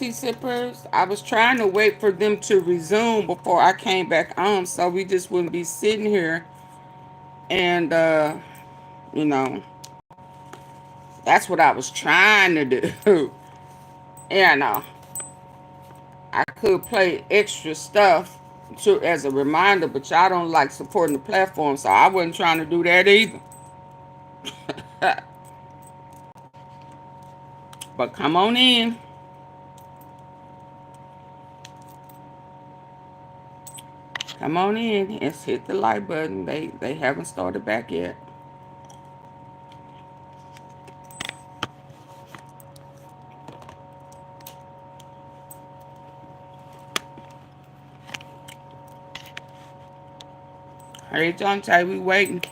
Sippers. I was trying to wait for them to resume before I came back on, so we just wouldn't be sitting here and you know, that's what I was trying to do. Yeah, no, I could play extra stuff to as a reminder, but y'all don't like supporting the platform, so I wasn't trying to do that either. But come on in. Come on in. Let's hit the like button. They haven't started back yet. Hey, Dante, we waiting.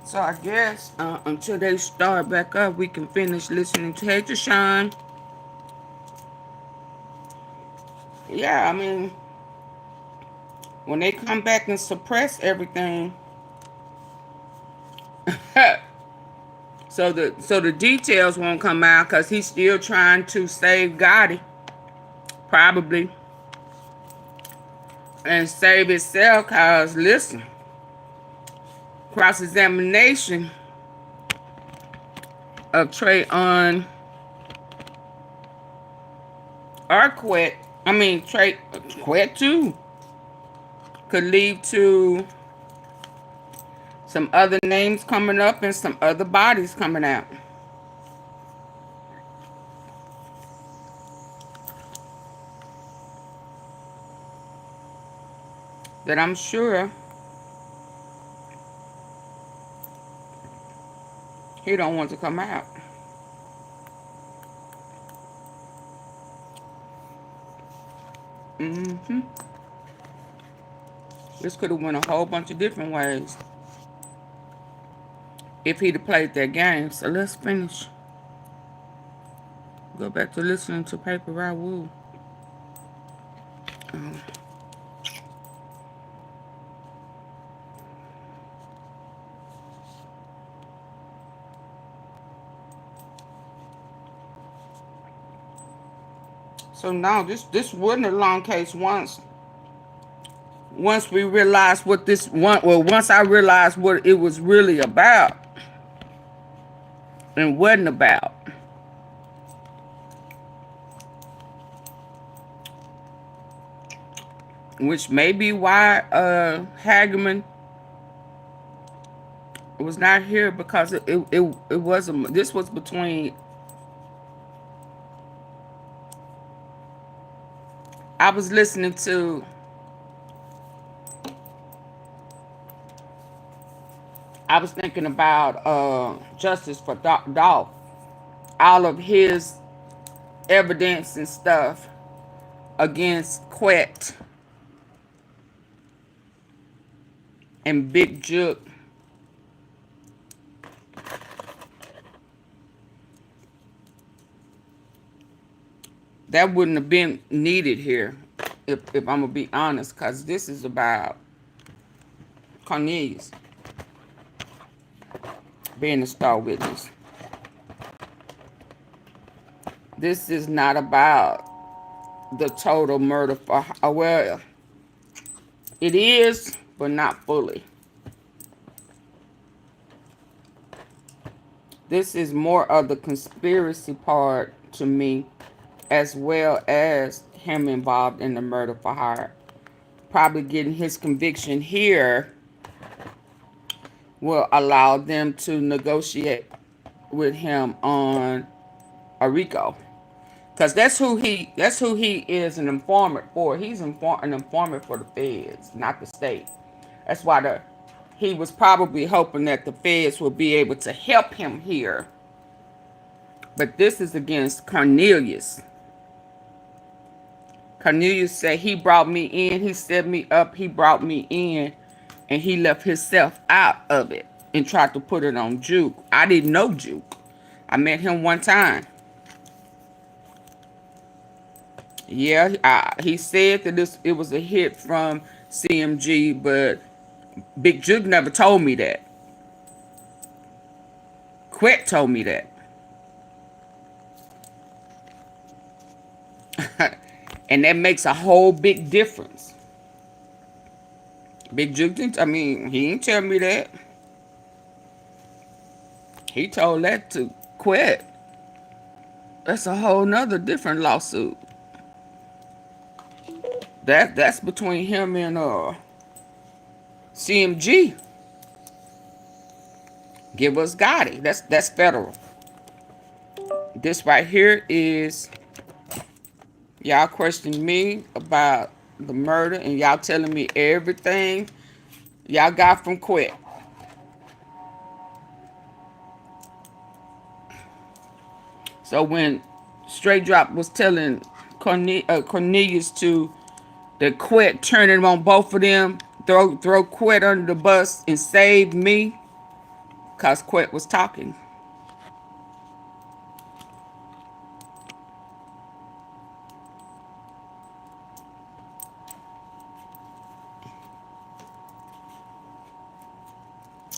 So I guess until they start back up, we can finish listening to Hey Deshaun. Yeah, I mean, when they come back and suppress everything, so the details won't come out because he's still trying to save Gotti, probably, and save itself. Cause listen, cross-examination of Trey on Arquette, I mean Trey Quette too, could lead to some other names coming up and some other bodies coming out. That I'm sure he don't want to come out. This could have went a whole bunch of different ways if he'd have played that game. So let's finish. Go back to listening to Paper Raoul. So now this wasn't a long case once we realized what this one, well, once I realized what it was really about and wasn't about. Which may be why Hagerman was not here, because it wasn't, this was between, I was listening to I was thinking about justice for Dolph. All of his evidence and stuff against QUETTE and Big Juke. That wouldn't have been needed here, if I'm going to be honest, because this is about Cornelius being a star witness. This is not about the total murder for, well, it is, but not fully. This is more of the conspiracy part to me, as well as him involved in the murder for hire. Probably getting his conviction here will allow them to negotiate with him on a RICO. Because that's who he is an informant for. He's an informant for the feds, not the state. That's why he was probably hoping that the feds will be able to help him here. But this is against Cornelius. Cornelius said he brought me in, he set me up, he brought me in, and he left himself out of it and tried to put it on Juke. I didn't know Juke. I met him one time. Yeah, he said that it was a hit from CMG, but Big Juke never told me that. Quette told me that. And that makes a whole big difference. Big Juke didn't, I mean, he didn't tell me that. He told that to Quette. That's a whole nother different lawsuit. That's between him and CMG. Give us Gotti. That's federal. This right here is y'all questioning me about the murder and y'all telling me everything y'all got from Quette. So when Straight Drop was telling Cornelius to the Quette, turn it on both of them, throw Quette under the bus and save me, because Quette was talking.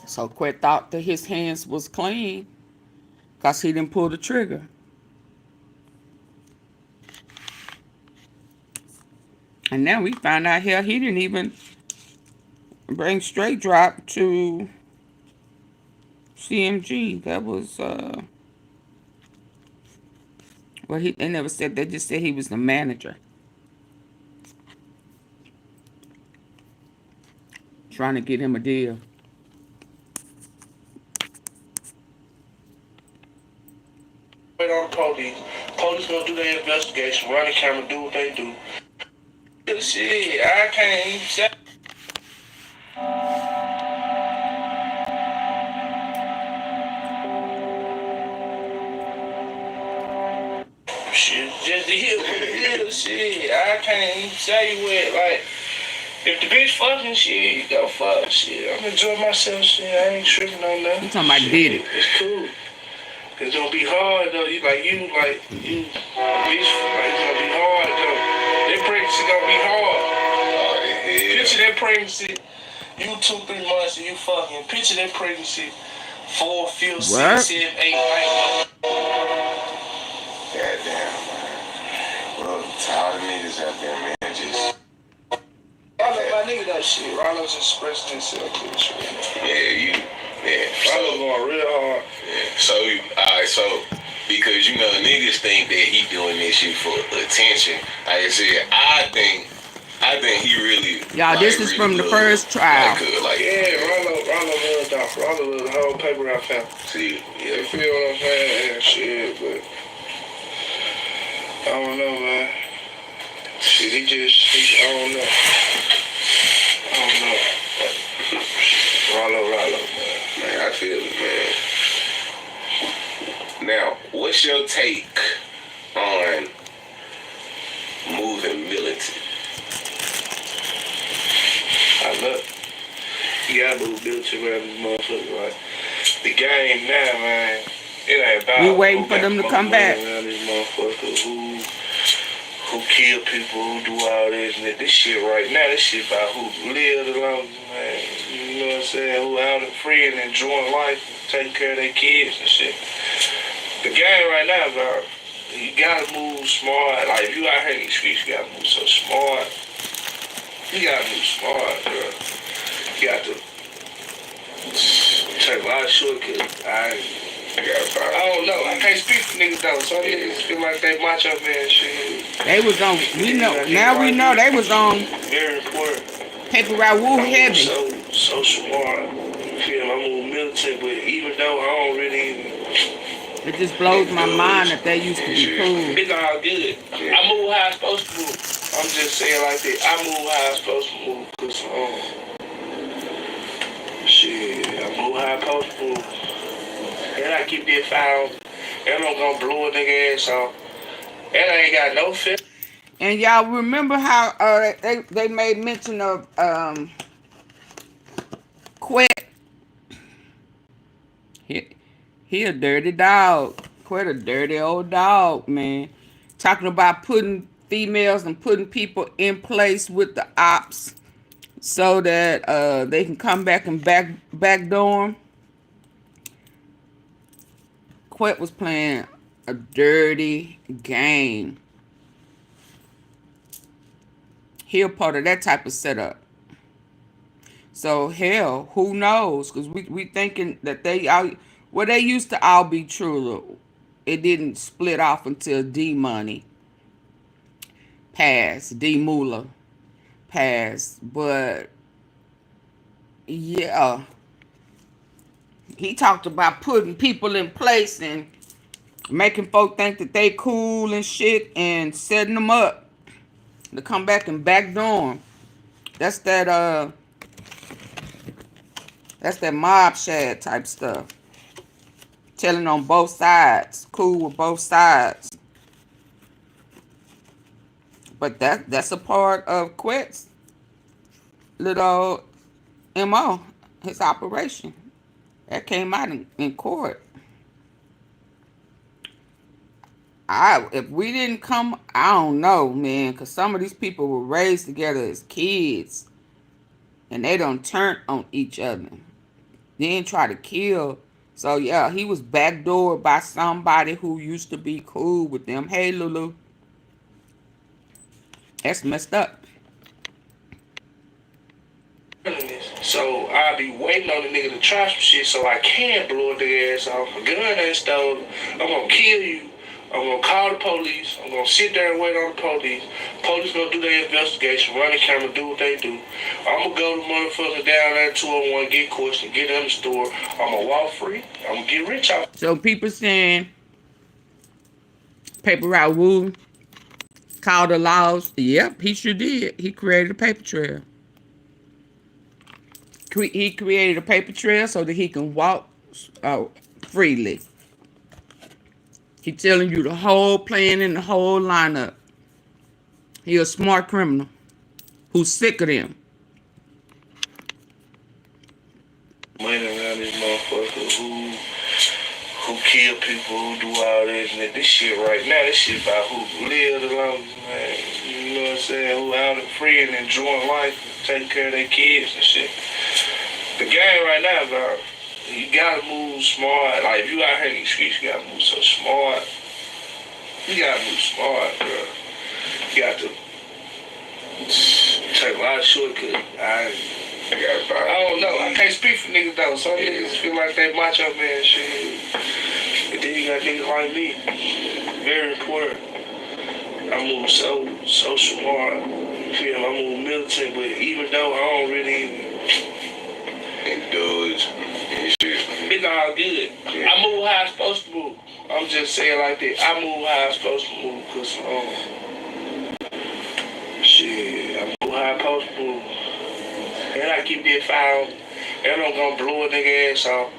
So Quette thought that his hands was clean because he didn't pull the trigger. And now we found out here he didn't even bring Straight Drop to CMG. That was well, they never said, they just said he was the manager. Trying to get him a deal. Wait on the police. Police gonna do their investigation, run the camera, do what they do. Shit, I can't even say. Shit, just to hear what it is, shit, I can't even say what, like, if the bitch fucking shit, go fuck shit. I'm enjoying myself, shit, I ain't tripping on nothing. You talking about did it. It's cool. It's gonna be hard though, you, bitch, like, it's gonna be hard though. That pregnancy gonna be hard. Picture that pregnancy, you 2-3 months and you fucking. Picture that pregnancy, 4, 5, 6, 7, 8, 9 months. Goddamn, man. Well, tired of niggas out there, man. Just. I let my nigga that shit. Rollo's expressing himself to the shit. Yeah. Rollo going real hard. Yeah. So, alright, so, because, you know, niggas think that he doing this shit for attention. Like I said, I think he really. Y'all, like, this is really from the first trial. Yeah, Rollo moved off. Rollo was the whole paper route family. See, yeah, you feel what I'm saying? And shit, but I don't know, man. Shit, I don't know. Rollo, man. I feel it, man. Now, what's your take on moving militant? I look. You gotta move militant around this motherfucker, right? The game now, man, it ain't about. We waiting for them to come back. Around these motherfuckers who kill people, who do all this and that. This shit right now, this shit about who live the longest, man. You know what I'm saying? Who out and free and enjoying life and taking care of their kids and shit. The game right now, bro, you gotta move smart. Like, if you out here in the streets, you gotta move so smart. You gotta move smart, bro. You got to take a lot of shortcuts. I don't know. I can't speak for niggas though, so niggas feel like they macho man shit. They was on. We know. Now we know they was on. Very important. Paper route woo heavy. So smart. feel me? I move militant, but even though I don't really... It just blows my mind that they used to be cool. It's all good. I move how I'm supposed to move. I'm just saying like that. I move how I'm supposed to move. Cause, shit, I move how I'm supposed to move. And I keep that file. And I'm gonna blow a nigga ass off. And I ain't got no fit. And y'all remember how they made mention of QUETTE? He a dirty dog. QUETTE a dirty old dog, man. Talking about putting females and putting people in place with the ops so that they can come back and backdoor them. QUETTE was playing a dirty game. He a part of that type of setup. So hell, who knows? Because we thinking that they used to all be true. It didn't split off until D Money passed, D Moolah passed. But yeah, he talked about putting people in place and making folk think that they cool and shit and setting them up to come back and backdoor them. That's that mob shad type stuff. Telling on both sides. Cool with both sides. But that's a part of QUETTE's little MO, his operation. That came out in court. If we didn't come, I don't know, man, because some of these people were raised together as kids. And they don't turn on each other. Then try to kill. So yeah, he was backdoored by somebody who used to be cool with them. Hey, Lulu. That's messed up. So I'll be waiting on the nigga to try some shit so I can blow their ass off. A gun ain't stolen. I'm gonna kill you. I'm gonna call the police. I'm gonna sit there and wait on the police. Police gonna do their investigation, run the camera, do what they do. I'm gonna go to motherfuckers down there 201, get questioned, get in the store. I'm gonna walk free. I'm gonna get rich off. So people saying Paper Route Wu called the laws. Yep, he sure did. He created a paper trail. He created a paper trail so that he can walk freely. He telling you the whole plan and the whole lineup. He a smart criminal who's sick of them. Money around this motherfucker who kill people, who do all this and that. This shit right now, this shit about who live the longest, man. You know what I'm saying? Who out and free and enjoying life and taking care of their kids and shit. The game right now, bro. You gotta move smart. Like, if you out here in the streets, you gotta move so smart. You gotta move smart, bro. You got to take a lot of shortcuts. I don't know. I can't speak for niggas, though. Some niggas feel like they macho man shit. And then you got niggas like me. Very important. I move so smart. You feel me? I move militant, but even though I don't really indulge and shit. It's all good. Yeah. I move how I'm supposed to move. I'm just saying like that. I move how I'm supposed to move because, shit, I move how I'm supposed to move. And I keep that file. And I'm gonna blow a nigga ass off.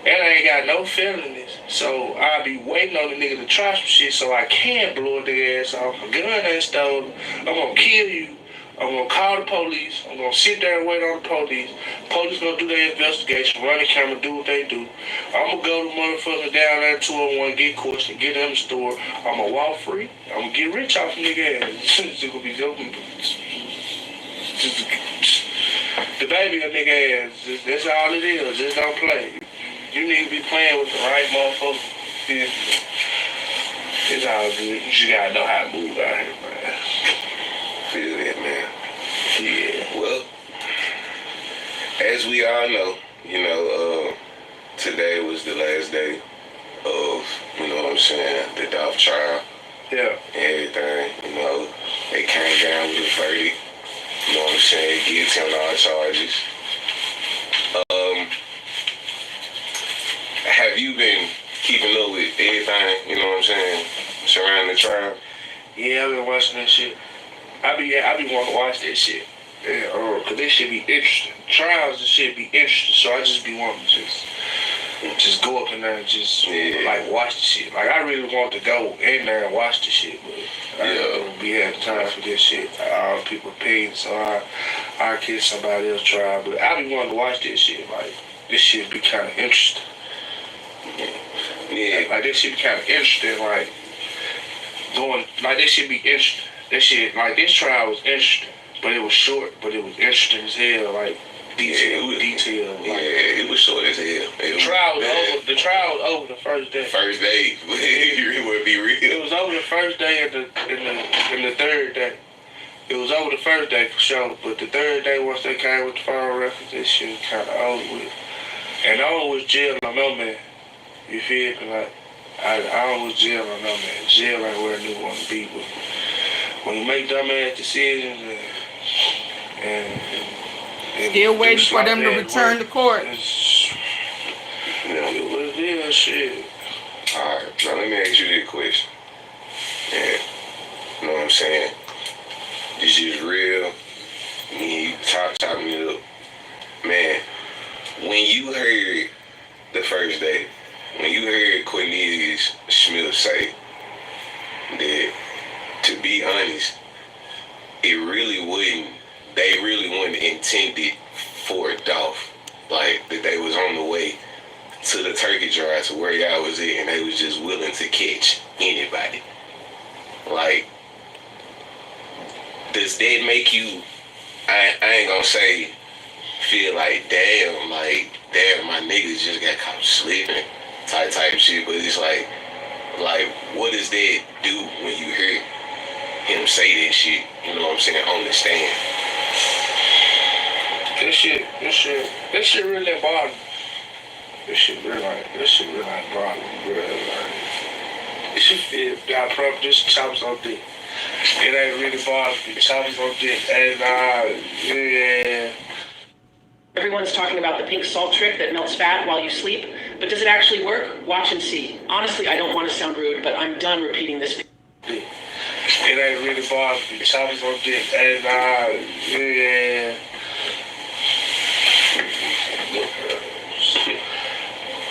And I ain't got no felonies. So I'll be waiting on the nigga to try some shit so I can blow a nigga ass off. A gun ain't stolen. I'm gonna kill you. I'm gonna call the police. I'm gonna sit there and wait on the police. Police gonna do their investigation, run the camera, do what they do. I'm gonna go to motherfuckers down there 201, get questioned, get in the store. I'm gonna walk free. I'm gonna get rich off the nigga ass. It's gonna be joking. The baby a nigga ass. That's all it is. Just don't play. You need to be playing with the right motherfucker. It's all good. You just gotta know how to move out here, man. Feel that, man. Yeah. Well, as we all know, today was the last day of, what I'm saying, the Dolph trial. Yeah. And everything, they came down with a verdict. You know what I'm saying? Guilty on all charges. have you been keeping up with everything, you know what I'm saying, surrounding the trial? Yeah, I've been watching that shit. I be wanting to watch that shit. Yeah, cause this shit be interesting. Trials and shit be interesting, so I just be wanting to just go up in there and just like watch the shit. Like I really want to go in there and watch the shit, but I don't be having time for this shit. All people paying, so I catch somebody else trial. But I be wanting to watch this shit. Like this shit be kind of interesting. Yeah, like this shit be kind of interesting. Like going like this shit be interesting. That shit like this trial was interesting, but it was short. But it was interesting as hell. Like. Detail. Like, it was short as hell. The trial was over the first day. First day, it would be real. It was over the first day and the third day. It was over the first day for sure, but the third day once they came with the final records, that shit was kind of over with. And I don't was jail on no man. You feel me? Like I don't was jail on no man. Jail ain't where a nigga want to be. But when you make dumbass decisions and still waiting for them to return to court. You know, it was real shit. Alright, now let me ask you this question. Yeah, you know what I'm saying? This is real. Me talk me up. Man, when you heard the first day, when you heard Cornelius Smith say that, to be honest, it really wasn't. They really weren't intended for Dolph. Like, that they was on the way to the turkey drive to where y'all was at, and they was just willing to catch anybody. Like, does that make you, I ain't gonna say, feel like, damn, my niggas just got caught sleeping type shit, but it's like, what does that do when you hear him say that shit, you know what I'm saying, on the stand? That shit really bothered me. That shit really bothered me, bro. Like, this shit got probably just chops on dick. It ain't really bothered me. Chops on dick. And yeah. Everyone's talking about the pink salt trick that melts fat while you sleep, but does it actually work? Watch and see. Honestly, I don't want to sound rude, but I'm done repeating this. It ain't really bothered me. Chops on dick. And yeah.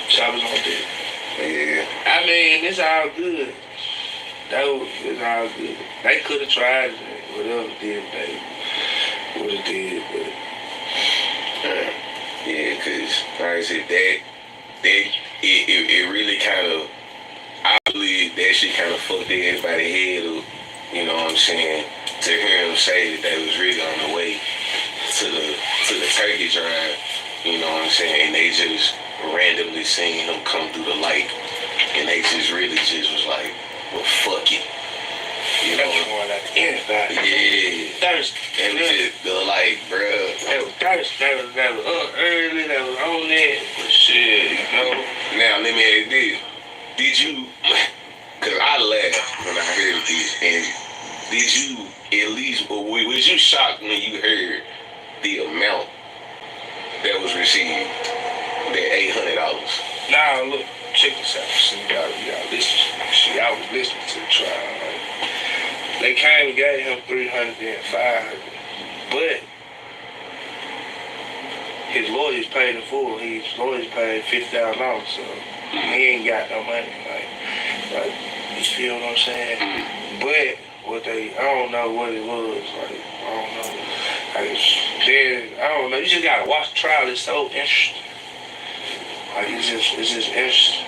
Choppers on dick. Yeah. I mean, it's all good. It's all good. They could have tried it. Whatever did, they would have did, but yeah, because like I said, it really kind of, I believe that shit kind of fucked everybody's head up, you know what I'm saying, to hear him say that they was really on the way to the turkey drive, you know what I'm saying, and they just randomly seen him come through the light, and they just really just was like, well, fuck it. You know, going out to anybody. Yeah. Thirsty. And just like, bruh. They was thirsty. They was up early. They was on that. But shit, you know. Now, let me ask this. Did you, because I laughed when I heard this, and did you at least, was you shocked when you heard the amount that was received, that $800? Nah, look, check this out. See, y'all listen to this shit. I was listening to the trial. Right? They came and gave him $300 and $500, but his lawyers paid in full. His lawyers paid $50,000, so he ain't got no money. Like, you feel what I'm saying? But I don't know what it was. Like, I don't know. I don't know. You just gotta watch the trial. It's so interesting. Like, it's just interesting.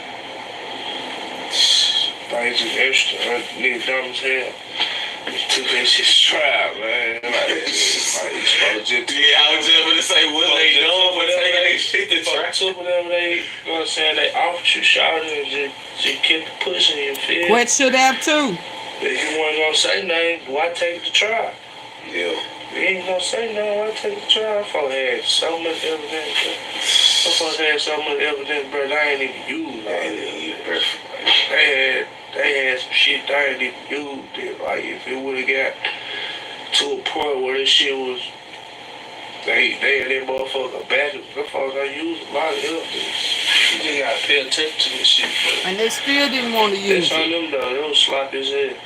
Like, it's just interesting. Nigga dumb as hell. Took that shit trial, man. Like, it's supposed to just... Yeah, I was just going to say, what they doing for taking their shit to trial? Took whatever they, you know what I'm saying, they offered you, shot it, and just kept the pushing you, feel? Quett should have too. If you wasn't gonna say nothing, why take it to trial? Yeah. You ain't gonna say nothing, why take it to trial? Folks had so much evidence, bro. Some folks had so much evidence, bro, they ain't even used. They had some shit they ain't even used. Like, if it would've got to a point where this shit was, they had that motherfucker back, them folks don't use a lot of evidence. You just gotta pay attention to this shit. But And they still didn't want to that's use on it. them though. It was sloppy as hell.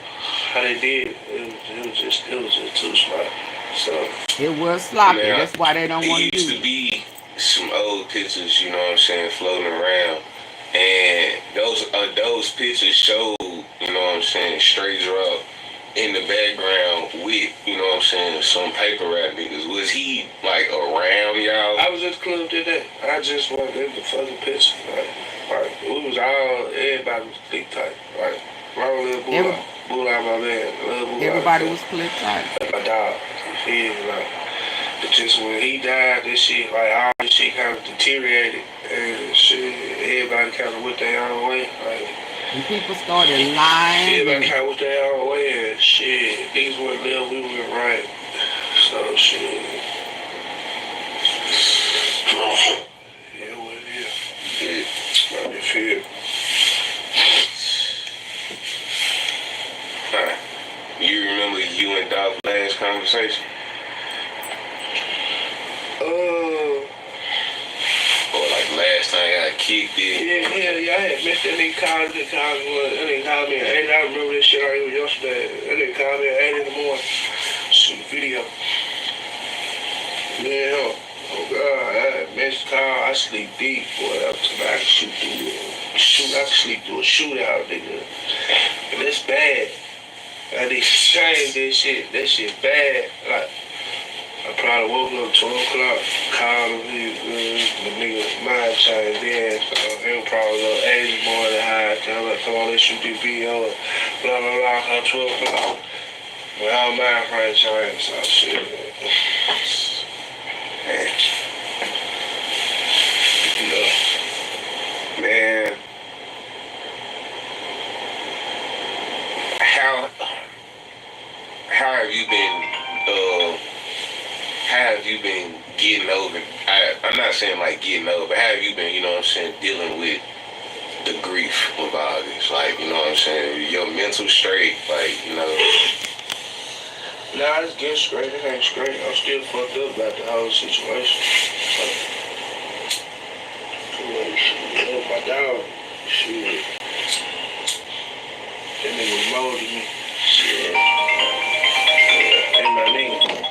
How they did. It was just too sloppy. So It was sloppy. Now, That's why they don't want it to used use to it. be some old pictures, you know what I'm saying, floating around. And those pictures showed, you know what I'm saying, straight drop in the background with, you know what I'm saying, some paper rap niggas. Was he like around y'all? I was at the club today. I just walked in the fucking picture. Like we was all, everybody was big tight. Like my little bull out my man. Little bull Everybody was clip tight. my dog. He like, but just when he died, this shit, like all this shit kind of deteriorated. And shit, everybody kind of went their own way. Like, And people started lying. everybody kind of went their own way. And shit, niggas went left, we went right. So shit. Yeah, what it is. Yeah, I feel. Alright. You remember you and Dolph last conversation? Or like last time y'all kicked it? Yeah, I had missed that nigga called me. That nigga called me at 8. I remember this shit like it was yesterday. That nigga called me at 8 in the morning. Shoot a video. Yeah, oh God, I had missed the call. I sleep deep, boy. I can shoot through I can sleep through a shootout, nigga. And that's bad. I need to change that shit. That shit bad. Like, I probably woke up 12 o'clock, called him, the nigga mind changed in, so it was probably a little Asian boy that high, tell him, come on, let's shoot this video, blah, blah, blah, 12 o'clock. Well, our mind frame changed, so shit. Man, how have you been getting over? I'm not saying like getting over, but how have you been, you know what I'm saying, dealing with the grief of all this? Like, you know what I'm saying, your mental straight, like, you know. Nah, it's getting straight, it ain't straight. I'm still fucked up about the whole situation. My dog, shit. That nigga molded me. Shit. And my nigga.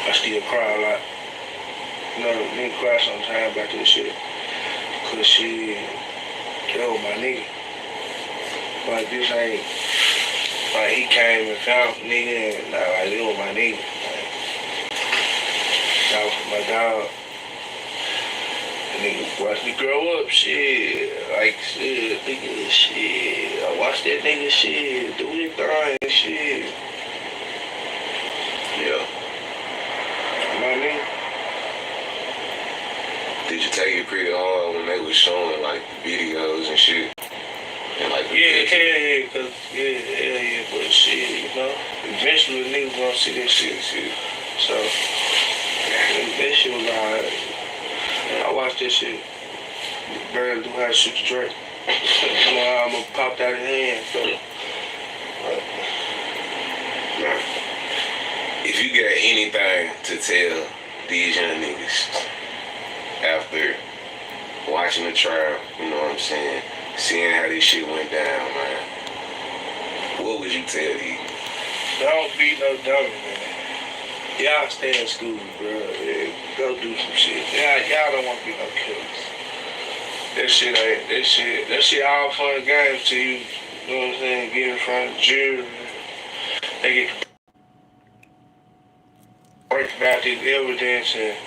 I still cry a lot. You know, nigga cry sometimes about this shit. Cause shit, that was my nigga. Like this ain't, like he came and found the nigga and like it was my nigga. That was my dog. And nigga watched me grow up, shit. Like shit, nigga, shit. I watched that nigga shit, do his thing, shit. Yeah. My nigga. Did you take it pretty hard when they was showing like the videos and shit? And like the Yeah, pictures? hell yeah, but shit, you know. Eventually the niggas gonna see that shit. So that shit was alright. I watched that shit. Barely knew how to shoot the Drake. You know, I'm gonna pop out his hand. So. If you got anything to tell these young niggas after watching the trial, you know what I'm saying, seeing how this shit went down, man, what would you tell these? Don't be no dummy, man. Y'all stay in school, bro. Yeah, go do some shit. Y'all don't want to be no killers. That shit all fun and games till you know what I'm saying, get in front of the jury. They get work about this evidence and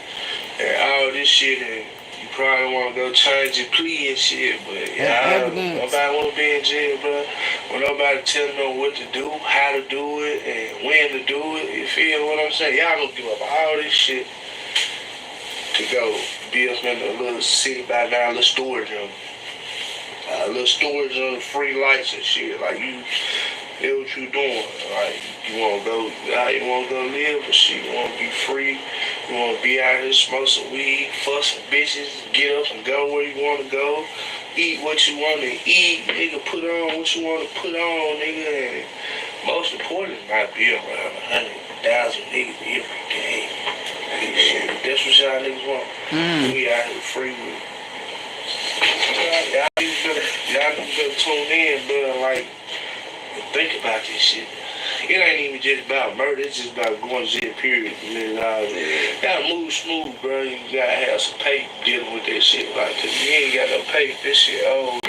all this shit, and you probably want to go change your plea and shit, but nobody want to be in jail, bro. When nobody telling them what to do, how to do it, and when to do it, you feel what I'm saying? Y'all gonna give up all this shit to go build a little city by now, a little storage room. A little storage on free lights and shit. Like, you, that's what you doing. Like, you wanna go live or shit. You wanna be free. You wanna be out here, smoke some weed, fuck some bitches, get up and go where you wanna go, eat what you wanna eat, nigga, put on what you wanna put on, nigga, and most important, might be around 100,000 niggas every day. y'all niggas want. We out here free with it. Y'all niggas better tune in, bro, like, and think about this shit. It ain't even just about murder, it's just about going to jail, period. You gotta move smooth, bro. You gotta have some paper dealing with that shit. Like, cause you ain't got no paper, this shit old.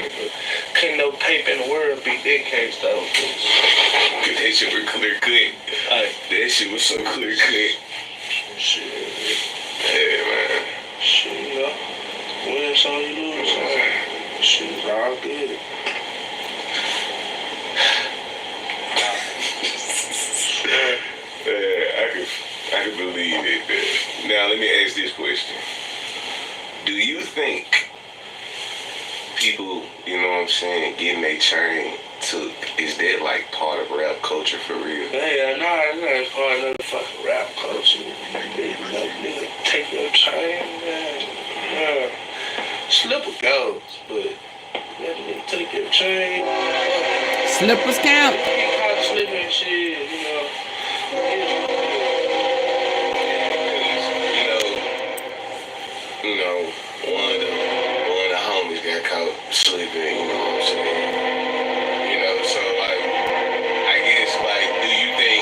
Couldn't no paper in the world beat that case, though. Cause that shit was clear cut. That shit was so clear cut. Shit. Yeah, man. Shit, you know. Win some, you lose some. Shit's all good. I can believe it. Now, let me ask this question. Do you think people, you know what I'm saying, getting their chain took, is that like part of rap culture for real? Yeah, no, it's not part of the fucking rap culture. Nigga, take your chain, man. Yeah. Slipper goes, but that nigga take your chain. Slippers count. He caught slipping and shit, you know. You know, one of the homies got caught sleeping, you know what I'm saying? You know, so like, I guess like, do you think,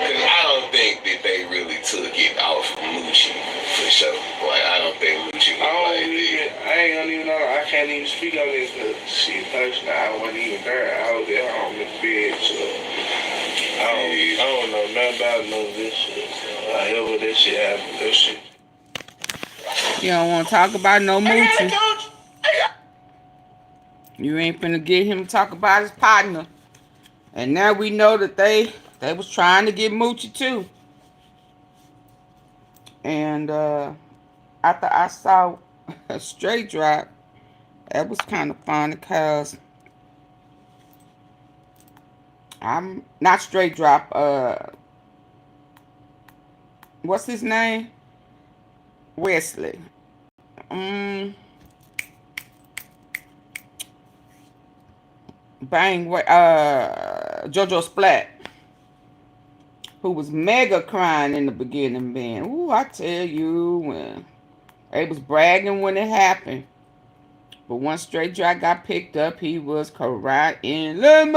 cause I don't think that they really took it off Moochie for sure. Like, I don't think Moochie was like that. I ain't gonna even know, I can't even speak on this, cause shit, personally, I wasn't even there. I was at home in bed, so I don't know nothing about none of this shit. So, however that shit happened, that shit. You don't want to talk about no moochie. You ain't finna get him to talk about his partner. And now we know that they was trying to get moochie too. And after I saw a straight drop, that was kind of funny because I'm not straight drop. What's his name? Wesley. JoJo Splat, who was mega crying in the beginning, man. Ooh, I tell you, when they was bragging when it happened. But once Straight Drop got picked up, he was crying. Let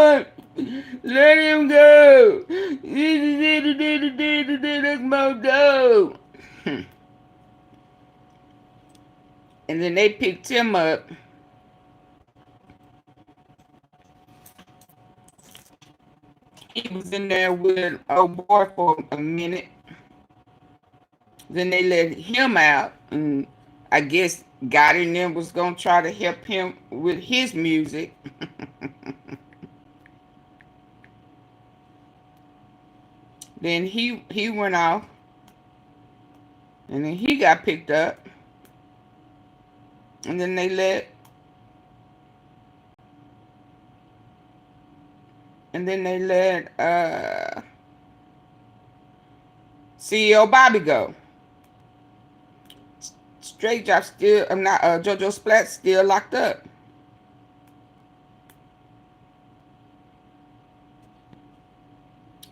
him go. And then they picked him up. He was in there with a boy for a minute. Then they let him out, and I guess Gotti and them was gonna try to help him with his music. Then he went off, and then he got picked up, and then they let CEO Bobby go. Straight Drop still, I'm not, JoJo Splat still locked up.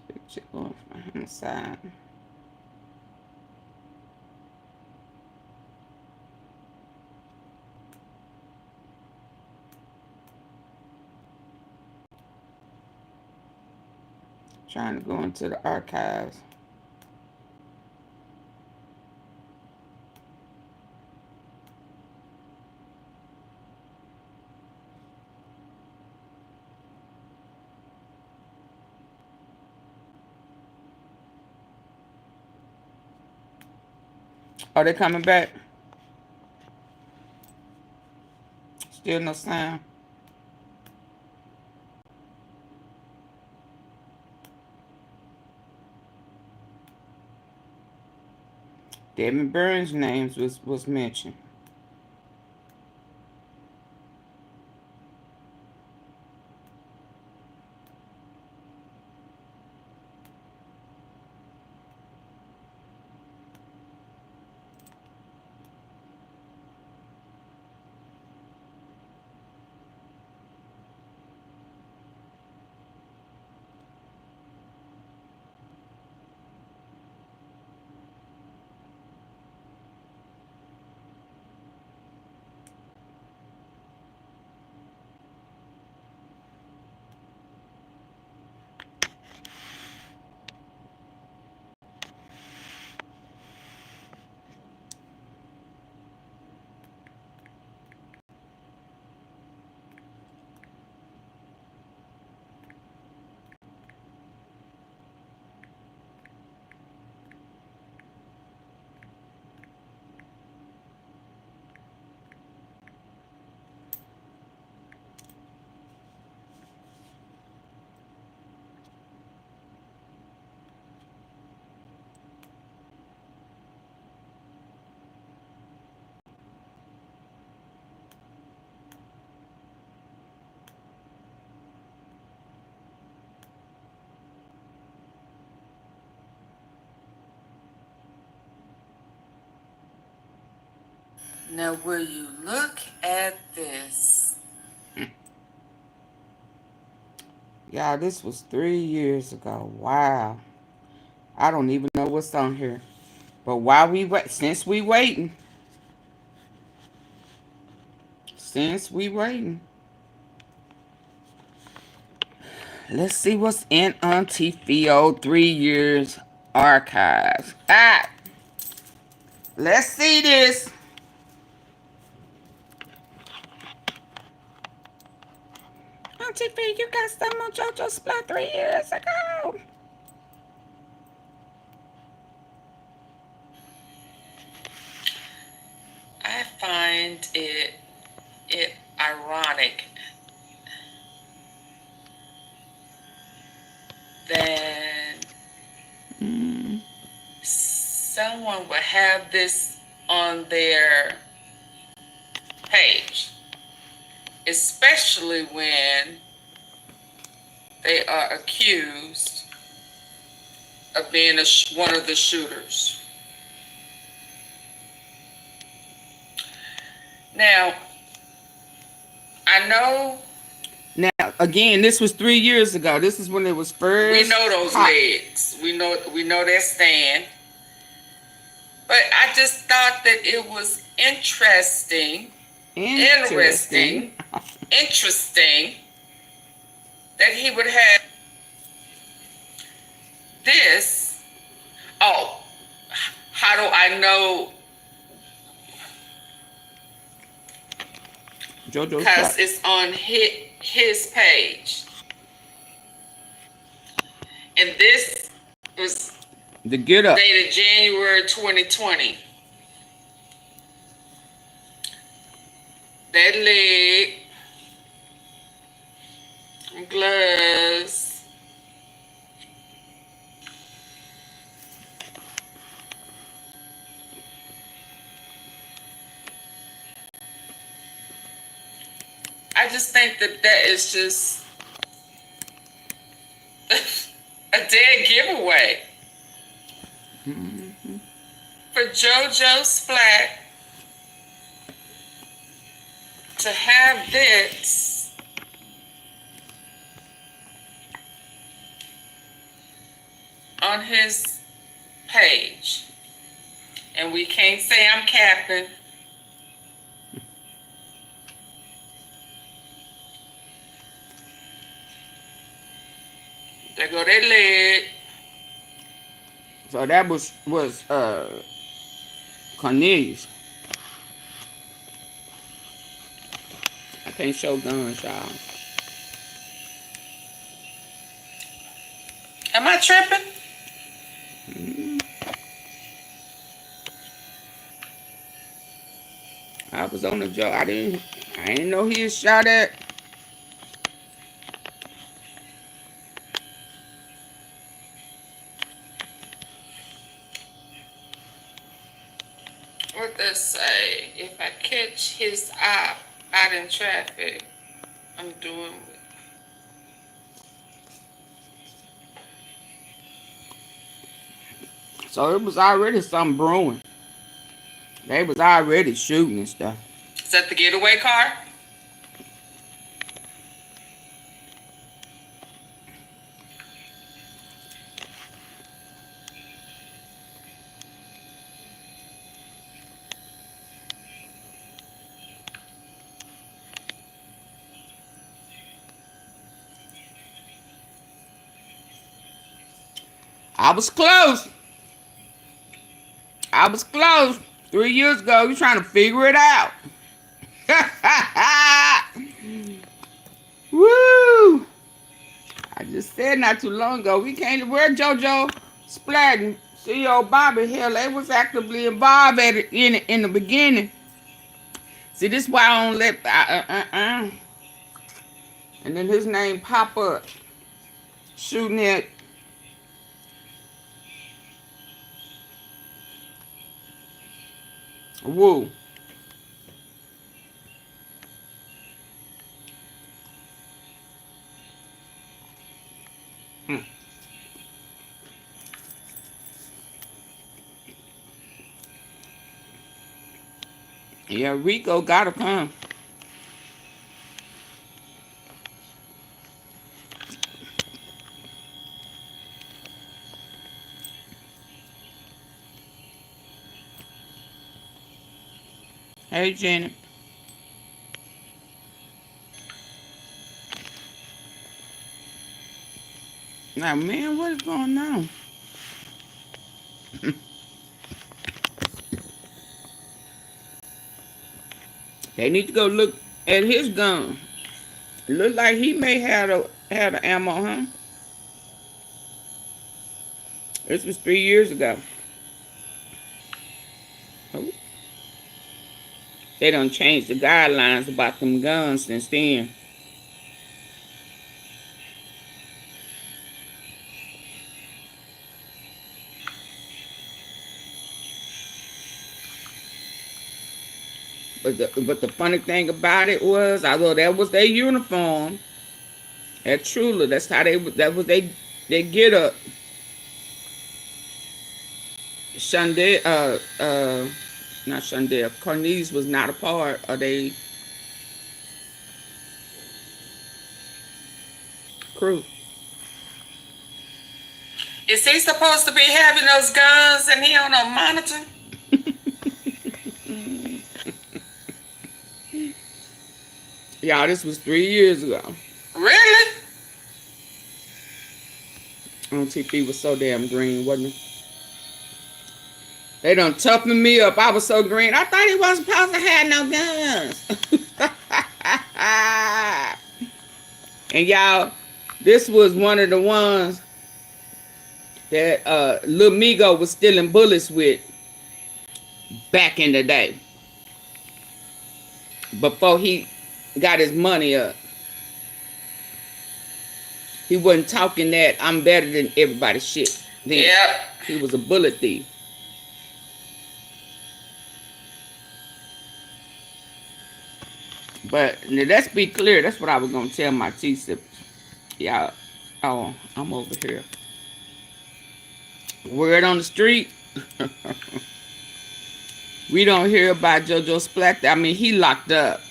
Picture going from him side. Trying to go into the archives. Are they coming back? Still no sound. Devin Burns' names was mentioned. Now, will you look at this? Yeah, this was 3 years ago. Wow. I don't even know what's on here. But while we wait, since we waiting, let's see what's in AunTeaFee 3 years archives. Ah, let's see this. AunTeaFee, you got some on JoJo Splat 3 years ago. I find it ironic that someone would have this on their page, especially when they are accused of being one of the shooters. Now, I know. Now, again, this was 3 years ago. This is when it was first. We know those legs. We know that stand. But I just thought that it was interesting that he would have this. Oh, how do I know? Because it's on his page. And this was the Get Up, dated January 2020. That leg, gloves, I just think that is just a dead giveaway for JoJo Splat to have this on his page. And we can't say I'm capping. There go that leg. So that was Cornelius. I can't show guns, y'all. Am I tripping? I was on the job. I didn't know he was shot at. What does say? If I catch his eye out in traffic, I'm doing it. So it was already something brewing. They was already shooting and stuff. Is that the getaway car? I was close. 3 years ago, you trying to figure it out. Woo! I just said not too long ago, we can't wear JoJo Splat and CEO Bobby Hill. They was actively involved in the beginning. See, this is why I don't let and then his name pop up shooting at woo. Yeah, Rico gotta come. Hey, Janet. Now, man, what is going on? They need to go look at his gun. It look like he may have had an ammo, huh? This was 3 years ago. Oh. They done changed the guidelines about them guns since then. But the funny thing about it was, although that was their uniform, at Trula, that was they get up. Shundell, not Shundell, Cornelius was not a part of their crew. Is he supposed to be having those guns and he on a monitor? Y'all, this was 3 years ago. Really? AunTeaFee was so damn green, wasn't it? They done toughened me up. I was so green. I thought he wasn't supposed to have no guns. And y'all, this was one of the ones that Lil Migo was stealing bullets with back in the day. Before he got his money up. He wasn't talking that I'm better than everybody shit. Then Yep. he was a bullet thief. But let's be clear. That's what I was going to tell my T-sippers. Y'all, oh, I'm over here. Word on the street. We don't hear about JoJo Splat. I mean, he locked up.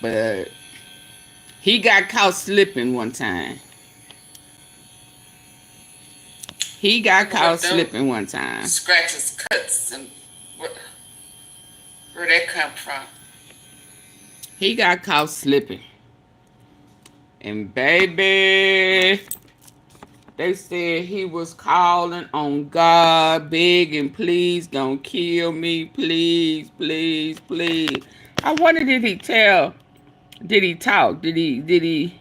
But he got caught slipping one time. He got caught slipping one time. Scratches, cuts, and where that come from? He got caught slipping. And baby, they said he was calling on God, begging, please don't kill me. Please, please, please. I wonder, did he tell? Did he talk? They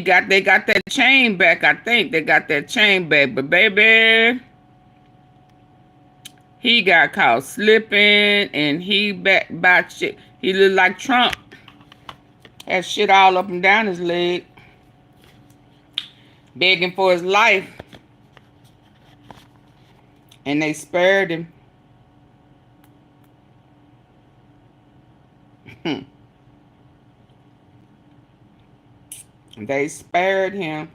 got that chain back, I think. They got that chain back. But baby, he got caught slipping and he back by shit. He looked like Trump. Had shit all up and down his leg. Begging for his life. And they spared him. They spared him.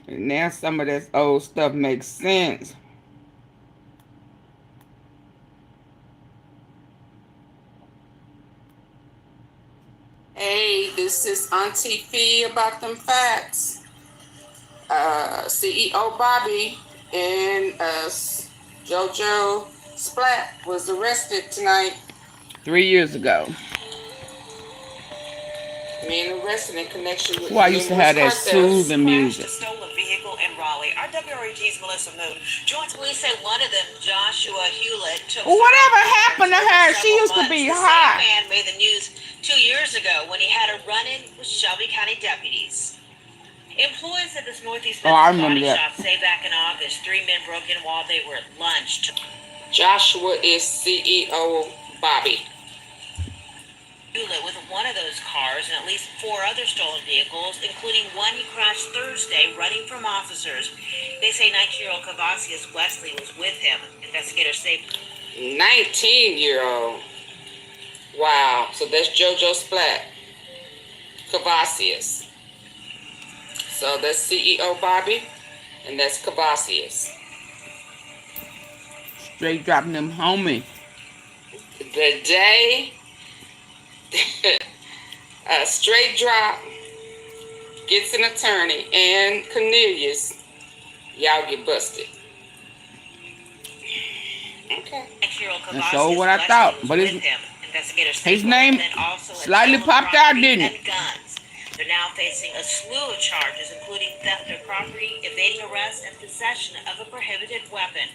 Now some of this old stuff makes sense. Hey, this is AunTeaFee about them facts. CEO Bobby and JoJo Splat was arrested tonight. 3 years ago. Men arrested in connection with. Well, I used to have that soothing music. A stolen vehicle in Raleigh. Our WRET's Melissa Moon joins. Police say one of them, Joshua Hewlett, took. Whatever happened to her? She used to be hot. The same man made the news 2 years ago when he had a run-in with Shelby County deputies. Employees at this Northeast body shop say back in August, 3 men broke in while they were at lunch. Joshua is CEO Bobby. With one of those cars and at least 4 other stolen vehicles, including one he crashed Thursday running from officers. They say 19-year-old Cavasius Wesley was with him. Investigators say 19-year-old. Wow. So that's JoJo Splat. Cavasius. So that's CEO Bobby, and that's Cavasius. Straight dropping them homie. The day Straight Drop gets an attorney and Cornelius, y'all get busted. Okay. That's all what I thought, but his name slightly popped out, didn't it? They're now facing a slew of charges, including theft of property, evading arrest, and possession of a prohibited weapon.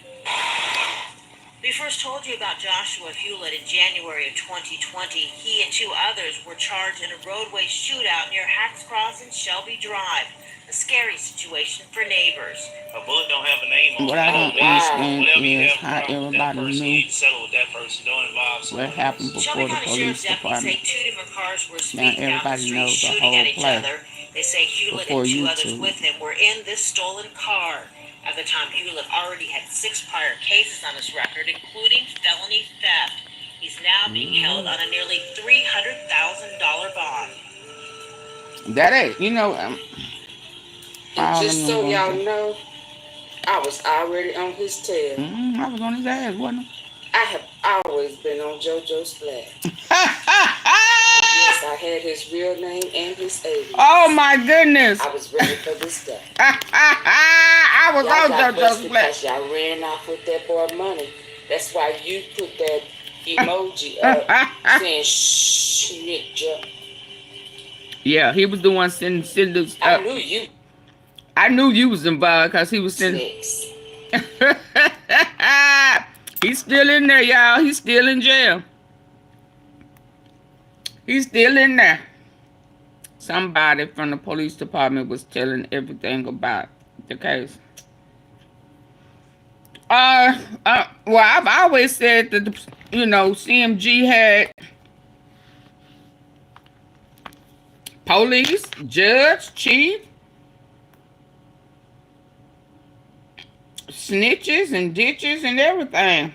We first told you about Joshua Hewlett in January of 2020. He and 2 others were charged in a roadway shootout near Hacks Cross and Shelby Drive. A scary situation for neighbors. A bullet don't have a name on it. What I don't understand is how everybody knew what happened before the police department. Now everybody knows the whole play. They say Hewlett and 2 others with him were in this stolen car. At the time, Hewlett already had 6 prior cases on his record, including felony theft. He's now being held on a nearly $300,000 bond. That ain't, you know. And just so y'all know, I was already on his tail. I was on his ass, wasn't I have always been on JoJo's flag. Yes, I had his real name and his alias. Oh my goodness! I was ready for this day. I was on JoJo's flag. Because y'all ran off with that boy money. That's why you put that emoji up saying snitch. Yeah, he was the one sending those. I knew you was involved because he was sending. He's still in there, y'all. He's still in jail. He's still in there. Somebody from the police department was telling everything about the case. Well, I've always said that, CMG had police, judge, chief, snitches and ditches and everything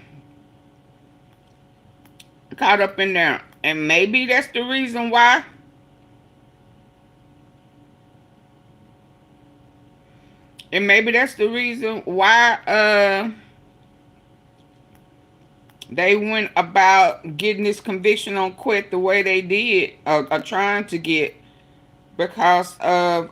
caught up in there. And maybe that's the reason why they went about getting this conviction on QUETTE the way they did, or trying to get, because of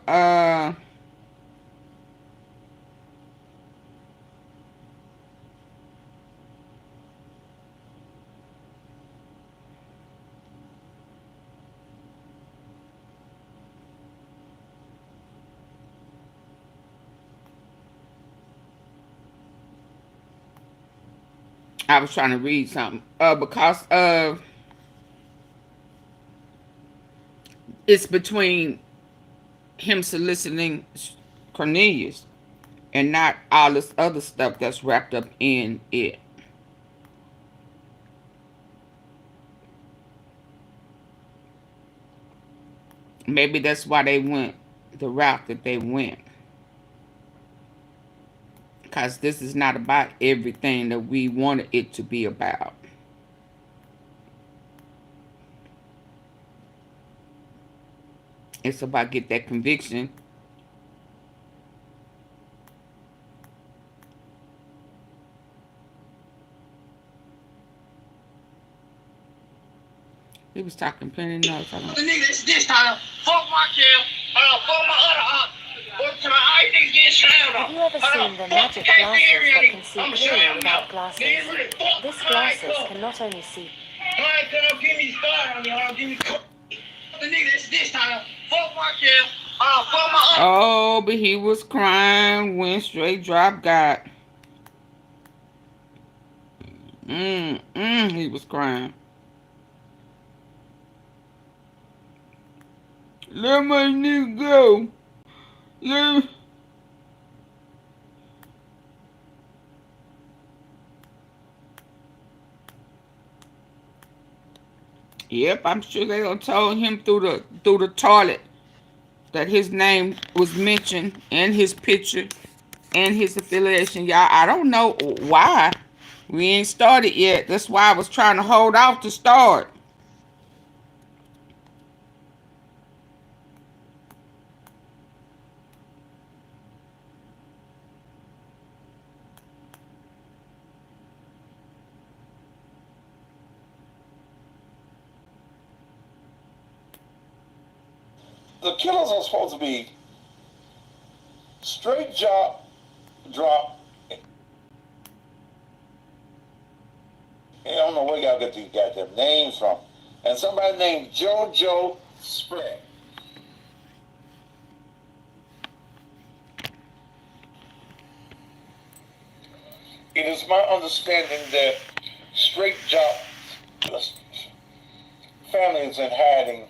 I was trying to read something. Because of it's between him soliciting Cornelius and not all this other stuff that's wrapped up in it. Maybe that's why they went the route that they went. Because this is not about everything that we wanted it to be about. It's about get that conviction. He was talking plenty of notes. The nigga, it's this time. Fuck my kill. Fuck my other. Have you ever seen the magic glasses that can see clearly without glasses? This glasses can not only see. Alright, girl, give me the start on me. Give me the nigga, it's this time. Fuck my kill. Fuck my other. Oh, but he was crying when Straight Drop got. He was crying. Let my nigga go. Yep, I'm sure they done told him through the toilet that his name was mentioned and his picture and his affiliation. Y'all, I don't know why we ain't started yet. That's why I was trying to hold off to start. the killers are supposed to be straight drop. I don't know where y'all get these goddamn names from. And somebody named JoJo Spread. It is my understanding that straight job families in hiding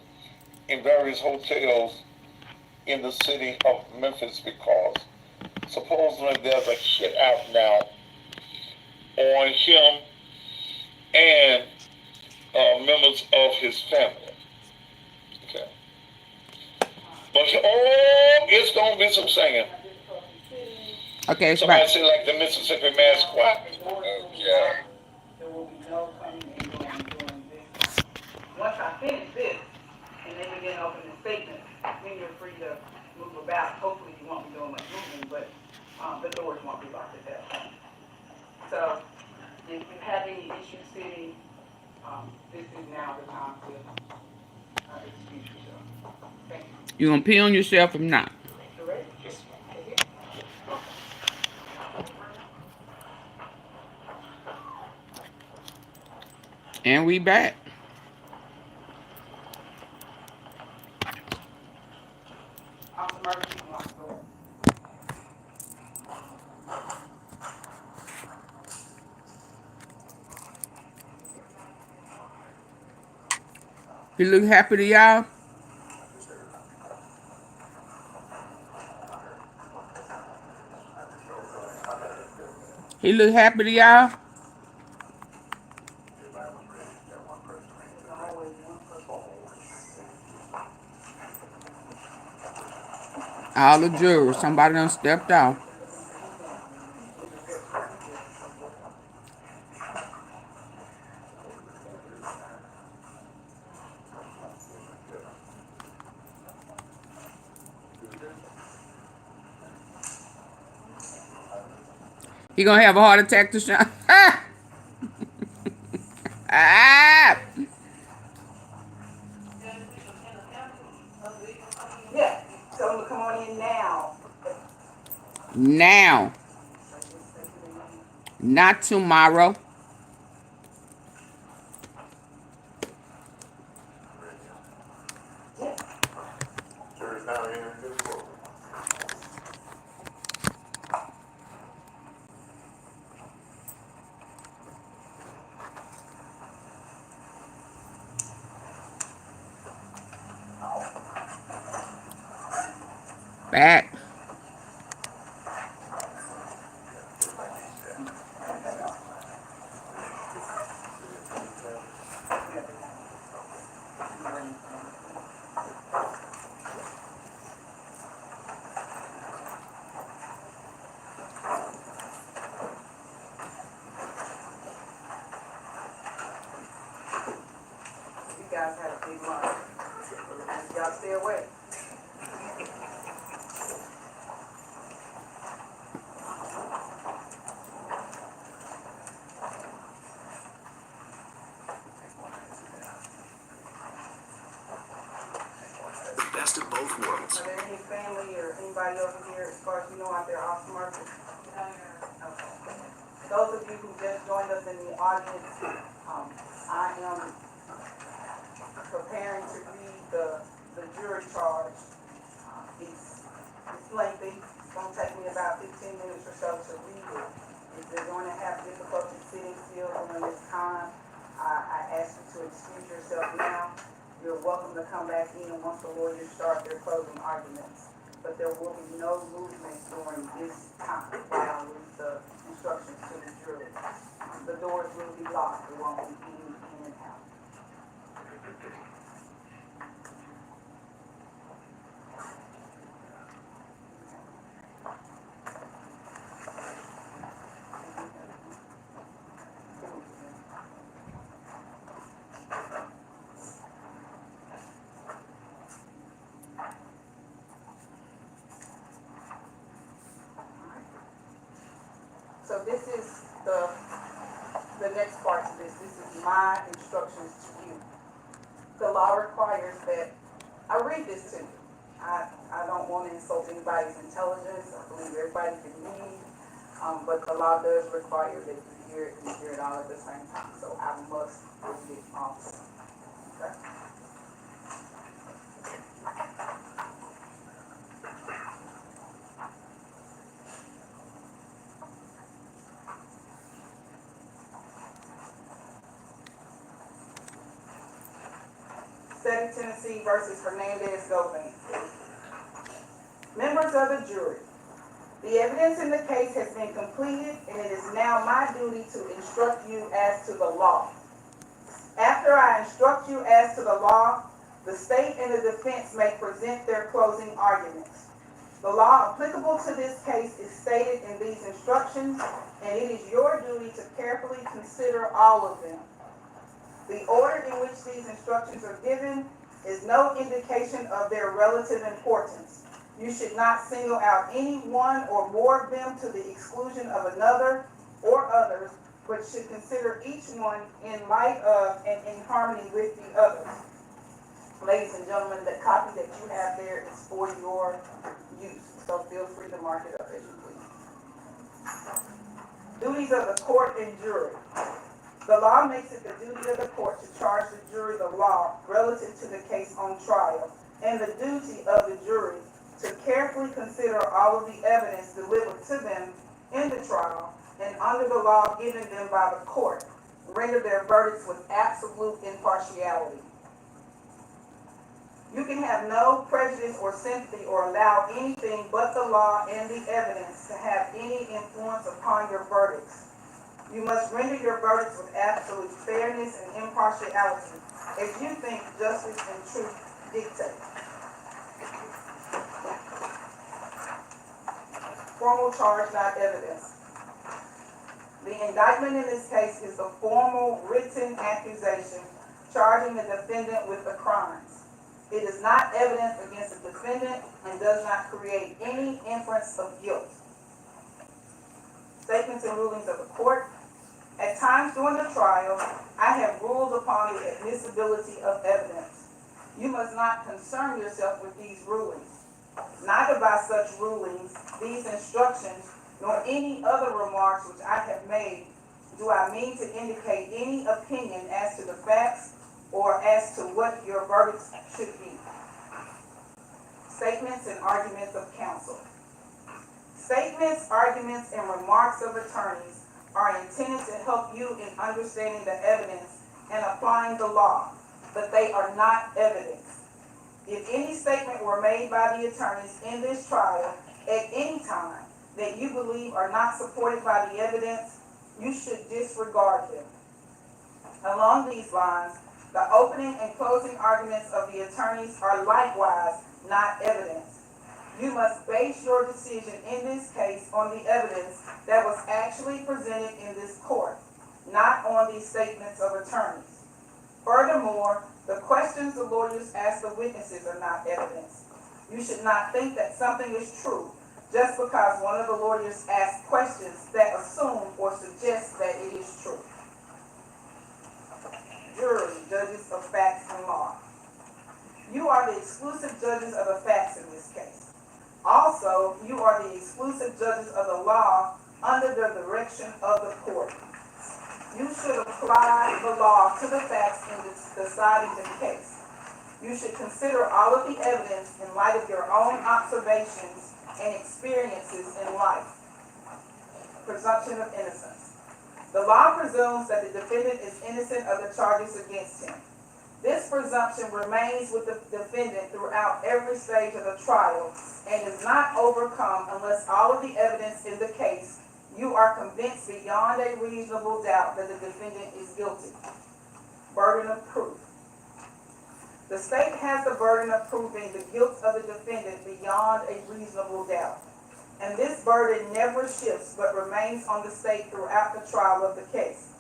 in various hotels in the city of Memphis because supposedly there's a hit out now on him and members of his family. Okay. But it's gonna be some singing. Okay, it's somebody right. say like the Mississippi Mass Choir. Yeah. There will be no coming and going during this. Once I finish this, and then begin opening statements, then you're free to move about. Hopefully you won't be doing much moving, but the doors won't be locked at that point. So if you have any issues sitting, this is now the time to excuse yourself. Thank you. You gonna pee on yourself or not? You ready? Yes. And we back. You look happy to y'all? He look happy to y'all? All the jurors, somebody done stepped out. He gonna have a heart attack to Sean. Ah! Ah! Yeah, tell them to come on in now. Now. Not tomorrow. Back. You guys had a big lunch. Y'all stay away. Best of both worlds. Are there any family or anybody over here, as far as you know, out there off the market? Okay. Those of you who just joined us in the audience, I am preparing to read the jury charge. It's lengthy. It's going to take me about 15 minutes or so to read it. If you're going to have difficulty sitting still during this time, I ask you to excuse yourself now. You're welcome to come back in once the lawyers start their closing arguments. But there will be no movement during this time while with the instructions to the jury. The doors will be locked. There won't be any in and out. So this is the next part of this. This is my instructions to you. The law requires that I read this to you. I don't want to insult anybody's intelligence. I believe everybody can read, but the law does require that you hear it all at the same time. So I must read it also. Okay. State of Tennessee versus Hernandez Govan. Members of the jury, the evidence in the case has been completed, and it is now my duty to instruct you as to the law. After I instruct you as to the law, the state and the defense may present their closing arguments. The law applicable to this case is stated in these instructions, and it is your duty to carefully consider all of them. The order in which these instructions are given is no indication of their relative importance. You should not single out any one or more of them to the exclusion of another or others, but should consider each one in light of and in harmony with the others. Ladies and gentlemen, the copy that you have there is for your use, so feel free to mark it up as you please. Duties of the court and jury. The law makes it the duty of the court to charge the jury the law relative to the case on trial, and the duty of the jury to carefully consider all of the evidence delivered to them in the trial and under the law given them by the court, render their verdicts with absolute impartiality. You can have no prejudice or sympathy or allow anything but the law and the evidence to have any influence upon your verdicts. You must render your verdicts with absolute fairness and impartiality as you think justice and truth dictate. Formal charge, not evidence. The indictment in this case is a formal written accusation charging the defendant with the crimes. It is not evidence against the defendant and does not create any inference of guilt. Statements and rulings of the court. At times during the trial, I have ruled upon the admissibility of evidence. You must not concern yourself with these rulings. Neither by such rulings, these instructions, nor any other remarks which I have made, do I mean to indicate any opinion as to the facts or as to what your verdicts should be. Statements and arguments of counsel. Statements, arguments, and remarks of attorneys are intended to help you in understanding the evidence and applying the law, but they are not evidence. If any statement were made by the attorneys in this trial at any time that you believe are not supported by the evidence, you should disregard them. Along these lines, the opening and closing arguments of the attorneys are likewise not evidence. You must base your decision in this case on the evidence that was actually presented in this court, not on these statements of attorneys. Furthermore, the questions the lawyers ask the witnesses are not evidence. You should not think that something is true just because one of the lawyers asks questions that assume or suggest that it is true. Jury, judges of facts and law. You are the exclusive judges of the facts in this case. Also, you are the exclusive judges of the law under the direction of the court. You should apply the law to the facts in deciding the case. You should consider all of the evidence in light of your own observations and experiences in life. Presumption of innocence. The law presumes that the defendant is innocent of the charges against him. This presumption remains with the defendant throughout every stage of the trial and is not overcome unless all of the evidence in the case you are convinced beyond a reasonable doubt that the defendant is guilty. Burden of proof. The state has the burden of proving the guilt of the defendant beyond a reasonable doubt. And this burden never shifts but remains on the state throughout the trial of the case.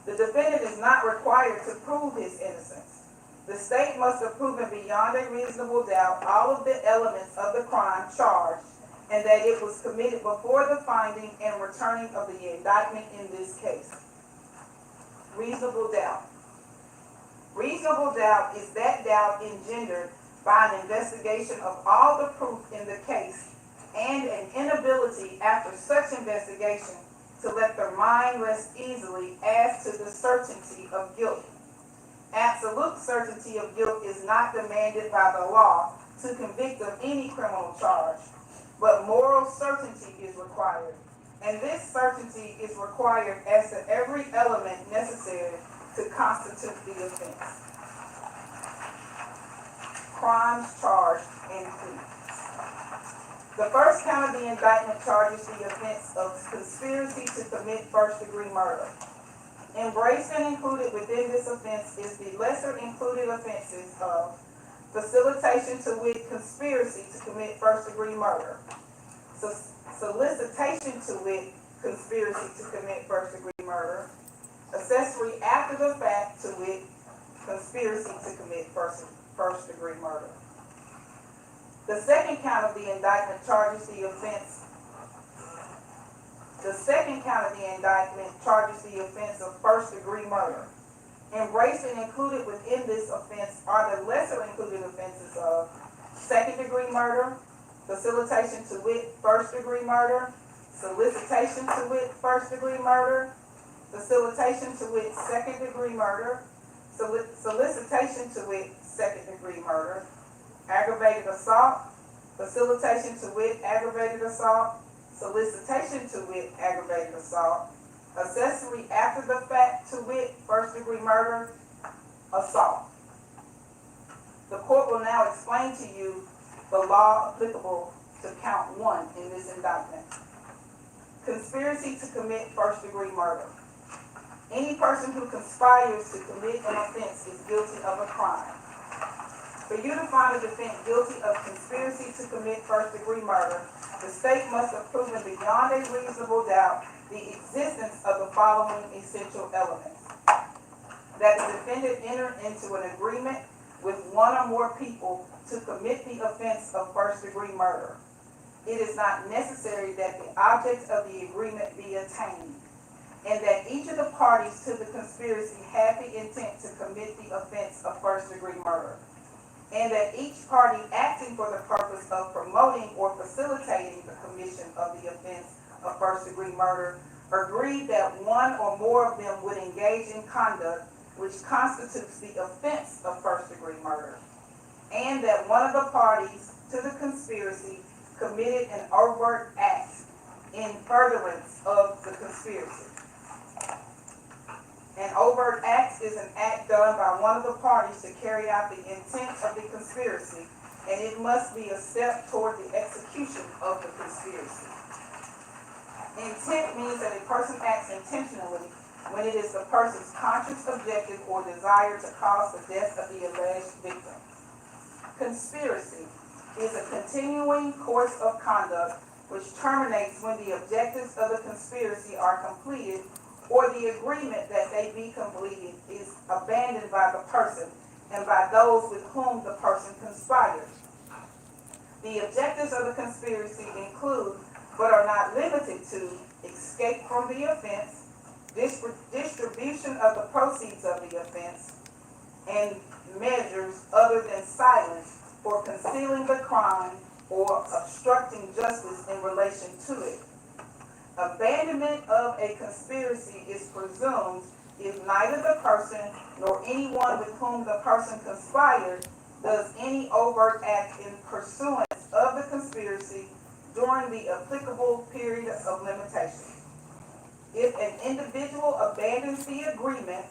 The defendant is not required to prove his innocence. The state must have proven beyond a reasonable doubt all of the elements of the crime charged and that it was committed before the finding and returning of the indictment in this case. Reasonable doubt. Reasonable doubt is that doubt engendered by an investigation of all the proof in the case and an inability after such investigation to let their mind rest easily as to the certainty of guilt. Absolute certainty of guilt is not demanded by the law to convict of any criminal charge, but moral certainty is required. And this certainty is required as to every element necessary to constitute the offense. Crimes charged and pleaded. The first count of the indictment charges the offense of conspiracy to commit first-degree murder. Embraced and included within this offense is the lesser included offenses of facilitation to wit conspiracy to commit first-degree murder, solicitation to wit conspiracy to commit first-degree murder, accessory after the fact to wit conspiracy to commit first-degree murder. The second count of the indictment charges the offense. The second count of the indictment charges the offense of first-degree murder. Embraced and included within this offense are the lesser included offenses of second-degree murder, facilitation to wit first-degree murder, solicitation to wit first-degree murder, facilitation to wit second-degree murder, solicitation to wit second-degree murder, aggravated assault, facilitation to wit aggravated assault, solicitation to wit aggravated assault, accessory after the fact to wit first-degree murder, assault. The court will now explain to you the law applicable to count 1 in this indictment. Conspiracy to commit first-degree murder. Any person who conspires to commit an offense is guilty of a crime. For you to find a defendant guilty of conspiracy to commit first-degree murder, the state must have proven beyond a reasonable doubt the existence of the following essential elements. That the defendant entered into an agreement with one or more people to commit the offense of first-degree murder. It is not necessary that the object of the agreement be attained, and that each of the parties to the conspiracy had the intent to commit the offense of first-degree murder, and that each party acting for the purpose of promoting or facilitating the commission of the offense of first-degree murder agreed that one or more of them would engage in conduct which constitutes the offense of first-degree murder, and that one of the parties to the conspiracy committed an overt act in furtherance of the conspiracy. An overt act is an act done by one of the parties to carry out the intent of the conspiracy, and it must be a step toward the execution of the conspiracy. Intent means that a person acts intentionally when it is the person's conscious objective or desire to cause the death of the alleged victim. Conspiracy is a continuing course of conduct which terminates when the objectives of the conspiracy are completed or the agreement that they be completed is abandoned by the person and by those with whom the person conspires. The objectives of the conspiracy include, but are not limited to, escape from the offense, distribution of the proceeds of the offense, and measures other than silence for concealing the crime or obstructing justice in relation to it. Abandonment of a conspiracy is presumed if neither the person nor anyone with whom the person conspired does any overt act in pursuance of the conspiracy during the applicable period of limitation. If an individual abandons the agreement,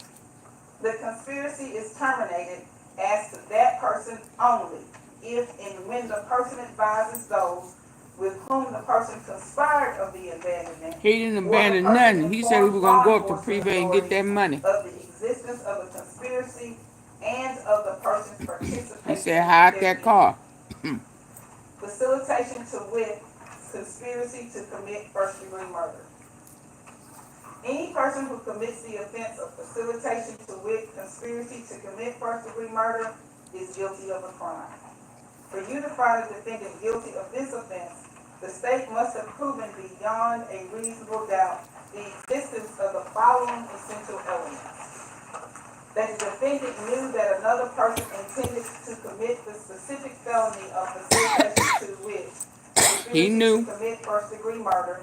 the conspiracy is terminated as to that person only, if and when the person advises those with whom the person conspired of the abandonment. He didn't abandon nothing. He said he was going to go up to Privé and get that money. Of the existence of a conspiracy and of the person's participation. He said, hide that car. Facilitation to wit, conspiracy to commit first-degree murder. Any person who commits the offense of facilitation to wit, conspiracy to commit first-degree murder is guilty of a crime. For you to find a defendant guilty of this offense, the state must have proven beyond a reasonable doubt the existence of the following essential elements. that the defendant knew that another person intended to commit the specific felony of facilitation to wit, He conspiracy to knew. commit first-degree murder,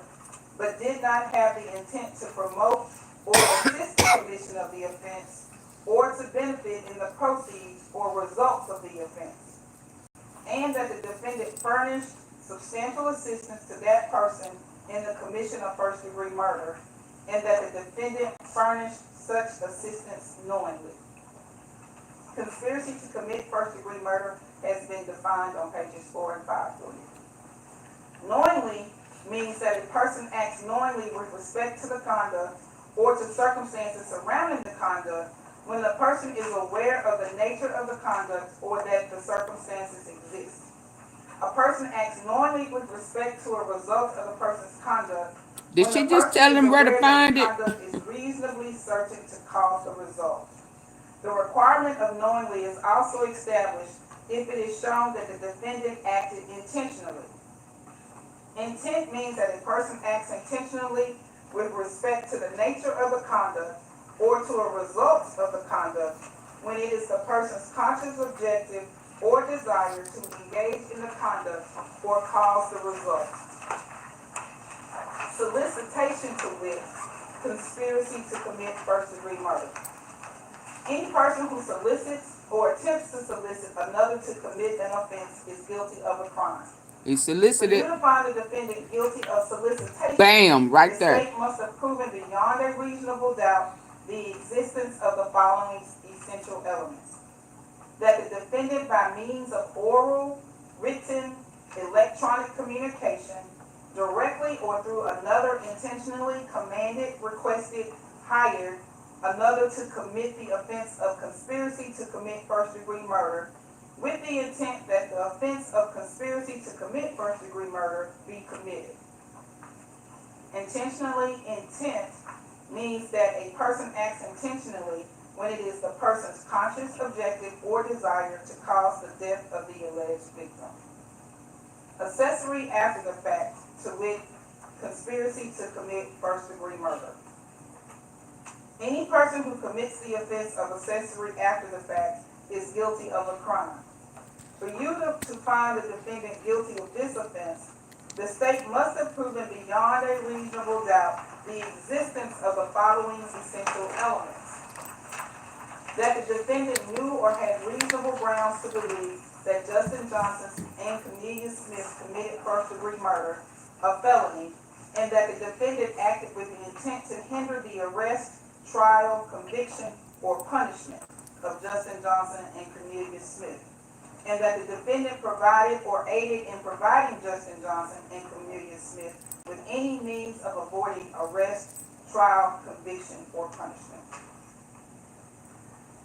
but did not have the intent to promote or assist the commission of the offense or to benefit in the proceeds or results of the offense, and that the defendant furnished substantial assistance to that person in the commission of first-degree murder, and that the defendant furnished such assistance knowingly. Conspiracy to commit first-degree murder has been defined on pages 4 and 5 for you. Knowingly means that a person acts knowingly with respect to the conduct or to circumstances surrounding the conduct when the person is aware of the nature of the conduct or that the circumstances exist. A person acts knowingly with respect to a result of a person's conduct Did when she the just person tell is him where to aware that find the it? conduct is reasonably certain to cause the result. The requirement of knowingly is also established if it is shown that the defendant acted intentionally. Intent means that a person acts intentionally with respect to the nature of the conduct or to a result of the conduct when it is the person's conscious objective or desire to engage in the conduct or cause the result. Solicitation to wit, conspiracy to commit first-degree murder. Any person who solicits or attempts to solicit another to commit an offense is guilty of a crime. He For you solicited. to find the defendant guilty of solicitation, Bam, the right there. state must have proven beyond a reasonable doubt the existence of the following essential elements. That the defendant, by means of oral, written, electronic communication, directly or through another intentionally commanded, requested, hired, another to commit the offense of conspiracy to commit first-degree murder, with the intent that the offense of conspiracy to commit first-degree murder be committed. Intentionally intent means that a person acts intentionally when it is the person's conscious objective or desire to cause the death of the alleged victim. Accessory after the fact, to wit, conspiracy to commit first-degree murder. Any person who commits the offense of accessory after the fact is guilty of a crime. For you to find the defendant guilty of this offense, the state must have proven beyond a reasonable doubt the existence of the following essential elements. That the defendant knew or had reasonable grounds to believe that Justin Johnson and Cornelius Smith committed first-degree murder, a felony, and that the defendant acted with the intent to hinder the arrest, trial, conviction, or punishment of Justin Johnson and Cornelius Smith, and that the defendant provided or aided in providing Justin Johnson and Cornelius Smith with any means of avoiding arrest, trial, conviction, or punishment.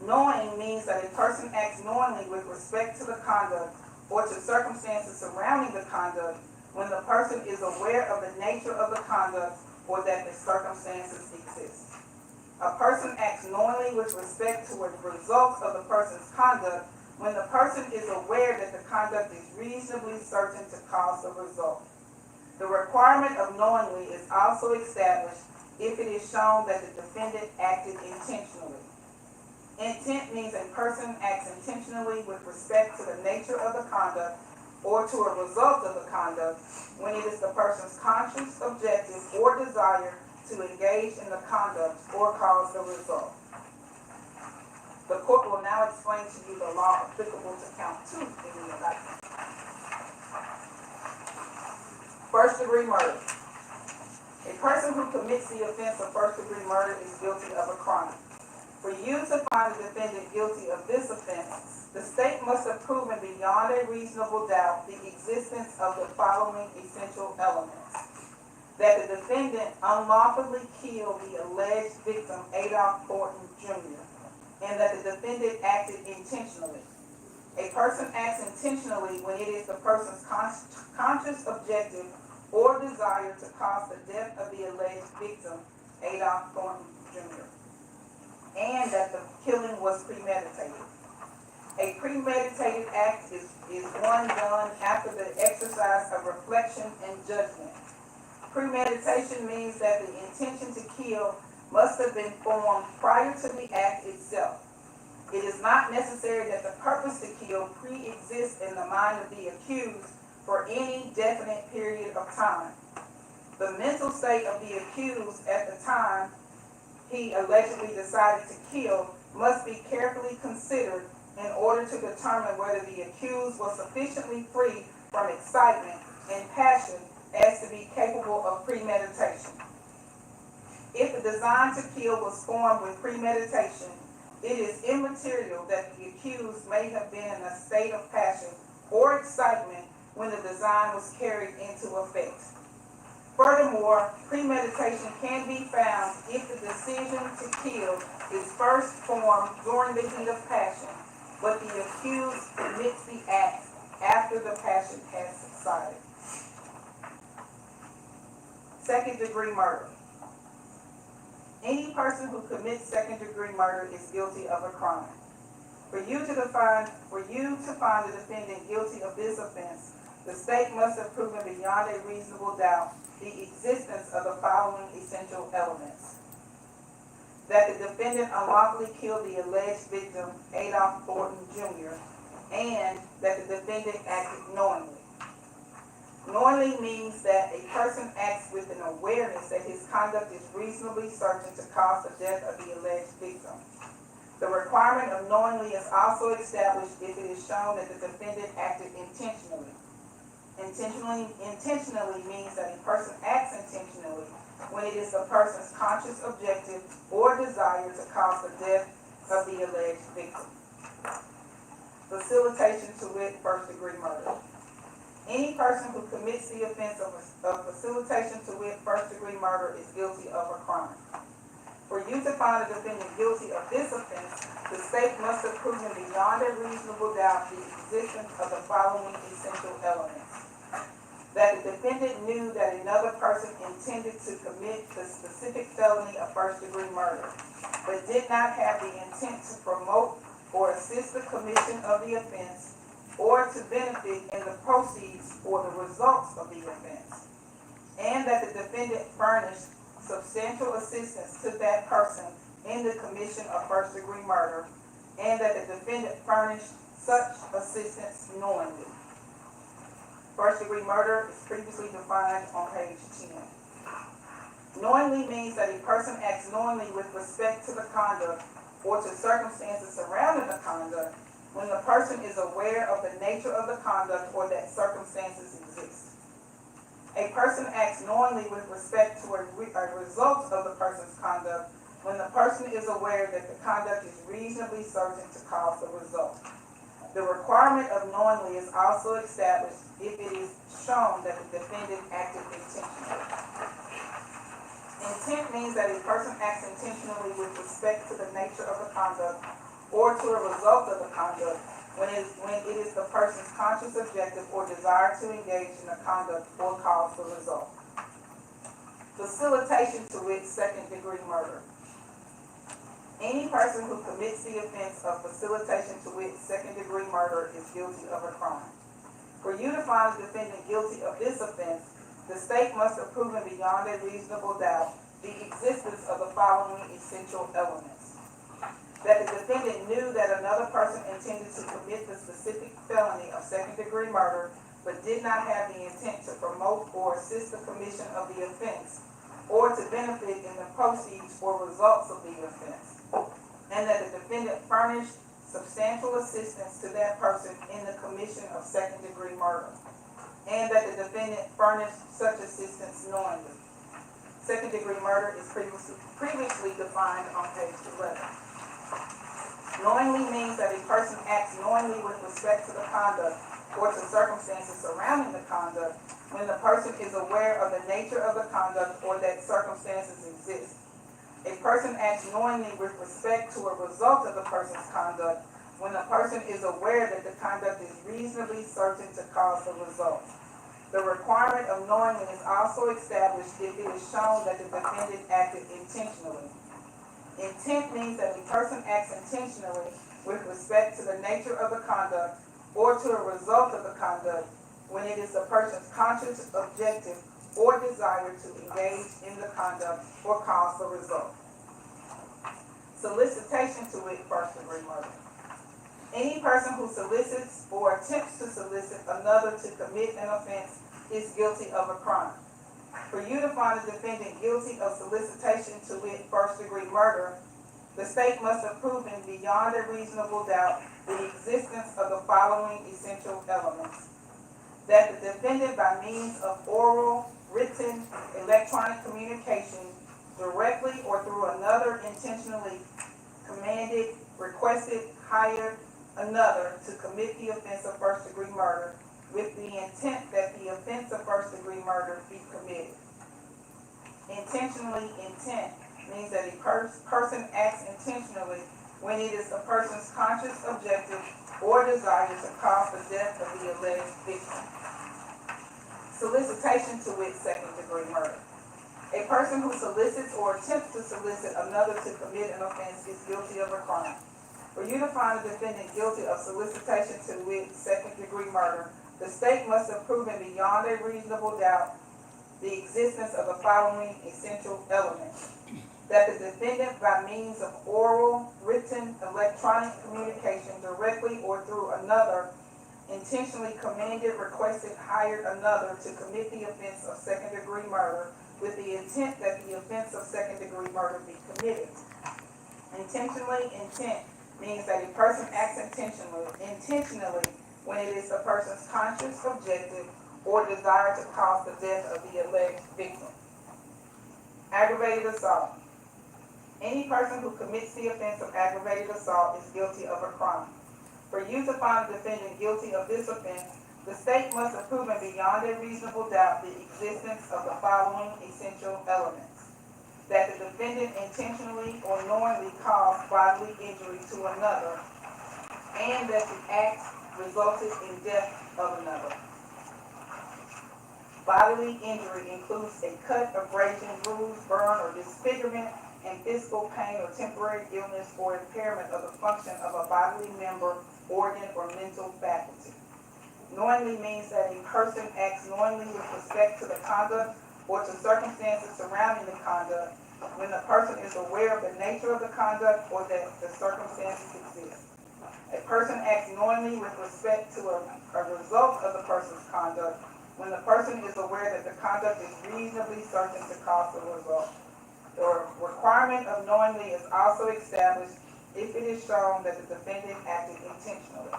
Knowing means that a person acts knowingly with respect to the conduct or to circumstances surrounding the conduct when the person is aware of the nature of the conduct or that the circumstances exist. A person acts knowingly with respect to a result of the person's conduct when the person is aware that the conduct is reasonably certain to cause the result. The requirement of knowingly is also established if it is shown that the defendant acted intentionally. Intent means a person acts intentionally with respect to the nature of the conduct or to a result of the conduct when it is the person's conscious objective or desire to engage in the conduct or cause the result. The court will now explain to you the law applicable to count 2 in the indictment. First-degree murder. A person who commits the offense of first-degree murder is guilty of a crime. For you to find the defendant guilty of this offense, the state must have proven beyond a reasonable doubt the existence of the following essential elements. That the defendant unlawfully killed the alleged victim, ADOLPH Thornton Jr., and that the defendant acted intentionally. A person acts intentionally when it is the person's conscious objective or desire to cause the death of the alleged victim, ADOLPH Thornton Jr., and that the killing was premeditated. A premeditated act is one done after the exercise of reflection and judgment. Premeditation means that the intention to kill must have been formed prior to the act itself. It is not necessary that the purpose to kill pre-exists in the mind of the accused for any definite period of time. The mental state of the accused at the time he allegedly decided to kill must be carefully considered in order to determine whether the accused was sufficiently free from excitement and passion as to be capable of premeditation. If the design to kill was formed with premeditation, it is immaterial that the accused may have been in a state of passion or excitement when the design was carried into effect. Furthermore, premeditation can be found if the decision to kill is first formed during the heat of passion, but the accused commits the act after the passion has subsided. Second-degree murder. Any person who commits second-degree murder is guilty of a crime. For you to find the defendant guilty of this offense, the state must have proven beyond a reasonable doubt the existence of the following essential elements: that the defendant unlawfully killed the alleged victim, Adolph Thornton Jr., and that the defendant acted knowingly. Knowingly means that a person acts with an awareness that his conduct is reasonably certain to cause the death of the alleged victim. The requirement of knowingly is also established if it is shown that the defendant acted intentionally. Intentionally means that a person acts intentionally when it is the person's conscious objective or desire to cause the death of the alleged victim. Facilitation to wit, first-degree murder. Any person who commits the offense of facilitation to wit, first-degree murder is guilty of a crime. For you to find a defendant guilty of this offense, the state must have proven beyond a reasonable doubt the existence of the following essential elements: that the defendant knew that another person intended to commit the specific felony of first-degree murder, but did not have the intent to promote or assist the commission of the offense, or to benefit in the proceeds or the results of the offense, and that the defendant furnished substantial assistance to that person in the commission of first-degree murder, and that the defendant furnished such assistance knowingly. First-degree murder is previously defined on page 10. Knowingly means that a person acts knowingly with respect to the conduct or to circumstances surrounding the conduct when the person is aware of the nature of the conduct or that circumstances exist. A person acts knowingly with respect to a result of the person's conduct when the person is aware that the conduct is reasonably certain to cause the result. The requirement of knowingly is also established if it is shown that the defendant acted intentionally. Intent means that a person acts intentionally with respect to the nature of the conduct or to a result of the conduct when it is the person's conscious objective or desire to engage in the conduct or cause the result. Facilitation to wit, second-degree murder. Any person who commits the offense of facilitation to wit, second-degree murder is guilty of a crime. For you to find the defendant guilty of this offense, the state must have proven beyond a reasonable doubt the existence of the following essential elements: that the defendant knew that another person intended to commit the specific felony of second-degree murder, but did not have the intent to promote or assist the commission of the offense, or to benefit in the proceeds or results of the offense, and that the defendant furnished substantial assistance to that person in the commission of second-degree murder, and that the defendant furnished such assistance knowingly. Second-degree murder is previously defined on page 11. Knowingly means that a person acts knowingly with respect to the conduct or to circumstances surrounding the conduct when the person is aware of the nature of the conduct or that circumstances exist. A person acts knowingly with respect to a result of the person's conduct when the person is aware that the conduct is reasonably certain to cause the result. The requirement of knowingly is also established if it is shown that the defendant acted intentionally. Intent means that a person acts intentionally with respect to the nature of the conduct or to a result of the conduct when it is the person's conscious objective or desire to engage in the conduct or cause the result. Solicitation to wit, first-degree murder. Any person who solicits or attempts to solicit another to commit an offense is guilty of a crime. For you to find a defendant guilty of solicitation to wit first-degree murder, the state must have proven beyond a reasonable doubt the existence of the following essential elements: that the defendant, by means of oral, written, electronic communication, directly or through another, intentionally commanded, requested, hired another to commit the offense of first-degree murder with the intent that the offense of first-degree murder be committed. Intentionally, intent means that a person acts intentionally when it is the person's conscious objective or desire to cause the death of the alleged victim. Solicitation to wit second-degree murder. A person who solicits or attempts to solicit another to commit an offense is guilty of a crime. For you to find a defendant guilty of solicitation to wit second-degree murder, the state must have proven beyond a reasonable doubt the existence of the following essential elements: that the defendant, by means of oral, written, electronic communication, directly or through another, intentionally commanded, requested, hired another to commit the offense of second-degree murder with the intent that the offense of second-degree murder be committed. Intentionally, intent means that a person acts intentionally when it is the person's conscious objective or desire to cause the death of the alleged victim. Aggravated assault. Any person who commits the offense of aggravated assault is guilty of a crime. For you to find the defendant guilty of this offense, the state must have proven beyond a reasonable doubt the existence of the following essential elements: that the defendant intentionally or knowingly caused bodily injury to another, and that the act resulted in death of another. Bodily injury includes a cut, abrasion, bruise, burn, or disfigurement, and physical pain or temporary illness or impairment of the function of a bodily member, organ, or mental faculty. Knowingly means that a person acts knowingly with respect to the conduct or to circumstances surrounding the conduct when the person is aware of the nature of the conduct or that the circumstances exist. A person acts knowingly with respect to a result of the person's conduct when the person is aware that the conduct is reasonably certain to cause the result. The requirement of knowingly is also established if it is shown that the defendant acted intentionally.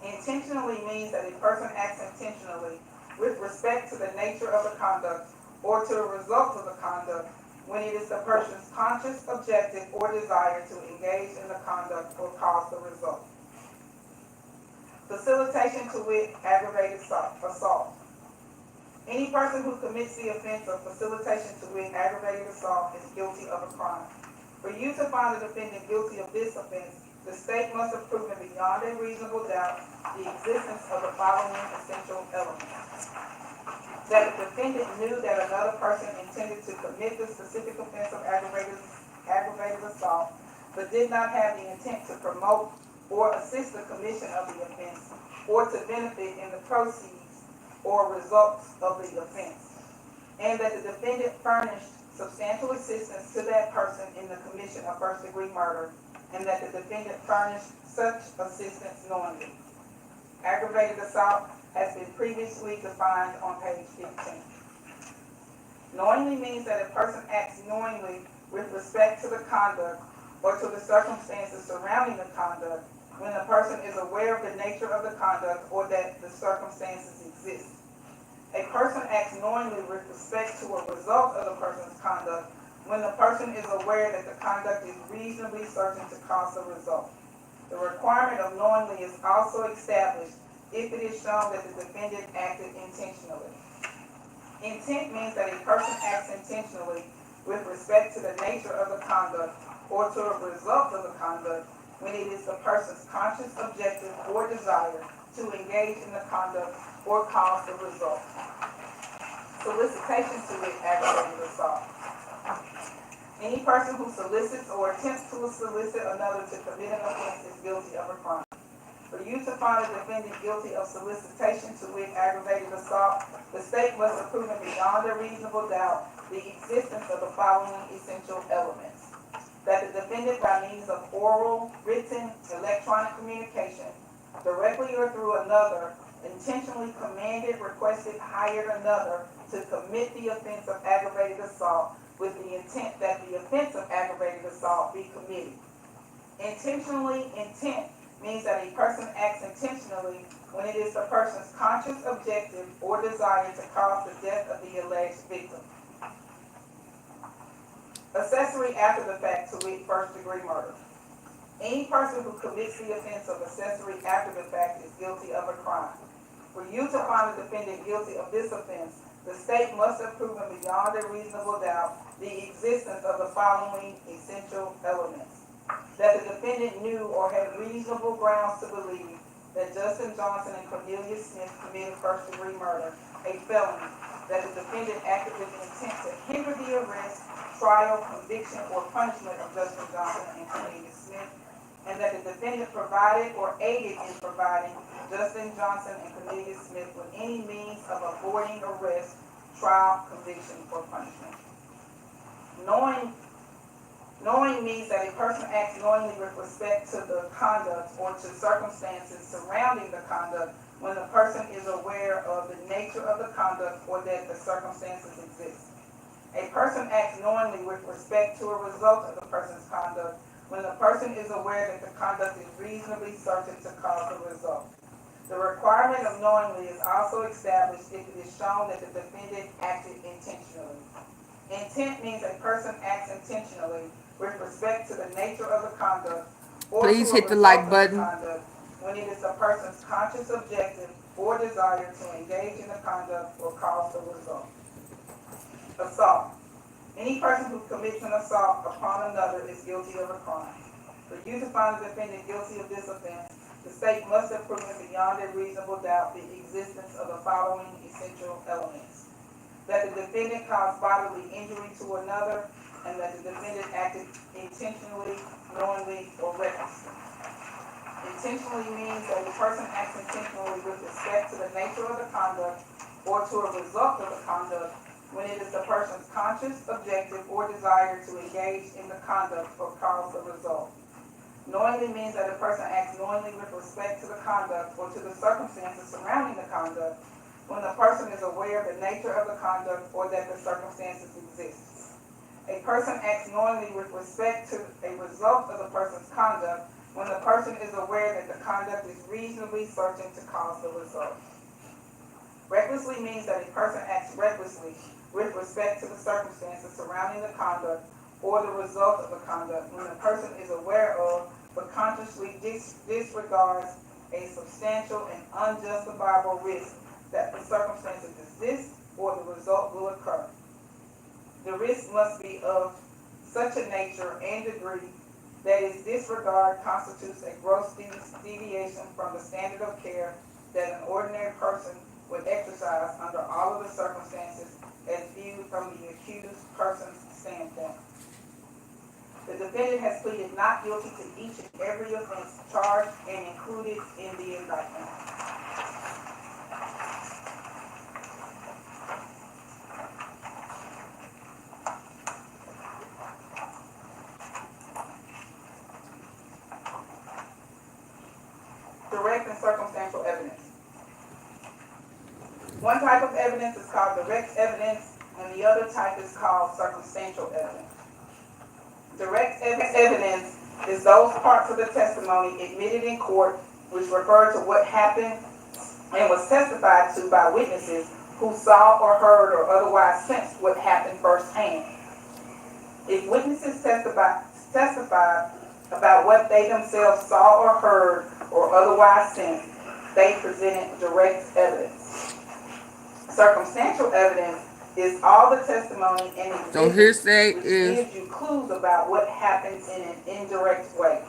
Intentionally means that a person acts intentionally with respect to the nature of the conduct or to the result of the conduct when it is the person's conscious objective or desire to engage in the conduct or cause the result. Facilitation to wit aggravated assault. Any person who commits the offense of facilitation to wit aggravated assault is guilty of a crime. For you to find the defendant guilty of this offense, the state must have proven beyond a reasonable doubt the existence of the following essential elements: that the defendant knew that another person intended to commit the specific offense of aggravated assault, but did not have the intent to promote or assist the commission of the offense, or to benefit in the proceeds or results of the offense, and that the defendant furnished substantial assistance to that person in the commission of first-degree murder, and that the defendant furnished such assistance knowingly. Aggravated assault has been previously defined on page 15. Knowingly means that a person acts knowingly with respect to the conduct or to the circumstances surrounding the conduct when the person is aware of the nature of the conduct or that the circumstances exist. A person acts knowingly with respect to a result of the person's conduct when the person is aware that the conduct is reasonably certain to cause the result. The requirement of knowingly is also established if it is shown that the defendant acted intentionally. Intent means that a person acts intentionally with respect to the nature of the conduct or to a result of the conduct when it is the person's conscious objective or desire to engage in the conduct or cause the result. Solicitation to wit aggravated assault. Any person who solicits or attempts to solicit another to commit an offense is guilty of a crime. For you to find a defendant guilty of solicitation to wit aggravated assault, the state must have proven beyond a reasonable doubt the existence of the following essential elements: that the defendant by means of oral, written, electronic communication, directly or through another, intentionally commanded, requested, hired another to commit the offense of aggravated assault with the intent that the offense of aggravated assault be committed. Intentionally, intent means that a person acts intentionally when it is the person's conscious objective or desire to cause the death of the alleged victim. Accessory after the fact to wit first-degree murder. Any person who commits the offense of accessory after the fact is guilty of a crime. For you to find the defendant guilty of this offense, the state must have proven beyond a reasonable doubt the existence of the following essential elements. That the defendant knew or had reasonable grounds to believe that Justin Johnson and Cornelius Smith committed first-degree murder, a felony. That the defendant acted with the intent to hinder the arrest, trial, conviction, or punishment of Justin Johnson and Cornelius Smith, and that the defendant provided or aided in providing Justin Johnson and Cornelius Smith with any means of avoiding arrest, trial, conviction, or punishment. Knowing means that a person acts knowingly with respect to the conduct or to circumstances surrounding the conduct when the person is aware of the nature of the conduct or that the circumstances exist. A person acts knowingly with respect to a result of the person's conduct when the person is aware that the conduct is reasonably certain to cause the result. The requirement of knowingly is also established if it is shown that the defendant acted intentionally. Intent means a person acts intentionally with respect to the nature of the conduct or Please to a hit the result like of the button. conduct when it is the person's conscious objective or desire to engage in the conduct or cause the result. Assault. Any person who commits an assault upon another is guilty of a crime. For you to find the defendant guilty of this offense, the state must have proven beyond a reasonable doubt the existence of the following essential elements. That the defendant caused bodily injury to another, and that the defendant acted intentionally, knowingly, or recklessly. Intentionally means that a person acts intentionally with respect to the nature of the conduct or to a result of the conduct when it is the person's conscious, objective, or desire to engage in the conduct or cause the result. Knowingly means that a person acts knowingly with respect to the conduct or to the circumstances surrounding the conduct when the person is aware of the nature of the conduct or that the circumstances exist. A person acts knowingly with respect to a result of the person's conduct when the person is aware that the conduct is reasonably certain to cause the result. Recklessly means that a person acts recklessly with respect to the circumstances surrounding the conduct or the result of the conduct when the person is aware of but consciously disregards a substantial and unjustifiable risk that the circumstances exist or the result will occur. The risk must be of such a nature and degree that its disregard constitutes a gross deviation from the standard of care that an ordinary person would exercise under all of the circumstances as viewed from the accused person's standpoint. The defendant has pleaded not guilty to each and every offense charged and included in the indictment. Direct and circumstantial evidence. One type of evidence is called direct evidence, and the other type is called circumstantial evidence. Direct evidence is those parts of the testimony admitted in court which refer to what happened and was testified to by witnesses who saw or heard or otherwise sensed what happened firsthand. If witnesses testified about what they themselves saw or heard or otherwise sensed, they presented direct evidence. Circumstantial evidence is all the testimony and So exhibits hearsay which is gives you clues about what happened in an indirect way.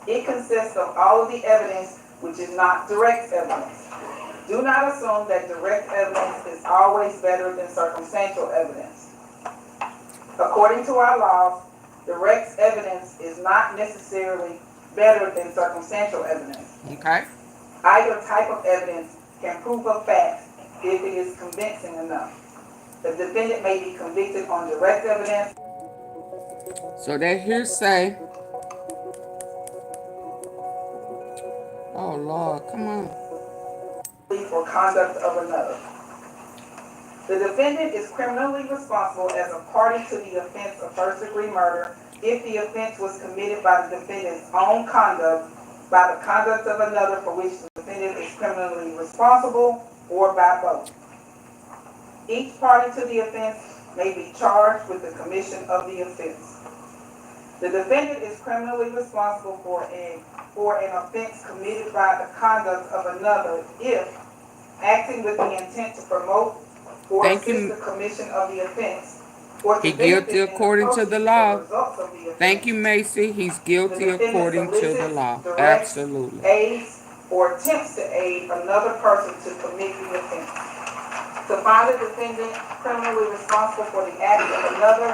It consists of all of the evidence which is not direct evidence. Do not assume that direct evidence is always better than circumstantial evidence. According to our laws, direct evidence is not necessarily better than circumstantial evidence. okay. Either type of evidence can prove a fact if it is convincing enough. The defendant may be convicted on direct evidence So that hearsay. Oh Lord, come on. For conduct of another. The defendant is criminally responsible as a party to the offense of first-degree murder if the offense was committed by the defendant's own conduct, by the conduct of another for which the defendant is criminally responsible, or by both. Each party to the offense may be charged with the commission of the offense. The defendant is criminally responsible for an offense committed by the conduct of another if, acting with the intent to promote or assist the commission of the offense, or to He guilty benefit in the according to the proceeds law. or results of the offense. Thank you, Macy. He's The guilty defendant according to the solicits, law. directs, Absolutely. aids, or attempts to aid another person to commit the offense. To find the defendant criminally responsible for the act of another,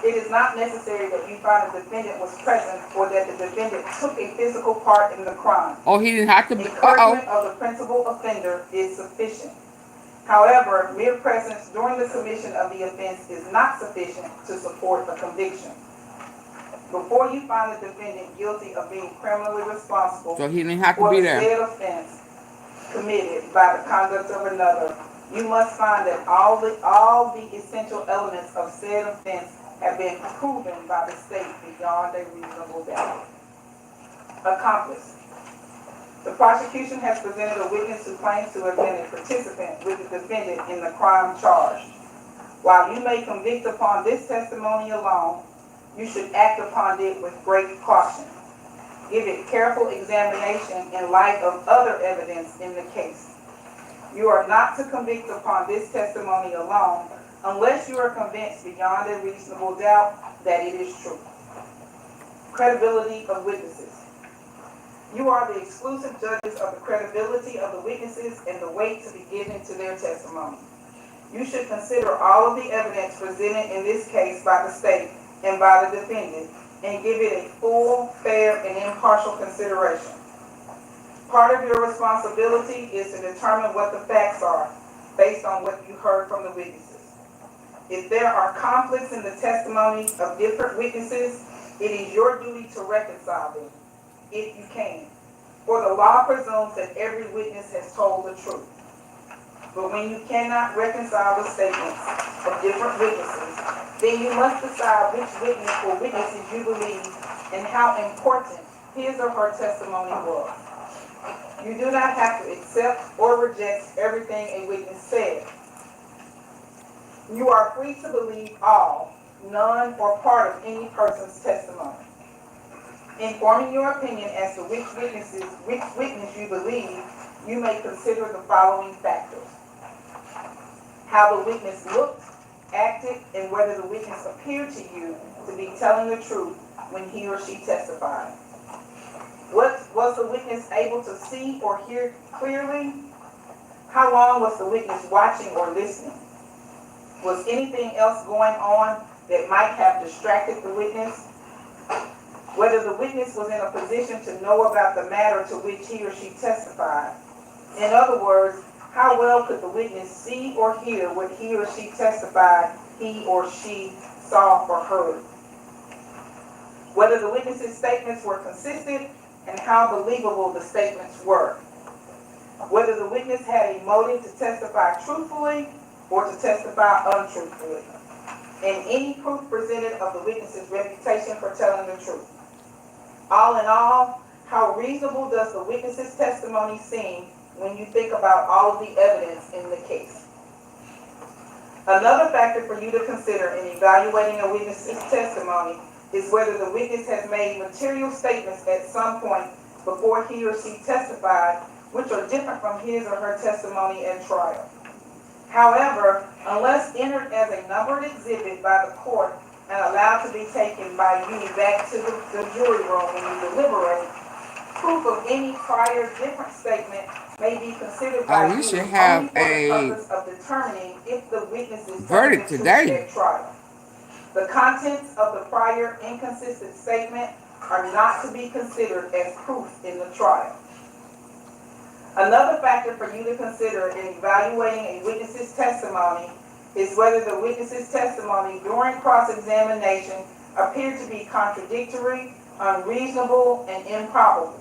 it is not necessary that you find the defendant was present or that the defendant took a physical part in the crime. Oh, he didn't have to be. Encouragement of the principal offender is sufficient. However, mere presence during the commission of the offense is not sufficient to support a conviction. Before you find the defendant guilty of being criminally responsible So he didn't have to for be the there. said offense committed by the conduct of another, you must find that all the essential elements of said offense have been proven by the state beyond a reasonable doubt. Accomplice. The prosecution has presented a witness who claims to have been a participant with the defendant in the crime charged. While you may convict upon this testimony alone, you should act upon it with great caution. Give it careful examination in light of other evidence in the case. You are not to convict upon this testimony alone unless you are convinced beyond a reasonable doubt that it is true. Credibility of witnesses. You are the exclusive judges of the credibility of the witnesses and the weight to be given to their testimony. You should consider all of the evidence presented in this case by the state and by the defendant and give it a full, fair, and impartial consideration. Part of your responsibility is to determine what the facts are based on what you heard from the witnesses. If there are conflicts in the testimony of different witnesses, it is your duty to reconcile them, if you can. For the law presumes that every witness has told the truth. But when you cannot reconcile the statements of different witnesses, then you must decide which witness or witnesses you believe and how important his or her testimony was. You do not have to accept or reject everything a witness said. You are free to believe all, none, or part of any person's testimony. In forming your opinion as to which witness you believe, you may consider the following factors: how the witness looked, acted, and whether the witness appeared to you to be telling the truth when he or she testified. Was the witness able to see or hear clearly? How long was the witness watching or listening? Was anything else going on that might have distracted the witness? Whether the witness was in a position to know about the matter to which he or she testified. In other words, how well could the witness see or hear what he or she testified he or she saw or heard? Whether the witness's statements were consistent and how believable the statements were. Whether the witness had a motive to testify truthfully or to testify untruthfully. And any proof presented of the witness's reputation for telling the truth. All in all, how reasonable does the witness's testimony seem when you think about all of the evidence in the case? Another factor for you to consider in evaluating a witness's testimony is whether the witness has made material statements at some point before he or she testified, which are different from his or her testimony at trial. However, unless entered as a numbered exhibit by the court and allowed to be taken by you back to the jury room when you deliberate, proof of any prior different statement may be considered by you only for the purpose of determining if the witness is telling the truth at trial. The contents of the prior inconsistent statement are not to be considered as proof in the trial. Another factor for you to consider in evaluating a witness's testimony is whether the witness's testimony during cross-examination appeared to be contradictory, unreasonable, and improbable.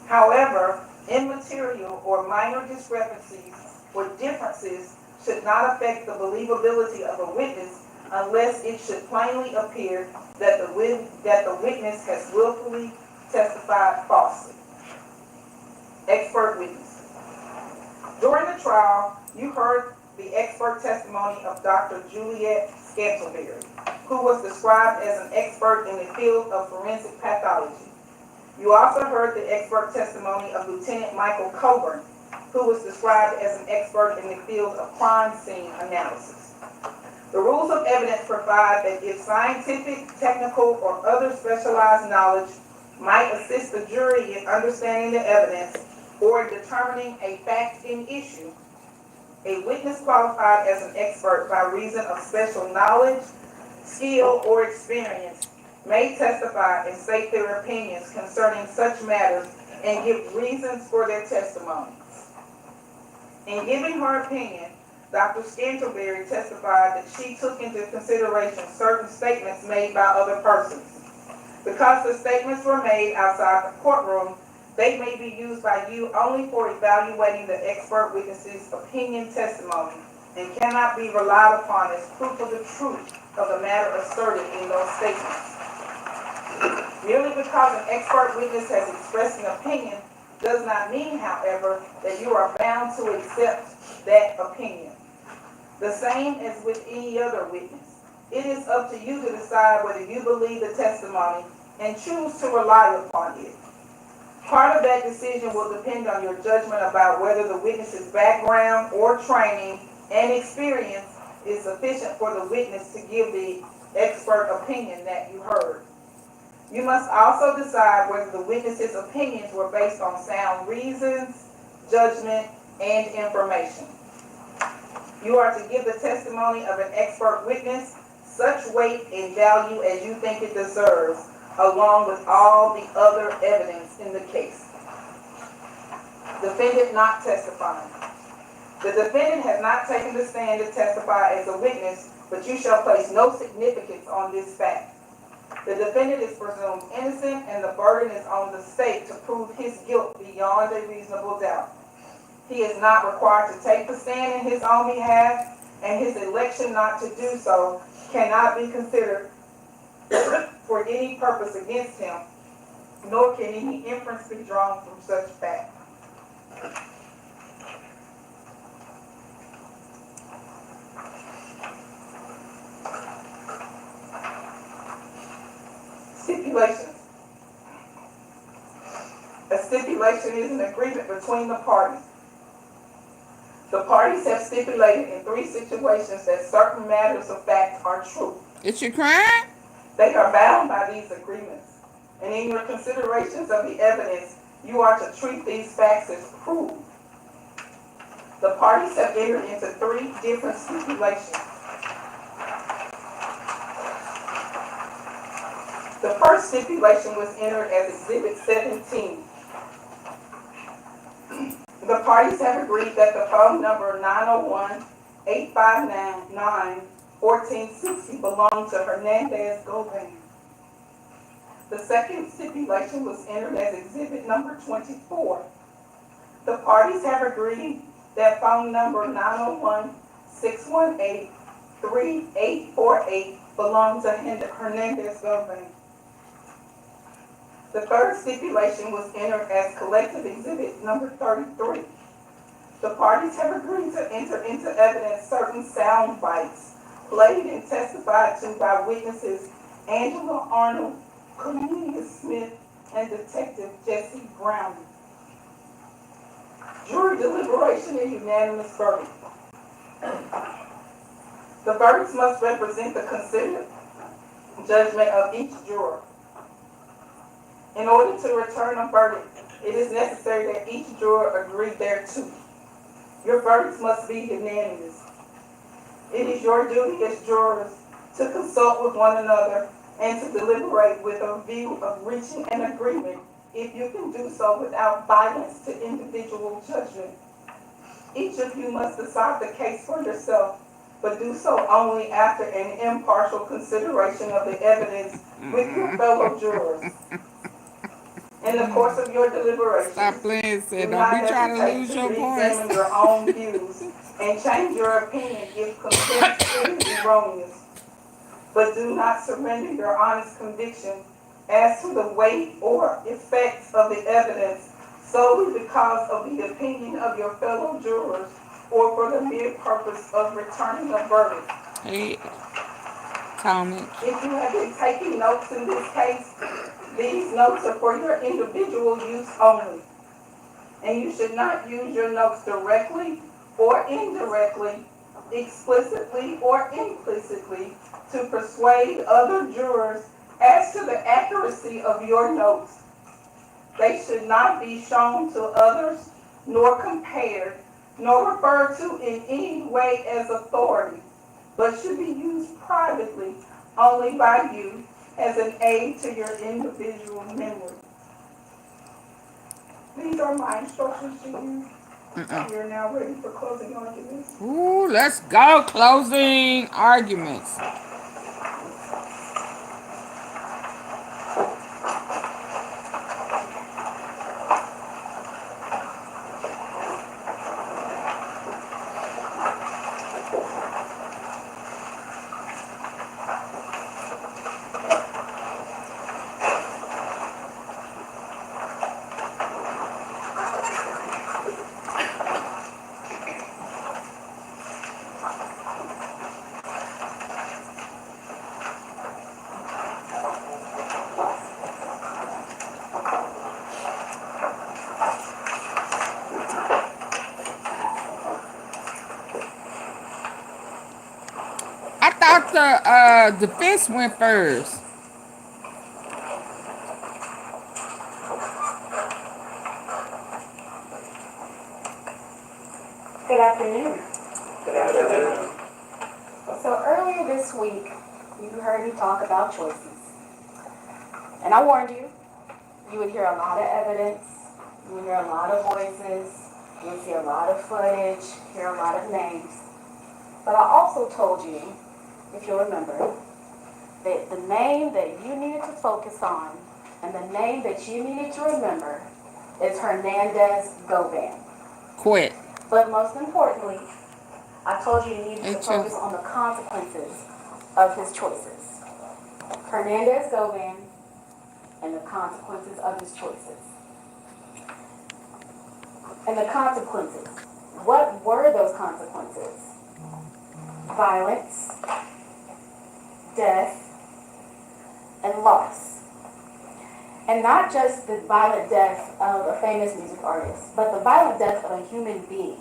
However, immaterial or minor discrepancies or differences should not affect the believability of a witness unless it should plainly appear that the witness has willfully testified falsely. Expert witness. During the trial, you heard the expert testimony of Dr. Juliet Scantleberry, who was described as an expert in the field of forensic pathology. You also heard the expert testimony of Lieutenant Michael Coburn, who was described as an expert in the field of crime scene analysis. The rules of evidence provide that if scientific, technical, or other specialized knowledge might assist the jury in understanding the evidence or determining a fact in issue, a witness qualified as an expert by reason of special knowledge, skill, or experience may testify and state their opinions concerning such matters and give reasons for their testimony. In giving her opinion, Dr. Scantleberry testified that she took into consideration certain statements made by other persons. Because the statements were made outside the courtroom, they may be used by you only for evaluating the expert witness's opinion testimony and cannot be relied upon as proof of the truth of the matter asserted in those statements. Merely because an expert witness has expressed an opinion does not mean, however, that you are bound to accept that opinion. The same as with any other witness. It is up to you to decide whether you believe the testimony and choose to rely upon it. Part of that decision will depend on your judgment about whether the witness's background or training and experience is sufficient for the witness to give the expert opinion that you heard. You must also decide whether the witness's opinions were based on sound reasons, judgment, and information. You are to give the testimony of an expert witness such weight and value as you think it deserves, along with all the other evidence in the case. Defendant not testifying. The defendant has not taken the stand to testify as a witness, but you shall place no significance on this fact. The defendant is presumed innocent, and the burden is on the state to prove his guilt beyond a reasonable doubt. He is not required to take the stand in his own behalf, and his election not to do so cannot be considered for any purpose against him, nor can any inference be drawn from such fact. Stipulations. A stipulation is an agreement between the parties. The parties have stipulated in 3 situations that certain matters of fact are true. Is she crying? They are bound by these agreements, and in your considerations of the evidence, you are to treat these facts as proved. The parties have entered into 3 different stipulations. The first stipulation was entered as Exhibit 17. The parties have agreed that the phone number 901-859-1460 belonged to Hernandez Govan. The second stipulation was entered as Exhibit number 24. The parties have agreed that phone number 901-618-3848 belonged to Hernandez Govan. The third stipulation was entered as Collective Exhibit number 33. The parties have agreed to enter into evidence certain sound bites played and testified to by witnesses Angela Arnold, Cornelius Smith, and Detective Jesse Brown. Jury deliberation and unanimous verdict. The verdicts must represent the considered judgment of each juror. In order to return a verdict, it is necessary that each juror agree thereto. Your verdicts must be unanimous. It is your duty as jurors to consult with one another and to deliberate with a view of reaching an agreement if you can do so without violence to individual judgment. Each of you must decide the case for yourself but do so only after an impartial consideration of the evidence with your fellow jurors. In the course of your deliberations, Stop playing, do said. Don't not be trying to hesitate lose to your voice. re-examine your own views and change your opinion if convinced it is erroneous. But do not surrender your honest conviction as to the weight or effects of the evidence solely because of the opinion of your fellow jurors or for the mere purpose of returning a verdict. Hey, Tony. If you have been taking notes in this case, these notes are for your individual use only, and you should not use your notes directly or indirectly, explicitly or implicitly, to persuade other jurors as to the accuracy of your notes. They should not be shown to others, nor compared, nor referred to in any way as authority, but should be used privately only by you as an aid to your individual memory. These are my instructions to you. We are now ready for closing arguments. Ooh, let's go. Closing arguments. I thought the defense went first. Good afternoon. So earlier this week, you heard me talk about choices. And I warned you, you would hear a lot of evidence, you would hear a lot of voices, you would see a lot of footage, hear a lot of names. But I also told you, if you'll remember, that the name that you needed to focus on and the name that you needed to remember is Hernandez Govan. Quit. But most importantly, I told you needed to focus on the consequences of his choices. Hernandez Govan and the consequences of his choices. And the consequences. What were those consequences? Violence, death, and loss. And not just the violent death of a famous music artist, but the violent death of a human being,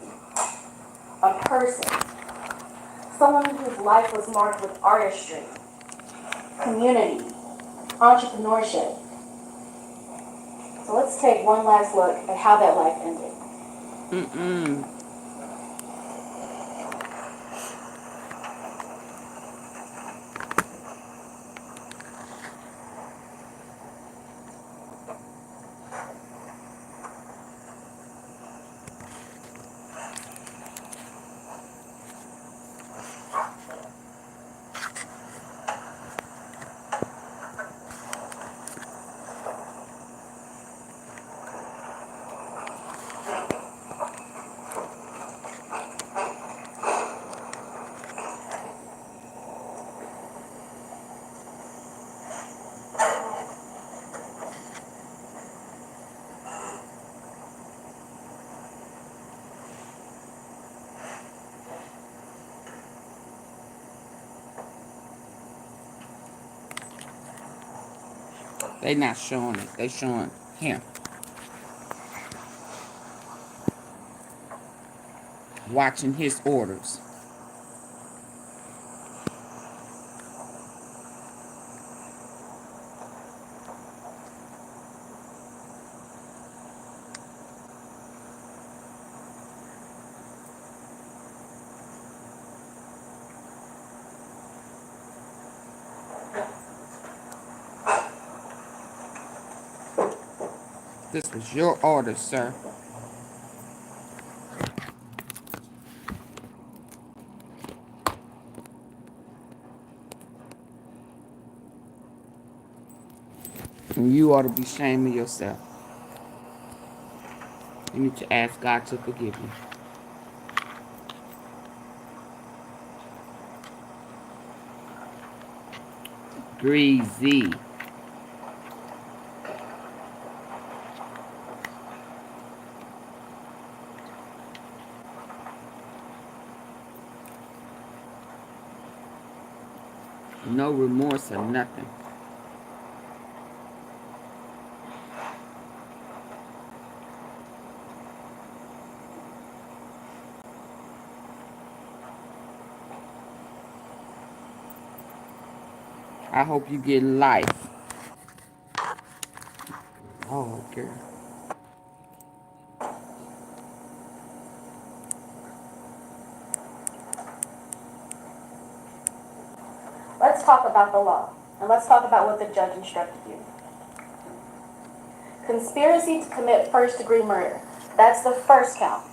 a person, someone whose life was marked with artistry, community, entrepreneurship. So let's take one last look at how that life ended. They not showing it. They showing him. Watching his orders. This was your order, sir. And you ought to be ashamed of yourself. You need to ask God to forgive you. Greasy. No remorse or nothing. I hope you get life. Oh, girl. Let's talk about the law, and let's talk about what the judge instructed you. Conspiracy to commit first-degree murder. That's the first count.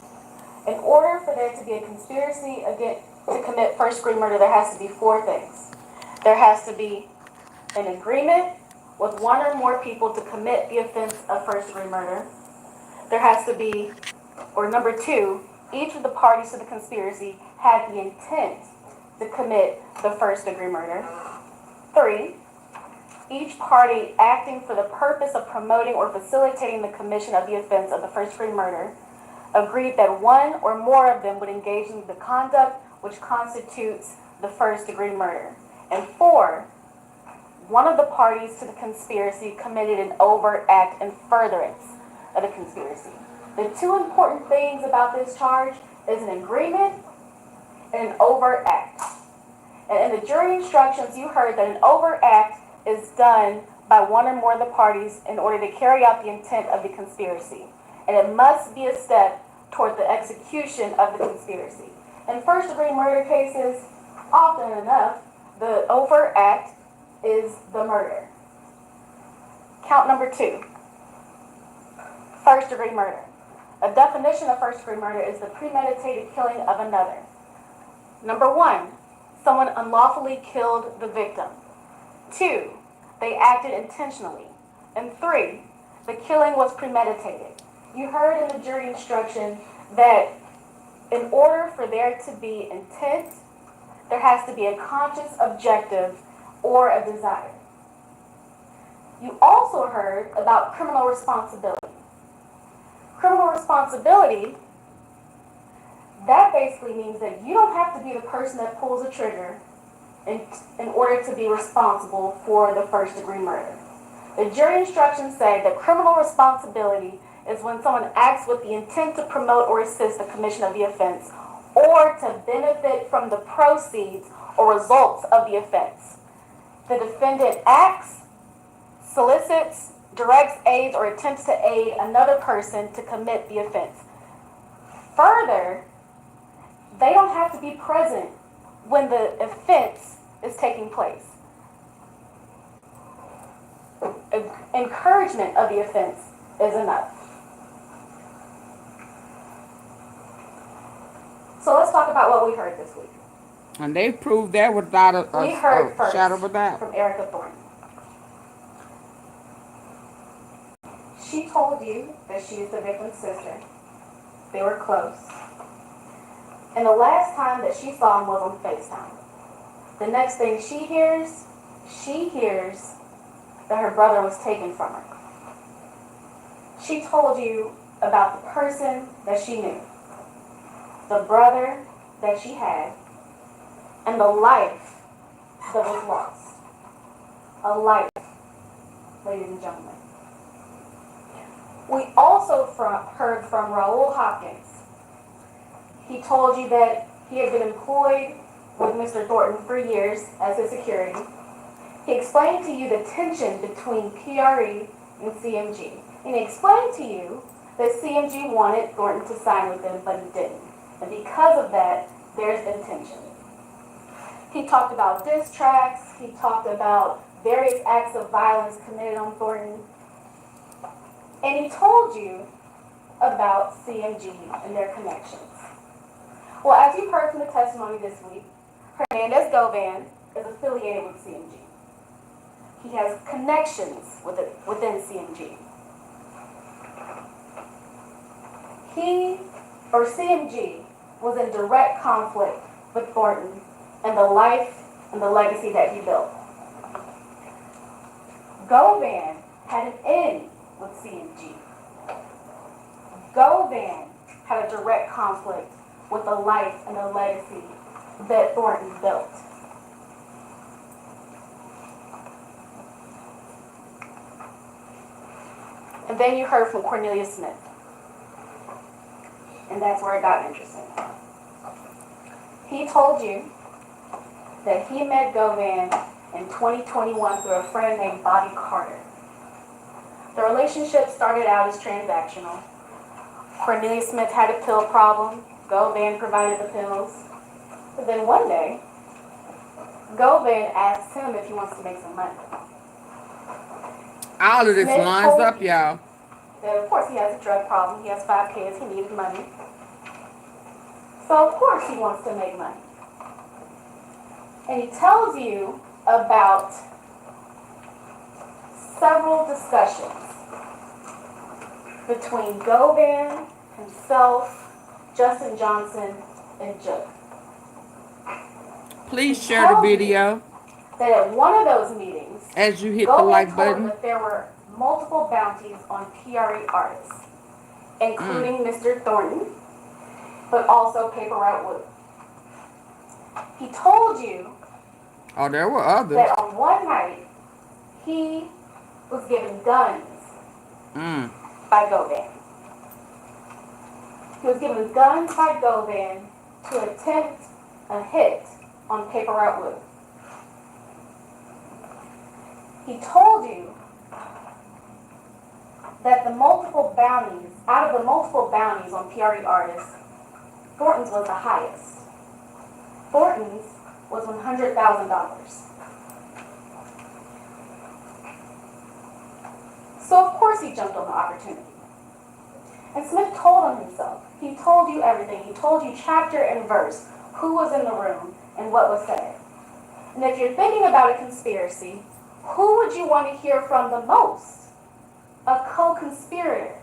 In order for there to be a conspiracy to commit first-degree murder, there has to be four things. There has to be an agreement with one or more people to commit the offense of first-degree murder. There has to be, or number two, each of the parties to the conspiracy had the intent to commit the first-degree murder. 3, each party acting for the purpose of promoting or facilitating the commission of the offense of the first-degree murder agreed that one or more of them would engage in the conduct which constitutes the first-degree murder. And 4, one of the parties to the conspiracy committed an overt act in furtherance of the conspiracy. The two important things about this charge is an agreement and an overt act. And in the jury instructions, you heard that an overt act is done by one or more of the parties in order to carry out the intent of the conspiracy. And it must be a step toward the execution of the conspiracy. In first-degree murder cases, often enough, the overt act is the murder. Count number 2, first-degree murder. A definition of first-degree murder is the premeditated killing of another. Number 1, someone unlawfully killed the victim. 2, they acted intentionally. And 3, the killing was premeditated. You heard in the jury instruction that in order for there to be intent, there has to be a conscious objective or a desire. You also heard about criminal responsibility. Criminal responsibility, that basically means that you don't have to be the person that pulls the trigger in order to be responsible for the first-degree murder. The jury instructions say that criminal responsibility is when someone acts with the intent to promote or assist the commission of the offense or to benefit from the proceeds or results of the offense. The defendant acts, solicits, directs, aids, or attempts to aid another person to commit the offense. Further, they don't have to be present when the offense is taking place. Encouragement of the offense is enough. So let's talk about what we heard this week. And they proved that without a shadow of a doubt. From Erica Thornton. She told you that she is the victim's sister. They were close. And the last time that she saw him was on FaceTime. The next thing she hears that her brother was taken from her. She told you about the person that she knew, the brother that she had, and the life that was lost. A life, ladies and gentlemen. We also heard from Raul Hopkins. He told you that he had been employed with Mr. Thornton for years as his security. He explained to you the tension between PRE and CMG. And he explained to you that CMG wanted Thornton to sign with them, but he didn't. And because of that, there's been tension. He talked about diss tracks. He talked about various acts of violence committed on Thornton. And he told you about CMG and their connections. Well, as you've heard from the testimony this week, Hernandez Govan is affiliated with CMG. He has connections within CMG. CMG was in direct conflict with Thornton and the life and the legacy that he built. Govan had an in with CMG. Govan had a direct conflict with the life and the legacy that Thornton built. And then you heard from Cornelius Smith. And that's where it got interesting. He told you that he met Govan in 2021 through a friend named Bobby Carter. The relationship started out as transactional. Cornelius Smith had a pill problem. Govan provided the pills. But then one day, Govan asked him if he wants to make some money. All of this Smith lines up, y'all. That of course he has a drug problem. He has 5 kids. He needs money. So of course he wants to make money. And he tells you about several discussions between Govan, himself, Justin Johnson, and Joe. Please share the video That at one of those meetings, as you hit the Govan like told button. that there were multiple bounties on PRE artists, including Mr. Thornton, but also Paper Route Wood. He told you Oh, there were others. that on one night, he was given guns by Govan. He was given guns by Govan to attempt a hit on Paper Route Wood. He told you that out of the multiple bounties on PRE artists, Thornton's was the highest. Thornton's was $100,000. So of course he jumped on the opportunity. And Smith told him himself. He told you everything. He told you chapter and verse, who was in the room and what was said. And if you're thinking about a conspiracy, who would you want to hear from the most? A co-conspirator.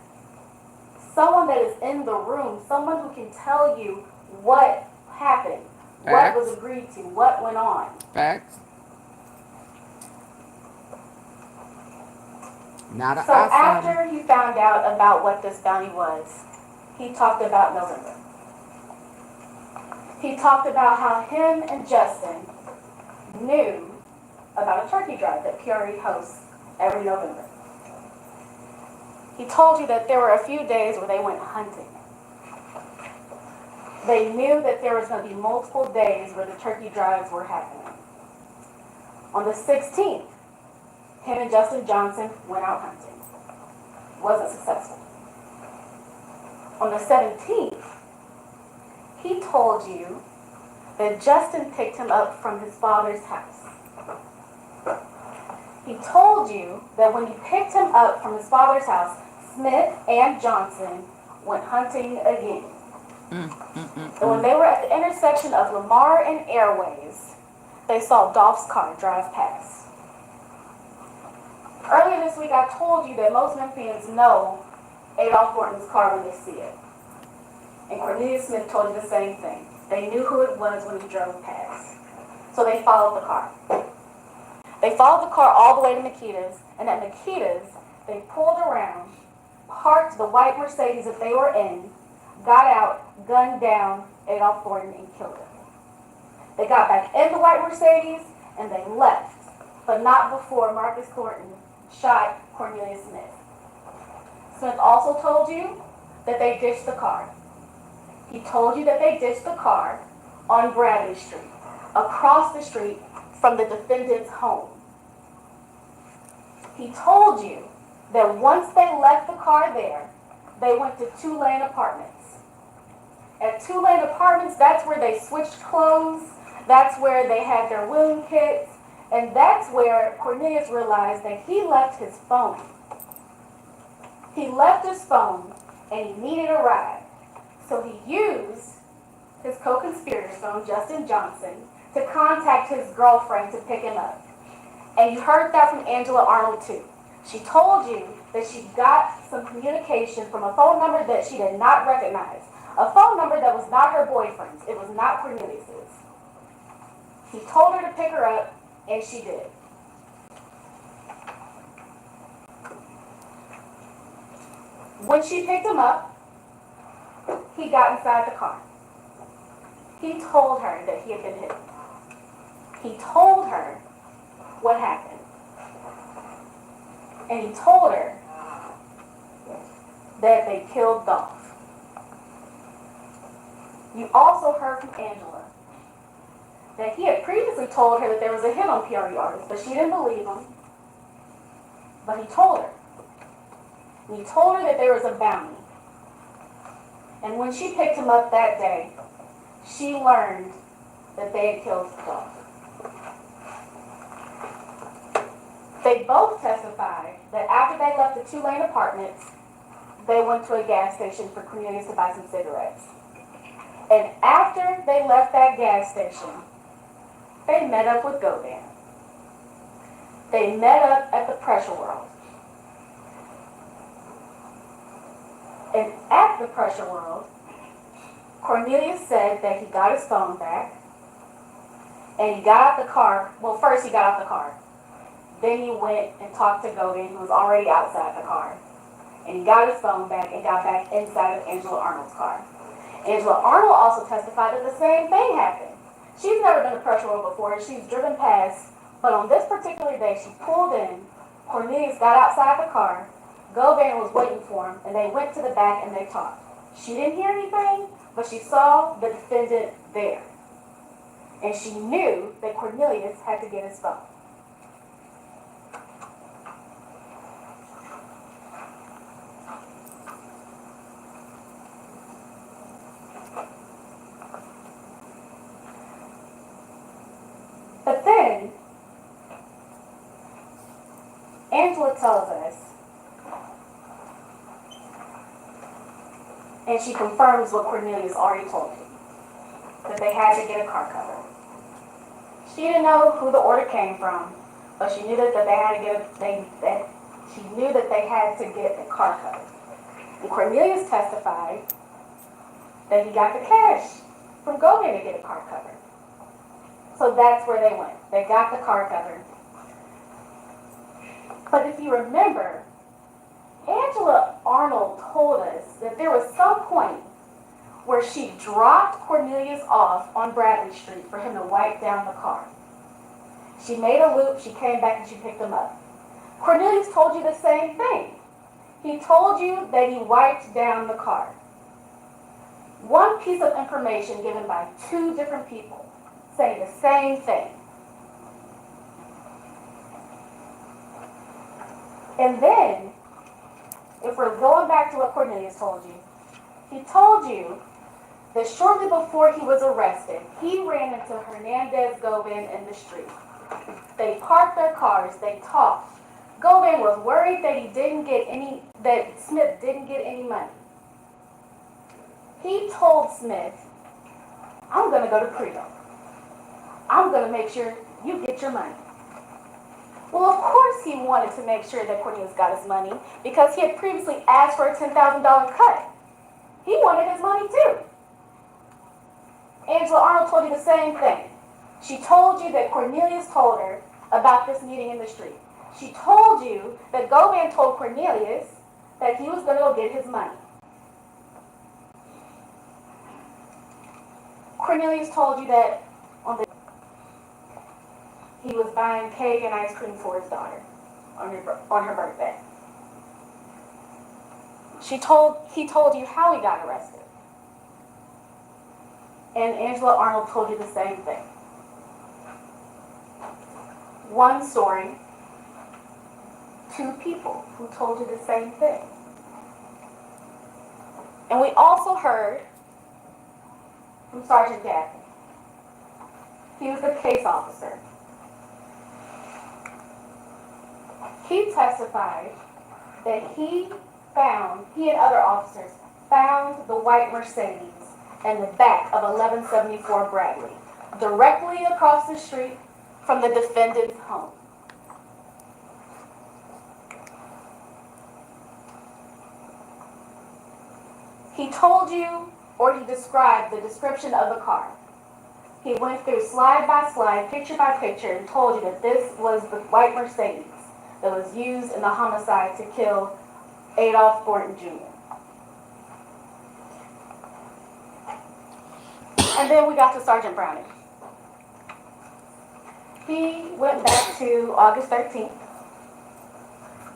Someone that is in the room. Someone who can tell you what happened. Facts. What was agreed to. What went on. Facts. Not an So outsider. after he found out about what this bounty was, he talked about November. He talked about how him and Justin knew about a turkey drive that PRE hosts every November. He told you that there were a few days where they went hunting. They knew that there was going to be multiple days where the turkey drives were happening. On the 16th, him and Justin Johnson went out hunting. Wasn't successful. On the 17th, he told you that Justin picked him up from his father's house. He told you that when he picked him up from his father's house, Smith and Johnson went hunting again. And when they were at the intersection of Lamar and Airways, they saw Dolph's car drive past. Earlier this week, I told you that most Memphians know Adolph Thornton's car when they see it. And Cornelius Smith told you the same thing. They knew who it was when he drove past. So they followed the car. They followed the car all the way to Makita's, and at Makita's, they pulled around, parked the white Mercedes that they were in, got out, gunned down Adolph Thornton, and killed him. They got back in the white Mercedes, and they left, but not before Marcus Thornton shot Cornelius Smith. Smith also told you that they ditched the car. He told you that they ditched the car on Bradley Street, across the street from the defendant's home. He told you that once they left the car there, they went to Two-Lane Apartments. At Two-Lane Apartments, that's where they switched clothes, that's where they had their wound kits, and that's where Cornelius realized that he left his phone. He left his phone, and he needed a ride. So he used his co-conspirator's phone, Justin Johnson, to contact his girlfriend to pick him up. And you heard that from Angela Arnold too. She told you that she got some communication from a phone number that she did not recognize. A phone number that was not her boyfriend's. It was not Cornelius's. He told her to pick her up, and she did. When she picked him up, he got inside the car. He told her that he had been hit. He told her what happened. And he told her that they killed Dolph. You also heard from Angela that he had previously told her that there was a hit on PRE artists, but she didn't believe him. But he told her. And he told her that there was a bounty. And when she picked him up that day, she learned that they had killed Dolph. They both testified that after they left the 2-lane apartments, they went to a gas station for Cornelius to buy some cigarettes. And after they left that gas station, they met up with Govan. They met up at the Pressure World. And at the Pressure World, Cornelius said that he got his phone back, and he got out the car. Well, first he got out the car. Then he went and talked to Govan, who was already outside the car. And he got his phone back and got back inside of Angela Arnold's car. Angela Arnold also testified that the same thing happened. She's never been to Pressure World before, and she's driven past, but on this particular day, she pulled in, Cornelius got outside the car, Govan was waiting for him, and they went to the back and they talked. She didn't hear anything, but she saw the defendant there. And she knew that Cornelius had to get his phone. But then, Angela tells us, and she confirms what Cornelius already told me, that they had to get a car cover. She didn't know who the order came from, but she knew that they had to get she knew that they had to get a car cover. And Cornelius testified that he got the cash from Govan to get a car cover. So that's where they went. They got the car cover. But if you remember, Angela Arnold told us that there was some point where she dropped Cornelius off on Bradley Street for him to wipe down the car. She made a loop, she came back, and she picked him up. Cornelius told you the same thing. He told you that he wiped down the car. One piece of information given by 2 different people saying the same thing. And then, if we're going back to what Cornelius told you, he told you that shortly before he was arrested, he ran into Hernandez Govan in the street. They parked their cars, they talked. Govan was worried that that Smith didn't get any money. He told Smith, I'm going to go to Credo. I'm going to make sure you get your money. Well, of course he wanted to make sure that Cornelius got his money because he had previously asked for a $10,000 cut. He wanted his money too. Angela Arnold told you the same thing. She told you that Cornelius told her about this meeting in the street. She told you that Govan told Cornelius that he was going to go get his money. Cornelius told you that he was buying cake and ice cream for his daughter on her birthday. He told you how he got arrested. And Angela Arnold told you the same thing. One story, 2 people who told you the same thing. And we also heard from Sergeant Gaffney. He was the case officer. He testified that he and other officers found the white Mercedes in the back of 1174 Bradley, directly across the street from the defendant's home. He told you, or he described the description of the car. He went through slide by slide, picture by picture, and told you that this was the white Mercedes that was used in the homicide to kill Adolph Thornton Jr. And then we got to Sergeant Browning. He went back to August 13th.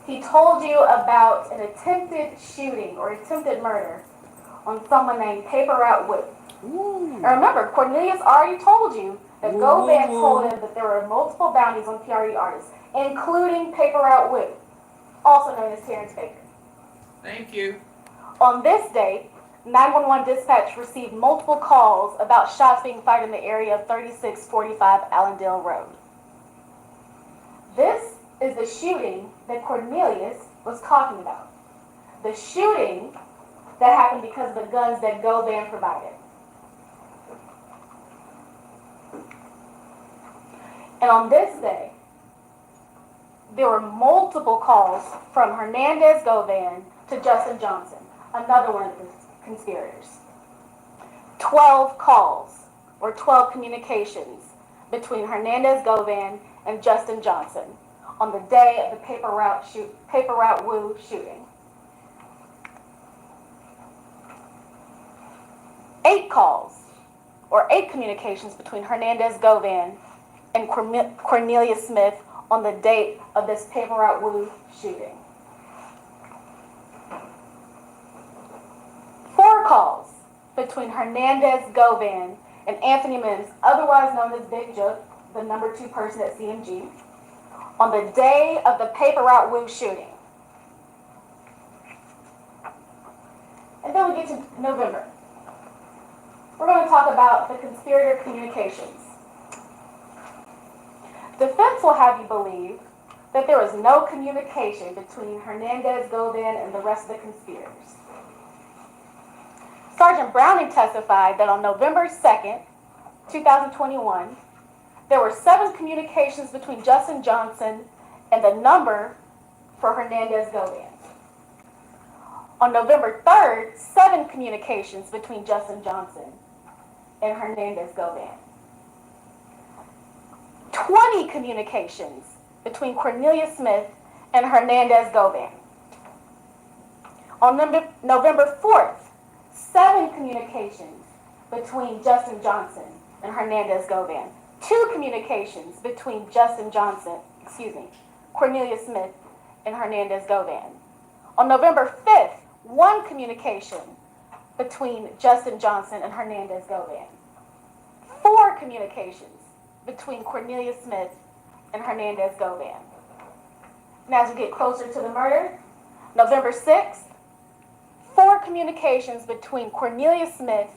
He told you about an attempted shooting or attempted murder on someone named Paper Route Wood. Now remember, Cornelius already told you that Govan told him that there were multiple bounties on PRE artists, including Paper Route Wood, also known as Terrence Baker. Thank you. On this day, 911 dispatch received multiple calls about shots being fired in the area of 3645 Allendale Road. This is the shooting that Cornelius was talking about. The shooting that happened because of the guns that Govan provided. And on this day, there were multiple calls from Hernandez Govan to Justin Johnson, another one of the conspirators. 12 calls, or 12 communications, between Hernandez Govan and Justin Johnson on the day of the Paper Route Woo shooting. 8 calls, or 8 communications between Hernandez Govan and Cornelius Smith on the date of this Paper Route Woo shooting. 4 calls between Hernandez Govan and Anthony Mims, otherwise known as Big Joke, the number 2 person at CMG, on the day of the Paper Route Woo shooting. And then we get to November. We're going to talk about the conspirator communications. Defense will have you believe that there was no communication between Hernandez Govan and the rest of the conspirators. Sergeant Browning testified that on November 2nd, 2021, there were 7 communications between Justin Johnson and the number for Hernandez Govan. On November 3rd, 7 communications between Justin Johnson and Hernandez Govan. 20 communications between Cornelius Smith and Hernandez Govan. On November 4th, 7 communications between Justin Johnson and Hernandez Govan. 2 communications between Cornelius Smith and Hernandez Govan. On November 5th, 1 communication between Justin Johnson and Hernandez Govan. 4 communications between Cornelius Smith and Hernandez Govan. And as we get closer to the murder, November 6th, 4 communications between Cornelius Smith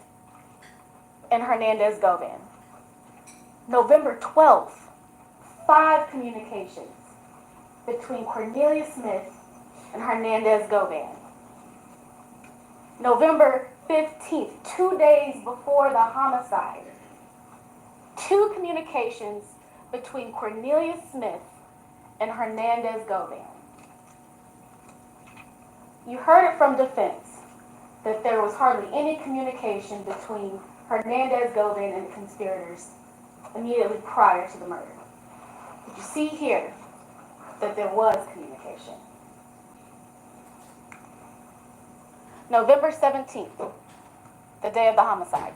and Hernandez Govan. November 12th, 5 communications between Cornelius Smith and Hernandez Govan. November 15th, 2 days before the homicide, 2 communications between Cornelius Smith and Hernandez Govan. You heard it from defense that there was hardly any communication between Hernandez Govan and the conspirators immediately prior to the murder. But you see here that there was communication. November 17th, the day of the homicide.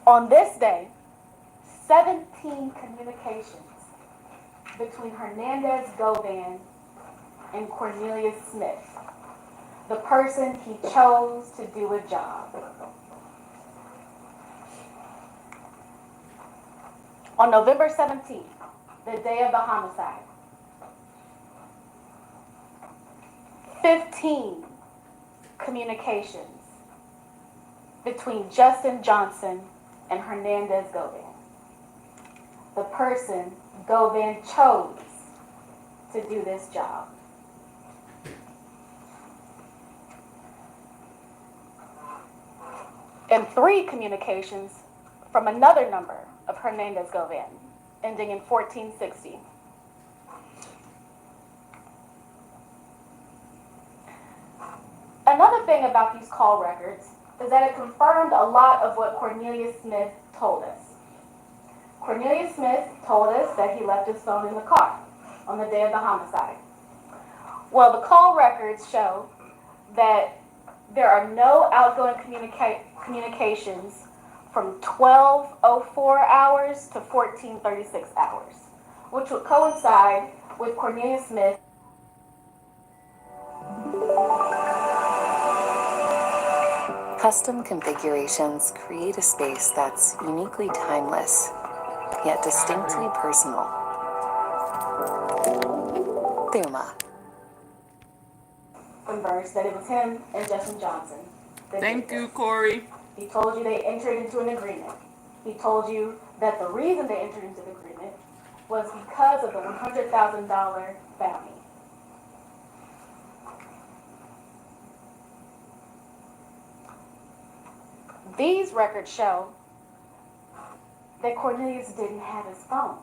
On this day, 17 communications between Hernandez Govan and Cornelius Smith, the person he chose to do a job. On November 17th, the day of the homicide, 15 communications between Justin Johnson and Hernandez Govan, the person Govan chose to do this job. And 3 communications from another number of Hernandez Govan, ending in 1460. thing about these call records is that it confirmed a lot of what Cornelius Smith told us. Cornelius Smith told us that he left his phone in the car on the day of the homicide. Well, the call records show that there are no outgoing communications from 12:04 hours to 14:36 hours, which would coincide with Cornelius Smith. Custom configurations create a space that's uniquely timeless, yet distinctly personal. Thuma. Conversed that it was him and Justin Johnson. Thank you, Corey. He told you they entered into an agreement. He told you that the reason they entered into the agreement was because of the $100,000 bounty. These records show that Cornelius didn't have his phone.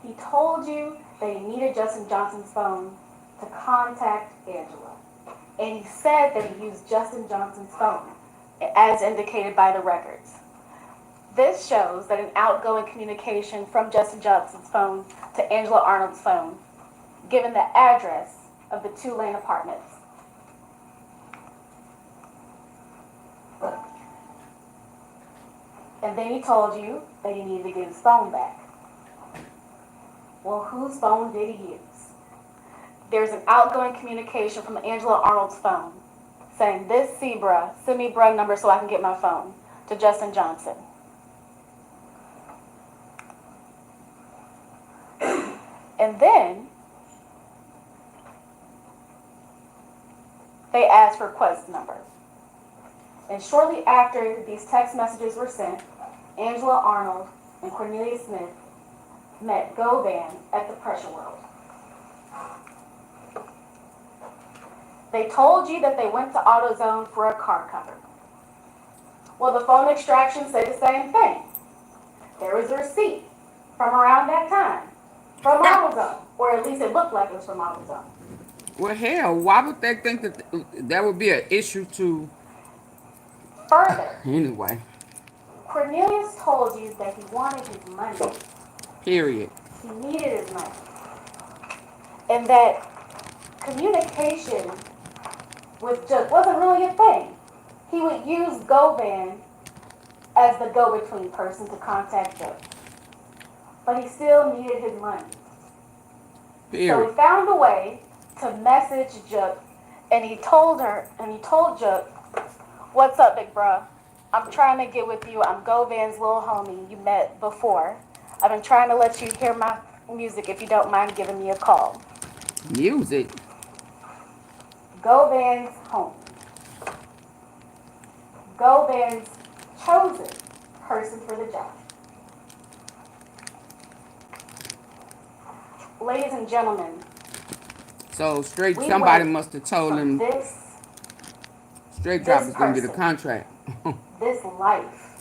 He told you that he needed Justin Johnson's phone to contact Angela. And he said that he used Justin Johnson's phone, as indicated by the records. This shows that an outgoing communication from Justin Johnson's phone to Angela Arnold's phone, given the address of the 2-lane apartments. And then he told you that he needed to get his phone back. Well, whose phone did he use? There's an outgoing communication from Angela Arnold's phone saying, "This Zebra, send me bruh number so I can get my phone," to Justin Johnson. And then they asked for Quette's number. And shortly after these text messages were sent, Angela Arnold and Cornelius Smith met Govan at the Pressure World. They told you that they went to AutoZone for a car cover. Well, the phone extraction said the same thing. There was a receipt from around that time from AutoZone, or at least it looked like it was from AutoZone. Well, hell, why would they think that that would be an issue to... Further, Anyway, Cornelius told you that he wanted his money. period. He needed his money. And that communication wasn't really a thing. He would use Govan as the go-between person to contact Joe. But he still needed his money. Period. So he found a way to message Joe, and he told Joe, "What's up, big bruh? I'm trying to get with you. I'm Govan's little homie you met before. I've been trying to let you hear my music if you don't mind giving me a call." Music? Govan's homie. Govan's chosen person for the job. Ladies and gentlemen, So straight, we somebody went must have told from him this Straight Drop this is going to get a person. contract. this life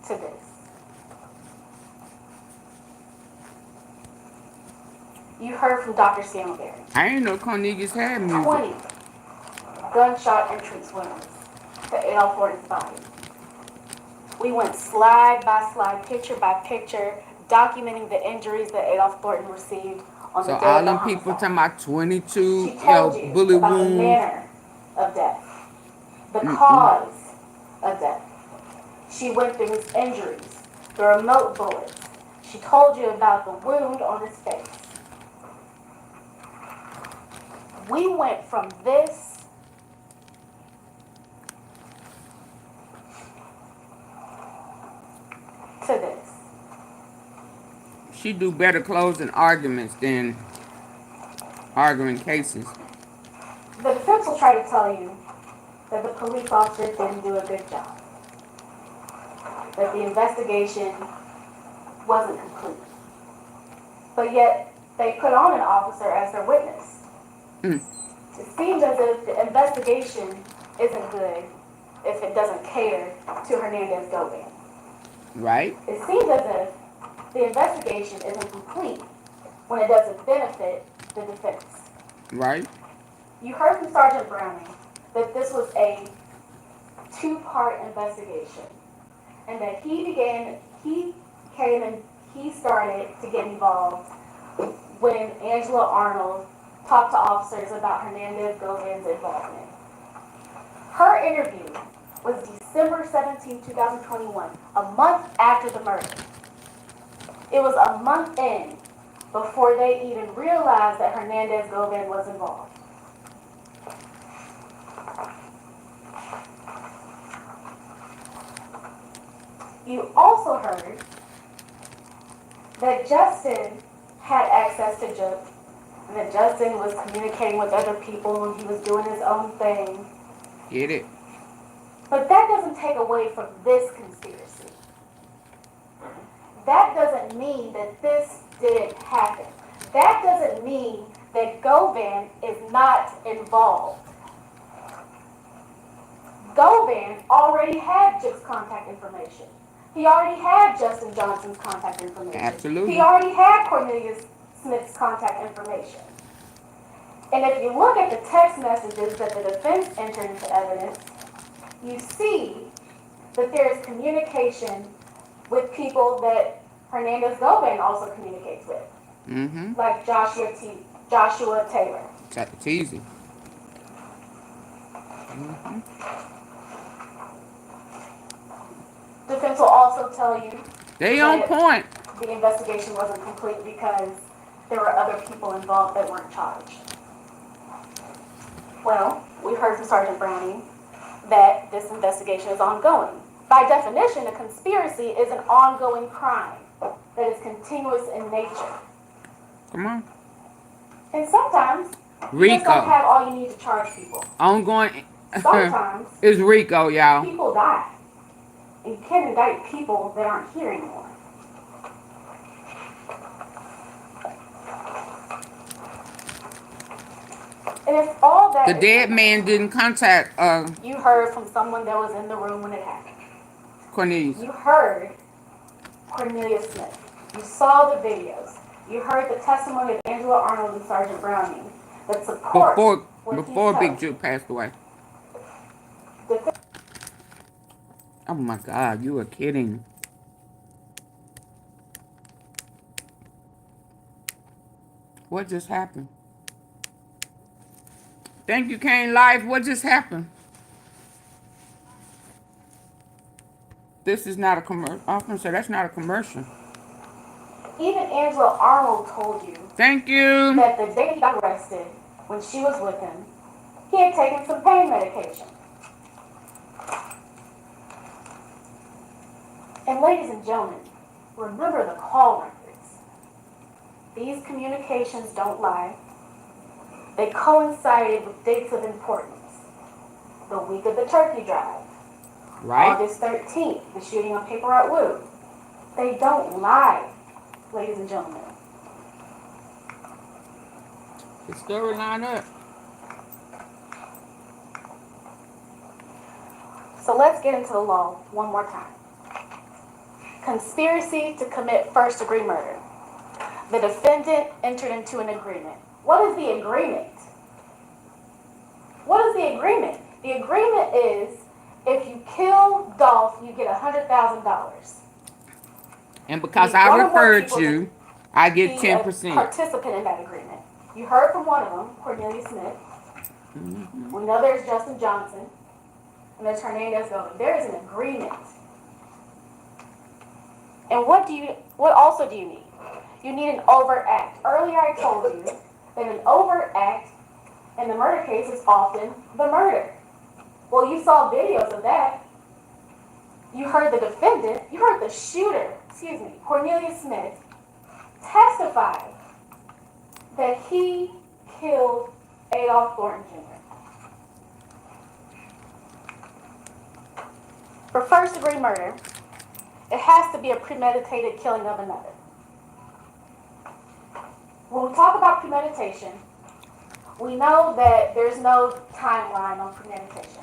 to this. You heard from Dr. Stanberry. I didn't know Cornelius had music. 20 gunshot entrance wounds to Adolph Horton's body. We went slide by slide, picture by picture, documenting the injuries that Adolph Thornton received on the So day all of the them people homicide. talking about 22, She told you bullet about the wounds. manner of death, the cause of death. She went through his injuries, the remote bullets. She told you about the wound on his face. We went from this to this. She do better closing arguments than arguing cases. The defense will try to tell you that the police officer didn't do a good job, that the investigation wasn't complete. But yet, they put on an officer as their witness. It seems as if the investigation isn't good if it doesn't cater to Hernandez Govan. Right? It seems as if the investigation isn't complete when it doesn't benefit the defense. Right? You heard from Sergeant Browning that this was a two-part investigation, and that he came and he started to get involved when Angela Arnold talked to officers about Hernandez Govan's involvement. Her interview was December 17, 2021, a month after the murder. It was a month in before they even realized that Hernandez Govan was involved. You also heard that Justin had access to Juke, and that Justin was communicating with other people and he was doing his own thing. Get it? But that doesn't take away from this conspiracy. That doesn't mean that this didn't happen. That doesn't mean that Govan is not involved. Govan already had Juke's contact information. He already had Justin Johnson's contact information. Absolutely. He already had Cornelius Smith's contact information. And if you look at the text messages that the defense entered into evidence, you see that there is communication with people that Hernandez Govan also communicates with, like Joshua Taylor. It's easy. Defense will also tell you They on point. the investigation wasn't complete because there were other people involved that weren't charged. Well, we heard from Sergeant Browning that this investigation is ongoing. By definition, a conspiracy is an ongoing crime that is continuous in nature. Come on. And sometimes you Rico. just don't have all you need to charge people. Ongoing. Sometimes It's Rico, y'all. people die. And you can't indict people that aren't here anymore. And if all that The dead man didn't contact you heard from someone that was in the room when it happened. Cornelius. You heard Cornelius Smith. You saw the videos. You heard the testimony of Angela Arnold and Sergeant Browning that supports Before Big Juke passed away. Oh my God, you are kidding. What just happened? Thank you, Kane Life. What just happened? This is not a commercial. I'm going to say that's not a commercial. Even Angela Arnold told you. Thank you. That the day he got arrested, when she was with him, he had taken some pain medication. And ladies and gentlemen, remember the call records. These communications don't lie. They coincided with dates of importance. The week of the turkey drive. Right. August 13th, the shooting on Paper Art Wood. They don't lie, ladies and gentlemen. The story line up. So let's get into the law one more time. Conspiracy to commit first-degree murder. The defendant entered into an agreement. What is the agreement? What is the agreement? The agreement is if you kill Dolph, you get $100,000. And because I referred you, I get 10%. Participant in that agreement. You heard from one of them, Cornelius Smith. We know there's Justin Johnson, and there's Hernandez Govan. There is an agreement. And what also do you need? You need an overt act. Earlier I told you that an overt act in the murder case is often the murder. Well, you saw videos of that. You heard the defendant, you heard the shooter, Cornelius Smith, testify that he killed ADOLPH Thornton Jr. For first-degree murder, it has to be a premeditated killing of another. When we talk about premeditation, we know that there's no timeline on premeditation.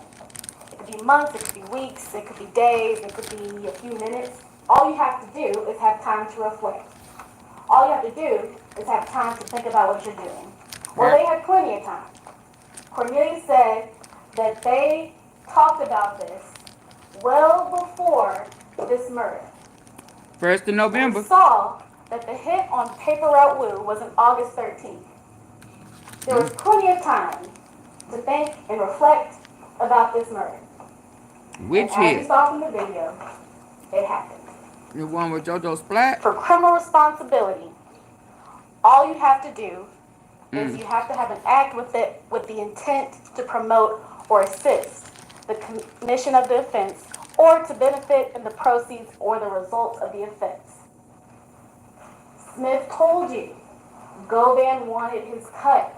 It could be months, it could be weeks, it could be days, it could be a few minutes. All you have to do is have time to reflect. All you have to do is have time to think about what you're doing. Well, they had plenty of time. Cornelius said that they talked about this well before this murder. 1st of We November. saw that the hit on Paper Route Woo was on August 13th. There was plenty of time to think and reflect about this murder. Which and as you hit? saw from the video, it happened. The one with JoJo Splat? For criminal responsibility, all you have to do is you have to have an act with the intent to promote or assist the commission of the offense or to benefit in the proceeds or the results of the offense. Smith told you Govan wanted his cut.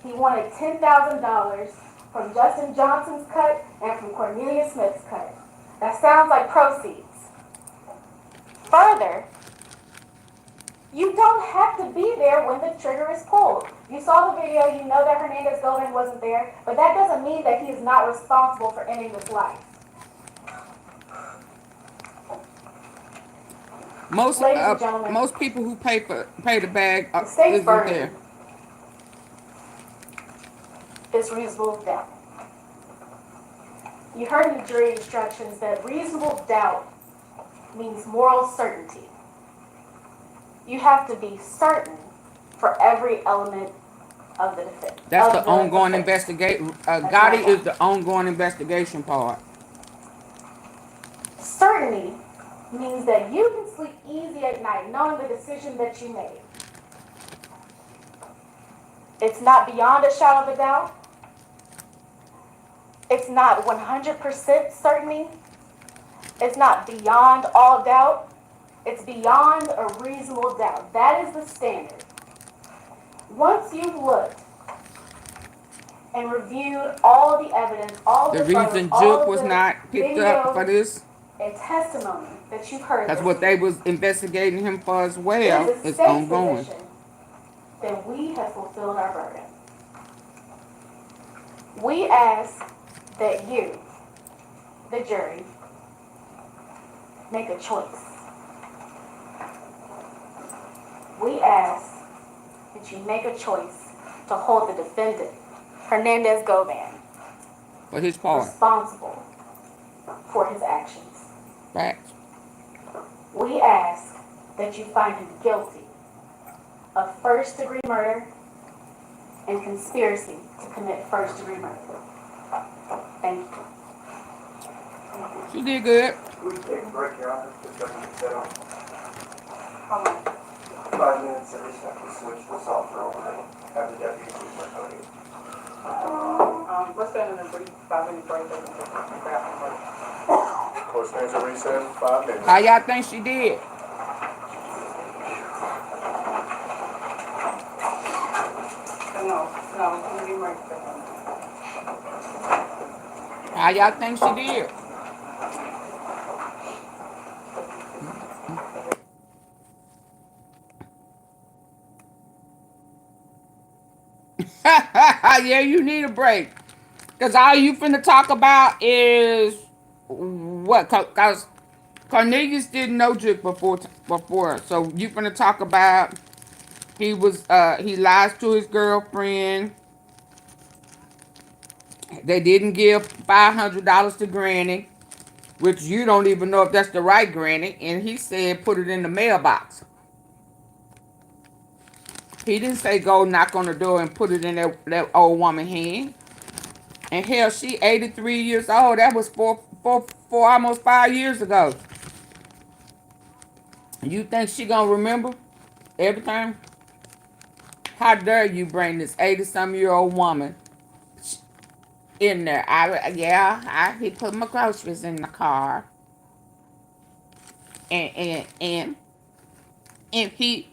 He wanted $10,000 from Justin Johnson's cut and from Cornelius Smith's cut. That sounds like proceeds. Further, you don't have to be there when the trigger is pulled. You saw the video, you know that Hernandez Govan wasn't there, but that doesn't mean that he is not responsible for ending this life. Most people who pay the bag isn't there. It's reasonable doubt. You heard in the jury instructions that reasonable doubt means moral certainty. You have to be certain for every element of the defense. That's the ongoing investigation. Gotti is the ongoing investigation part. Certainty means that you can sleep easy at night knowing the decision that you made. It's not beyond a shadow of a doubt. It's not 100% certainty. It's not beyond all doubt. It's beyond a reasonable doubt. That is the standard. Once you've looked and reviewed all the evidence, all the reason Juke was not picked up for this and testimony that you've heard, that's what they was investigating him for as well. It's ongoing. Then we have fulfilled our burden. We ask that you, the jury, make a choice. We ask that you make a choice to hold the defendant, Hernandez Govan, for his part, responsible for his actions. Facts. We ask that you find him guilty of first-degree murder and conspiracy to commit first-degree murder. Thank you. She did good. We take a break, Your Honor. Discussion is set on. How long? 5 minutes, and just have to switch the software over and have the deputy use my podium. Let's stand in a brief 5-minute break. Court stands at recess, 5 minutes. How y'all think she did? How y'all think she did? Yeah, you need a break. Because all you finna talk about is what? Because Cornelius didn't know Juke before. So you finna talk about he lies to his girlfriend. They didn't give $500 to Granny, which you don't even know if that's the right Granny. And he said put it in the mailbox. He didn't say go knock on the door and put it in that old woman's hand. And hell, she 83 years old. That was four, almost 5 years ago. You think she gonna remember everything? How dare you bring this 80-some-year-old woman in there? He put my groceries in the car. And he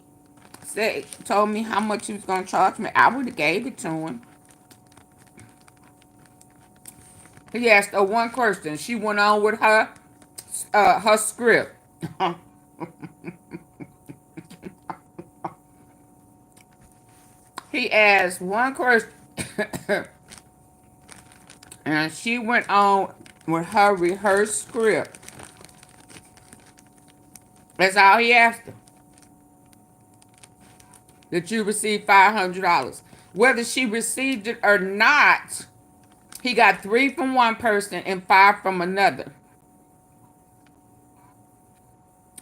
told me how much he was gonna charge me. I would have gave it to him. He asked her one question. She went on with her script. He asked one question. And she went on with her rehearsed script. That's all he asked her. Did you receive $500? whether she received it or not, he got 3 from one person and 5 from another.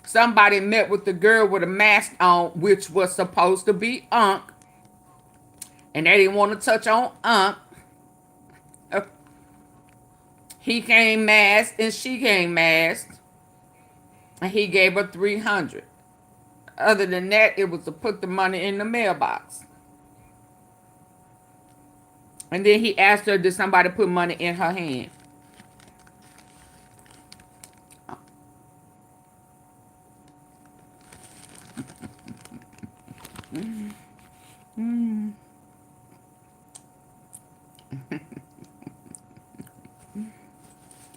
Somebody met with the girl with a mask on, which was supposed to be Unc, and they didn't want to touch on Unc. He came masked and she came masked, and he gave her 300. Other than that, it was to put the money in the mailbox. And then he asked her, did somebody put money in her hand?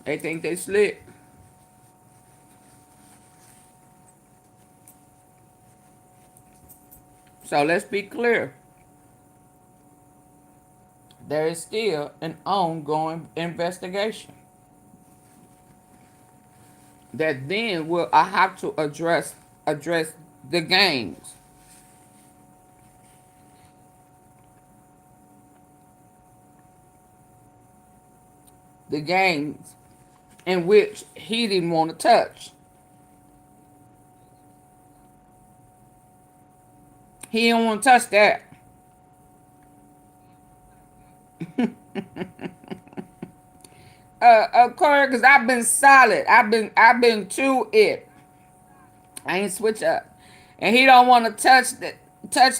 They think they slick. So let's be clear. There is still an ongoing investigation that then will I have to address the games. The games in which he didn't want to touch. He didn't want to touch that. Corey, because I've been solid. I've been to it. I ain't switch up. And he don't want to touch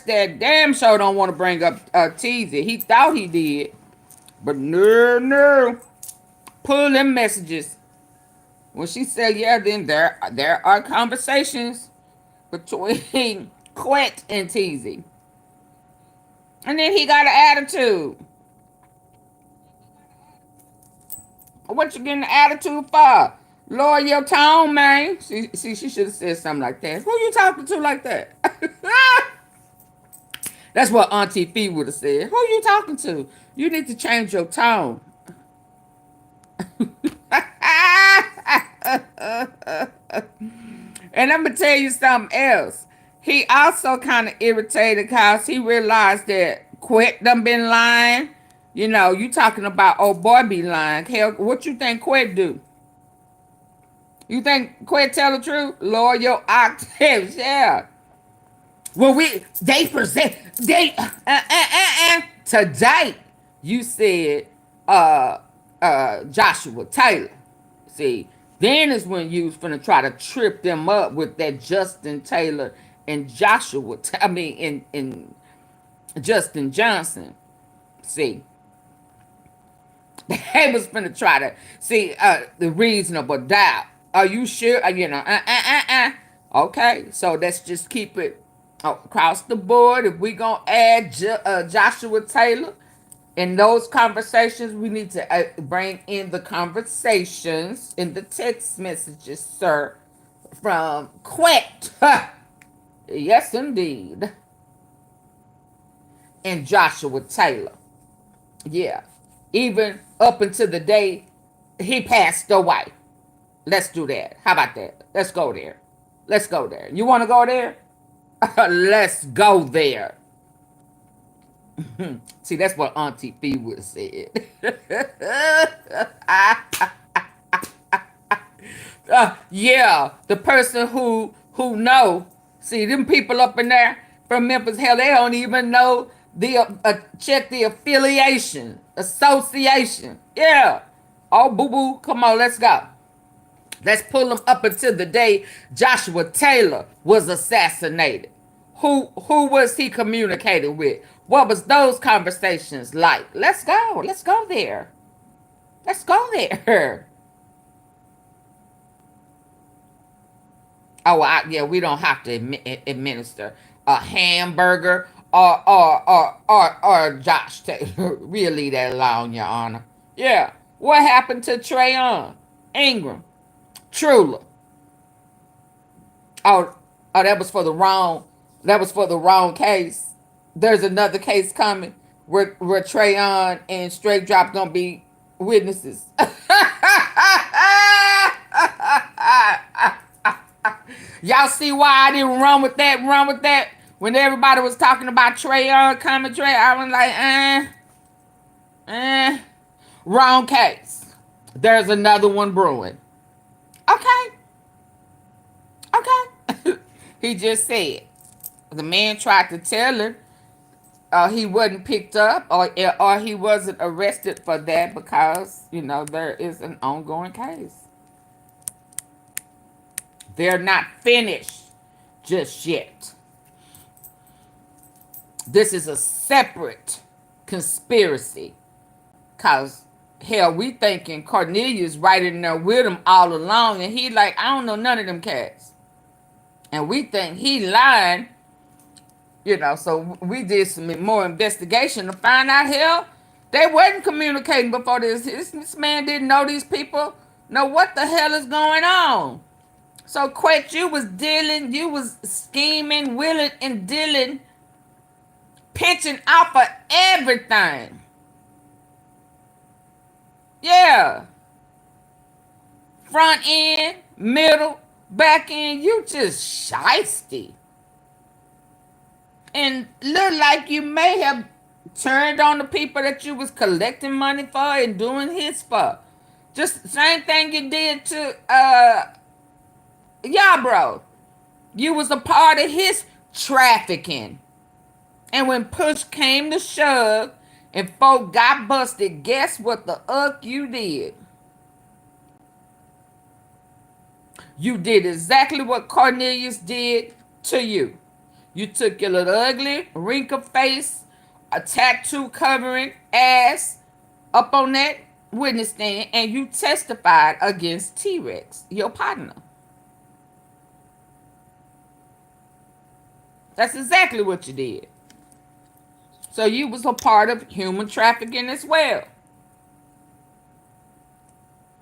that. Damn sure don't want to bring up Teasy. He thought he did. But no. Pull them messages. When she said, yeah, then there are conversations between Quette and Teasy. And then he got an attitude. What you getting an attitude for? Lower your tone, man. She should have said something like that. Who you talking to like that? That's what AunTeaFee would have said. Who you talking to? You need to change your tone. And I'm going to tell you something else. He also kind of irritated because he realized that Quette done been lying. You know, you talking about old boy be lying. Hell, what you think Quette do? You think Quette tell the truth? Lower your octaves, yeah. Well, they present, today, you said, Joshua Taylor. See, then is when you was finna try to trip them up with that Justin Taylor and Joshua, and Justin Johnson. See, they was finna try to see the reasonable doubt. Are you sure? Okay, so let's just keep it across the board. If we gonna add Joshua Taylor in those conversations, we need to bring in the conversations in the text messages, sir, from Quette. Yes, indeed. And Joshua Taylor. Yeah. Even up until the day he passed away. Let's do that. How about that? Let's go there. Let's go there. You want to go there? Let's go there. See, that's what AunTeaFee would have said. Yeah, the person who know. See, them people up in there from Memphis, hell, they don't even know check the affiliation, association. Yeah. Oh, boo-boo, come on, let's go. Let's pull them up until the day Joshua Taylor was assassinated. Who was he communicating with? What was those conversations like? Let's go. Let's go there. Let's go there. Oh, yeah, we don't have to administer a hamburger or Josh Taylor. We'll leave that alone, Your Honor. Yeah. What happened to Trayon Ingram? Truly. Oh, that was for the wrong case. There's another case coming where Trayon and Straight Drop gonna be witnesses. Y'all see why I didn't run with that When everybody was talking about Trayon coming, I was like, wrong case. There's another one brewing. Okay. He just said the man tried to tell him he wasn't picked up or he wasn't arrested for that because, there is an ongoing case. They're not finished just yet. This is a separate conspiracy. Because, hell, we thinking Cornelius right in there with him all along. And he like, I don't know none of them cats. And we think he lying. So we did some more investigation to find out, hell, they wasn't communicating before this. This man didn't know these people. Know what the hell is going on. So, Quet, you was dealing, you was scheming, willing, and dealing, pitching off of everything. Yeah. Front end, middle, back end, you just shysty. And look like you may have turned on the people that you was collecting money for and doing his for. Just the same thing you did to y'all, bro. You was a part of his trafficking. And when push came to shove and folk got busted, guess what the you did? You did exactly what Cornelius did to you. You took your little ugly, wrinkled face, a tattoo covering ass up on that witness stand, and you testified against T-Rex, your partner. That's exactly what you did. So you was a part of human trafficking as well.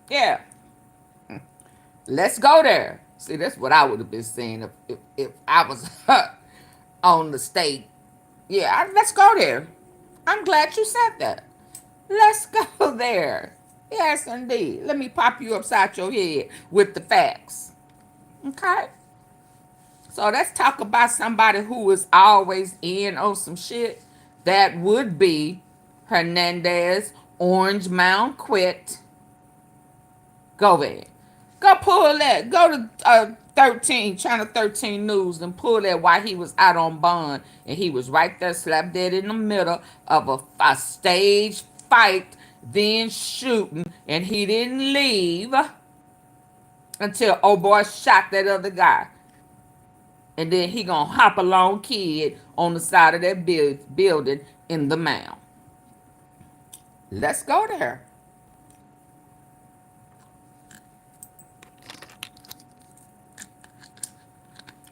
Yeah. Let's go there. See, that's what I would have been saying if I was on the state. Yeah, let's go there. I'm glad you said that. Let's go there. Yes, indeed. Let me pop you upside your head with the facts. Okay? So let's talk about somebody who is always in on some shit. That would be Hernandez Orange Mound Quet Govan. Go pull that. Go to 13, Channel 13 News and pull that while he was out on bond. And he was right there slap dead in the middle of a stage fight, then shooting. And he didn't leave until old boy shot that other guy. And then he gonna hop along kid on the side of that building in the mound. Let's go there.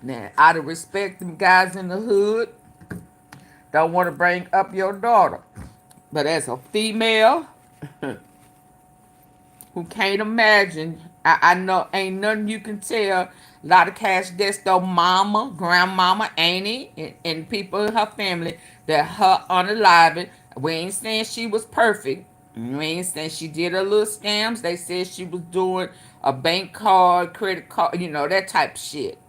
Now, out of respect, them guys in the hood don't want to bring up your daughter. But as a female who can't imagine, I know ain't nothing you can tell. A lot of cash debts though, mama, grandmama, auntie, and people in her family that her unalived. We ain't saying she was perfect. We ain't saying she did her little scams. They said she was doing a bank card, credit card, that type of shit.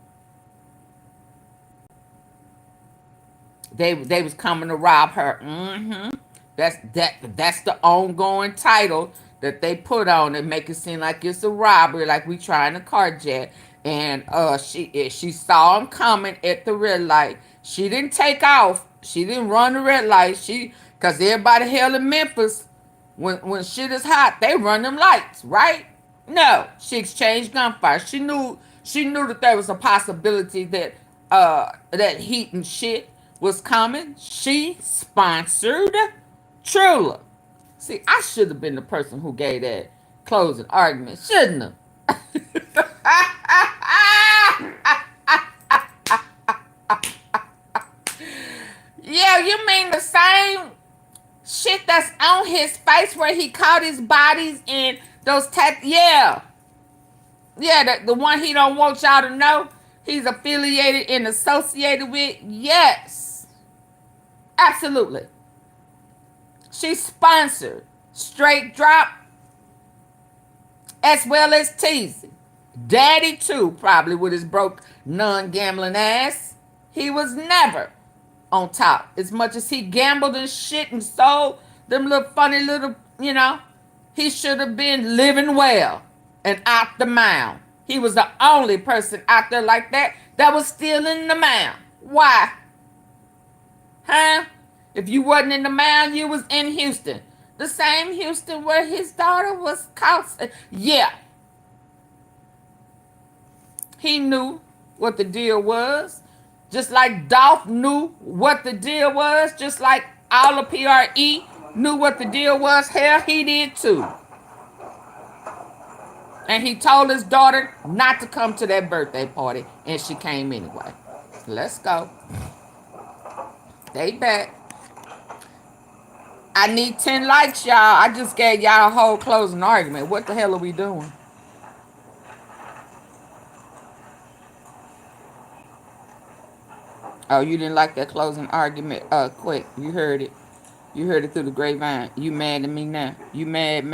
They was coming to rob her. That's the ongoing title that they put on it, make it seem like it's a robbery, like we trying to carjack. And she saw him coming at the red light. She didn't take off. She didn't run the red light. Cause everybody hell in Memphis, when shit is hot, they run them lights, right? No, she exchanged gunfire. She knew that there was a possibility that that heat and shit was coming. She sponsored Trula. See, I should have been the person who gave that closing argument, shouldn't have? Yeah, you mean the same shit that's on his face where he caught his bodies in those Yeah, the one he don't want y'all to know he's affiliated and associated with? Yes. Absolutely. She sponsored STRAIGHTDROP as well as Teasy. Daddy too, probably with his broke non-gambling ass. He was never on top. As much as he gambled and shit and sold them little funny little, he should have been living well and out the mound. He was the only person out there like that was still in the mound. Why? Huh? If you wasn't in the mound, you was in Houston. The same Houston where his daughter was caught. Yeah. He knew what the deal was. Just like Dolph knew what the deal was. Just like all the PRE knew what the deal was. Hell, he did too. And he told his daughter not to come to that birthday party. And she came anyway. Let's go. They back. I need 10 likes, y'all. I just gave y'all a whole closing argument. What the hell are we doing? Oh, you didn't like that closing argument? Quick. You heard it. You heard it through the grapevine. You mad at me now? You mad?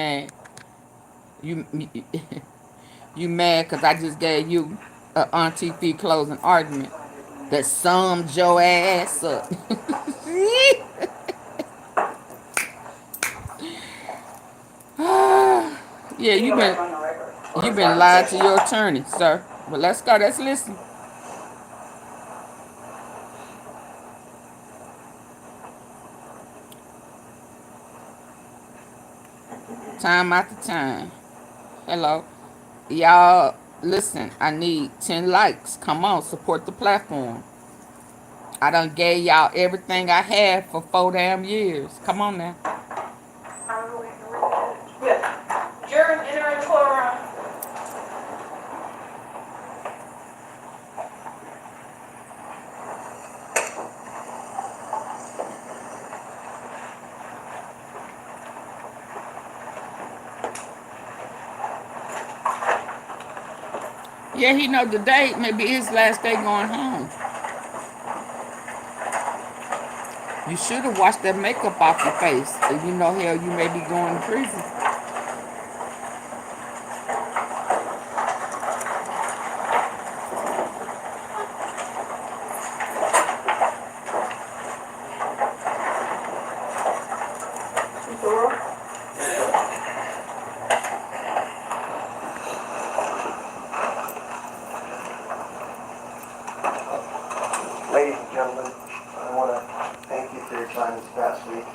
You mad because I just gave you a AunTeaFee closing argument that summed your ass up. Yeah, you been lying to your attorney, sir. But let's go. Let's listen. Time after time. Hello. Y'all, listen. I need 10 likes. Come on, support the platform. I done gave y'all everything I had for 4 damn years. Come on now. Yes. Jurors enter in the courtroom. Yeah, he know the date. Maybe his last day going home. You should have washed that makeup off your face. If you know hell, you may be going to prison. Ladies and gentlemen, I want to thank you for your time this past week.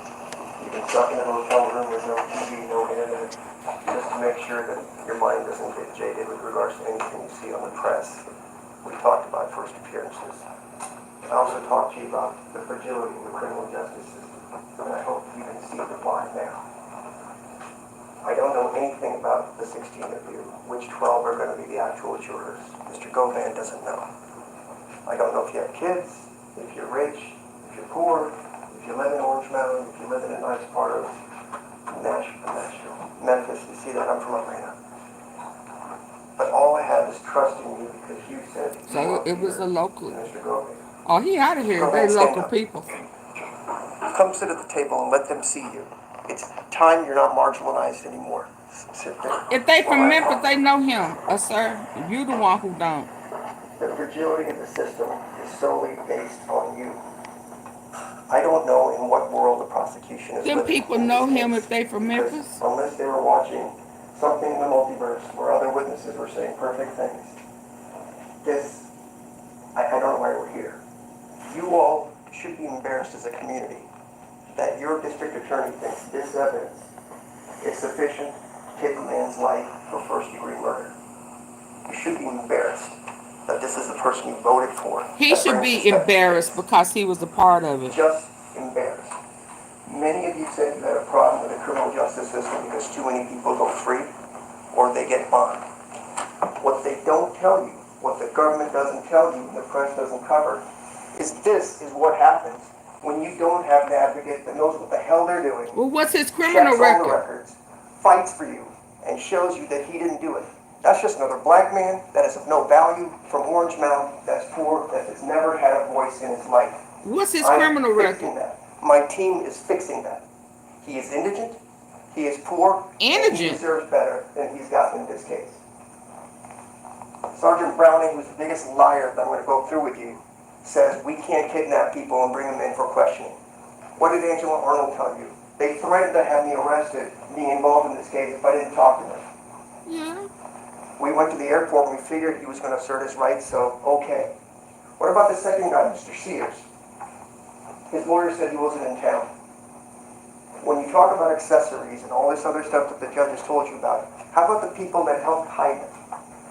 You've been stuck in a hotel room with no TV, no internet, just to make sure that your mind doesn't get jaded with regards to anything you see on the press. We talked about first appearances. I also talked to you about the fragility of the criminal justice system, and I hope you can see the why now. I don't know anything about the 16 of you, which 12 are going to be the actual jurors. Mr. Govan doesn't know. I don't know if you have kids, if you're rich, if you're poor, if you live in Orange Mountain, if you live in a nice part of Nashville, Memphis. You see that I'm from Atlanta. But all I have is trust in you because you said you So it was a local. Mr. Govan. Oh, he out of here. They local people. Come sit at the table and let them see you. It's time you're not marginalized anymore. Sit there. If they from Memphis, they know him. Sir, you the one who don't. The fragility of the system is solely based on you. I don't know in what world the prosecution is Them living people in know this him case, if they from because Memphis. unless they were watching something in the multiverse where other witnesses were saying perfect things. I don't know why we're here. You all should be embarrassed as a community that your district attorney thinks this evidence is sufficient to take a man's life for first-degree murder. You should be embarrassed that this is the person you voted for. He should be embarrassed because he was a part of it. Just embarrassed. Many of you said you had a problem with the criminal justice system because too many people go free or they get bond. What they don't tell you, what the government doesn't tell you and the press doesn't cover, is this is what happens when you don't have an advocate that knows what the hell they're doing. Well, what's his criminal record? Checks all the records, fights for you, and shows you that he didn't do it. That's just another black man that is of no value from Orange Mountain, that's poor, that has never had a voice in his life. What's his criminal record? That. My team is fixing that. He is indigent, he is poor, and he deserves better than he's gotten in this case. Sergeant Browning, who's the biggest liar that I'm going to go through with you, says we can't kidnap people and bring them in for questioning. What did Angela Arnold tell you? They threatened to have me arrested, being involved in this case, if I didn't talk to them. Yeah. We went to the airport and we figured he was going to assert his rights, so okay. What about the second guy, Mr. Sears? His lawyer said he wasn't in town. When you talk about accessories and all this other stuff that the judge has told you about, how about the people that helped hide him?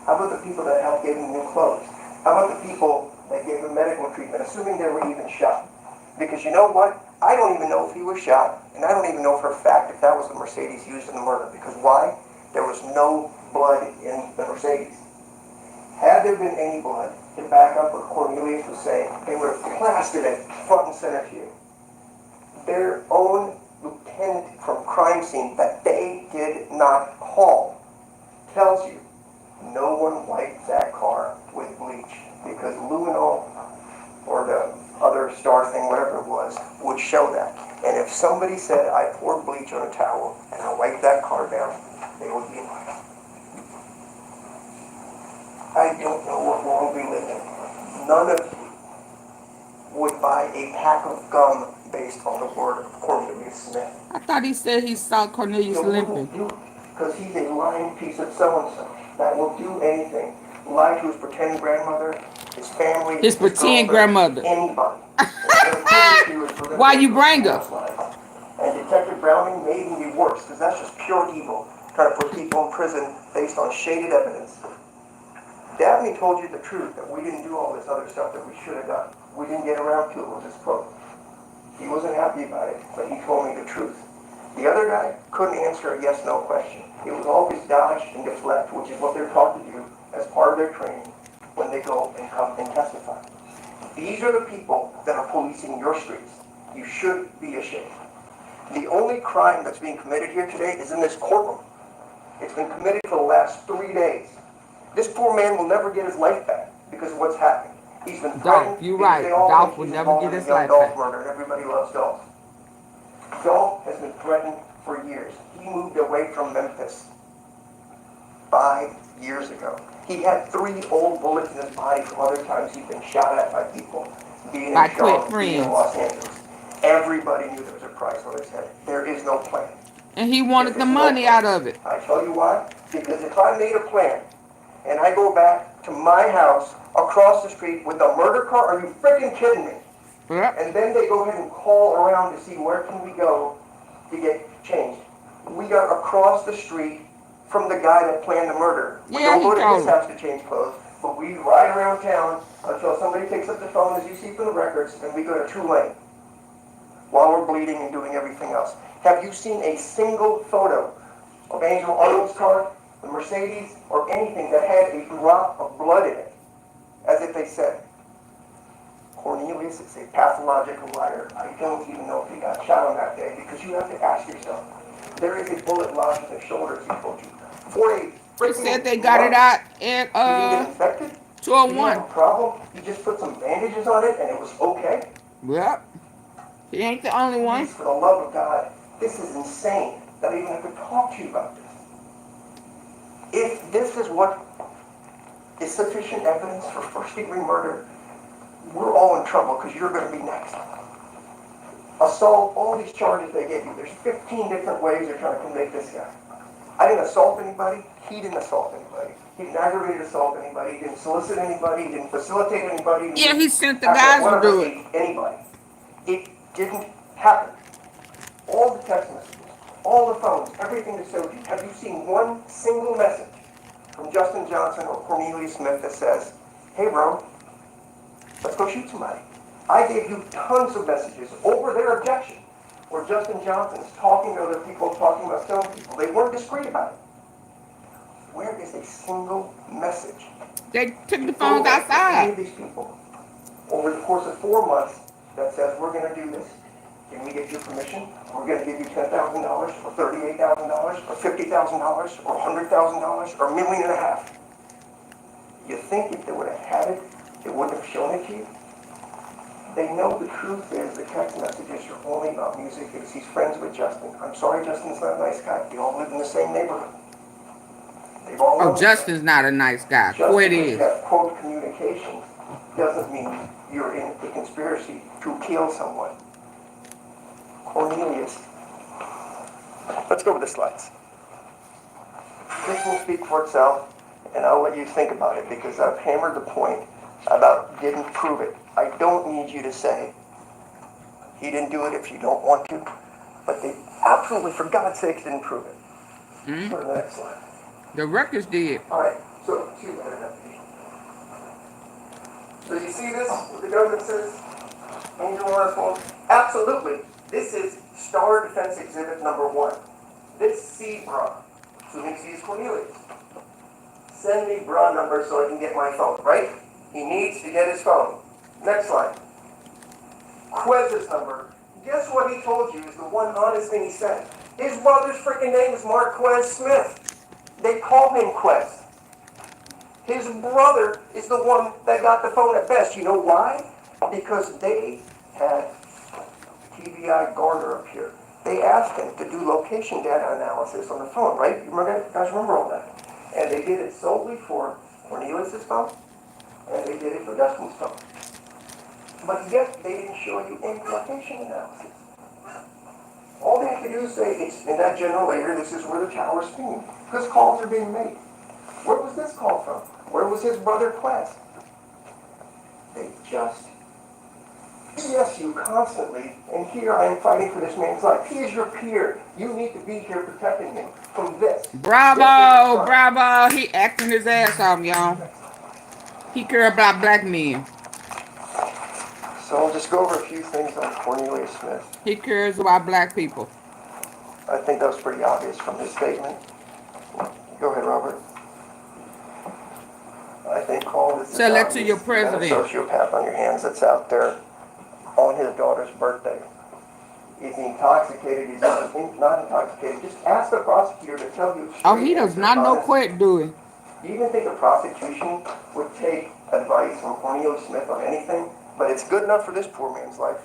How about the people that helped give him new clothes? How about the people that gave him medical treatment, assuming they were even shot? Because you know what? I don't even know if he was shot, and I don't even know for a fact if that was the Mercedes used in the murder. Because why? There was no blood in the Mercedes. Had there been any blood to back up what Cornelius was saying, they would have plastered it front and center to you. Their own lieutenant from crime scene that they did not call tells you no one wiped that car with bleach because luminol or the other star thing, whatever it was, would show that. And if somebody said, I poured bleach on a towel and I wiped that car down, they would be lying. I don't know what world we live in. None of you would buy a pack of gum based on the word of Cornelius Smith. I thought he said he saw Cornelius limping. Because he's a lying piece of so-and-so that will do anything. Lie to his pretend grandmother, his family, his pretend grandmother. Anybody. Why you bring her? And Detective Browning may even be worse, because that's just pure evil, trying to put people in prison based on shaded evidence. Dabney told you the truth, that we didn't do all this other stuff that we should have done. We didn't get around to it, was his quote. He wasn't happy about it, but he told me the truth. The other guy couldn't answer a yes-no question. It was always dodge and deflect, which is what they're taught to do as part of their training when they go and come and testify. These are the people that are policing your streets. You should be ashamed. The only crime that's being committed here today is in this courtroom. It's been committed for the last 3 days. This poor man will never get his life back because of what's happened. He's been threatened. Dolph, you're right. Dolph will never get his life Dolph back. murder, and everybody loves Dolph. Dolph has been threatened for years. He moved away from Memphis 5 years ago. He had 3 old bullets in his body from other times he'd been shot at by people, being in Charlotte, being in Los Angeles. Everybody knew there was a price on his head. There is no plan. And he wanted the money out of it. I tell you why. Because if I made a plan and I go back to my house across the street with a murder car, are you freaking kidding me? Yep. And then they go ahead and call around to see where can we go to get changed. We got across the street from the guy that planned the murder. We don't go to his house to change clothes, but we ride around town until somebody picks up the phone, as you see from the records, and we go to 2-lane while we're bleeding and doing everything else. Have you seen a single photo of Angel Arnold's car, the Mercedes, or anything that had a drop of blood in it? As if they said, Cornelius is a pathological liar. I don't even know if he got shot on that day, because you have to ask yourself, there is a bullet lodged in his shoulder, as he told you. For a They said they got it out at 201. He had a problem. He just put some bandages on it and it was okay. Yep. He ain't the only one. Please, for the love of God, this is insane that I even have to talk to you about this. If this is what is sufficient evidence for first-degree murder, we're all in trouble because you're going to be next. Assault, all these charges they gave you, there's 15 different ways they're trying to convict this guy. I didn't assault anybody. He didn't assault anybody. He didn't aggravated assault anybody. He didn't solicit anybody. He didn't facilitate anybody. Yeah, he sent the guys to do it. Anybody. It didn't happen. All the text messages, all the phones, everything that showed you. Have you seen one single message from Justin Johnson or Cornelius Smith that says, hey, bro, let's go shoot somebody? I gave you tons of messages over their objection where Justin Johnson is talking to other people, talking about some people. They weren't discreet about it. Where is a single message? They took the phones outside. Any of these people, over the course of 4 months, that says, we're going to do this. Can we get your permission? We're going to give you $10,000 or $38,000 or $50,000 or $100,000 or $1.5 million. You think if they would have had it, they wouldn't have shown it to you? They know the truth is the text messages are only about music because he's friends with Justin. I'm sorry, Justin's not a nice guy. They all live in the same neighborhood. Oh, Justin's not a nice guy. QUETTE is. Got quote communications doesn't mean you're in a conspiracy to kill someone. Cornelius. Let's go with the slides. This will speak for itself, and I'll let you think about it because I've hammered the point about didn't prove it. I don't need you to say he didn't do it if you don't want to, but they absolutely, for God's sakes, didn't prove it. Go to the next slide. The records did. All right, so so you see this, what the government says? Angel Lawrence phone? Absolutely. This is Star Defense Exhibit number 1. This C bra, assuming C is Cornelius. Send me bra number so I can get my phone, right? He needs to get his phone. Next slide. Quez's number. Guess what he told you is the one honest thing he said. His brother's freaking name is Marquez Smith. They call him Quez. His brother is the one that got the phone at best. You know why? Because they had TBI Garner up here. They asked him to do location data analysis on the phone, right? You guys remember all that? And they did it solely for Cornelius' phone, and they did it for Dustin's phone. But yet, they didn't show you any location analysis. All they have to do is say, it's in that general area, this is where the tower's being. Because calls are being made. Where was this call from? Where was his brother Quest? They just BS you constantly, and here I am fighting for this man's life. He is your peer. You need to be here protecting him from this. Bravo, bravo. He acting his ass off, y'all. He care about black men. So I'll just go over a few things on Cornelius Smith. He cares about black people. I think that was pretty obvious from his statement. Go ahead, Robert. I think all this is tell that to your president. You got a sociopath on your hands that's out there on his daughter's birthday. Is he intoxicated? Is he not intoxicated? Just ask the prosecutor to tell you. Oh, he does not know quit doing. Do you even think the prosecution would take advice from Cornelius Smith on anything? But it's good enough for this poor man's life.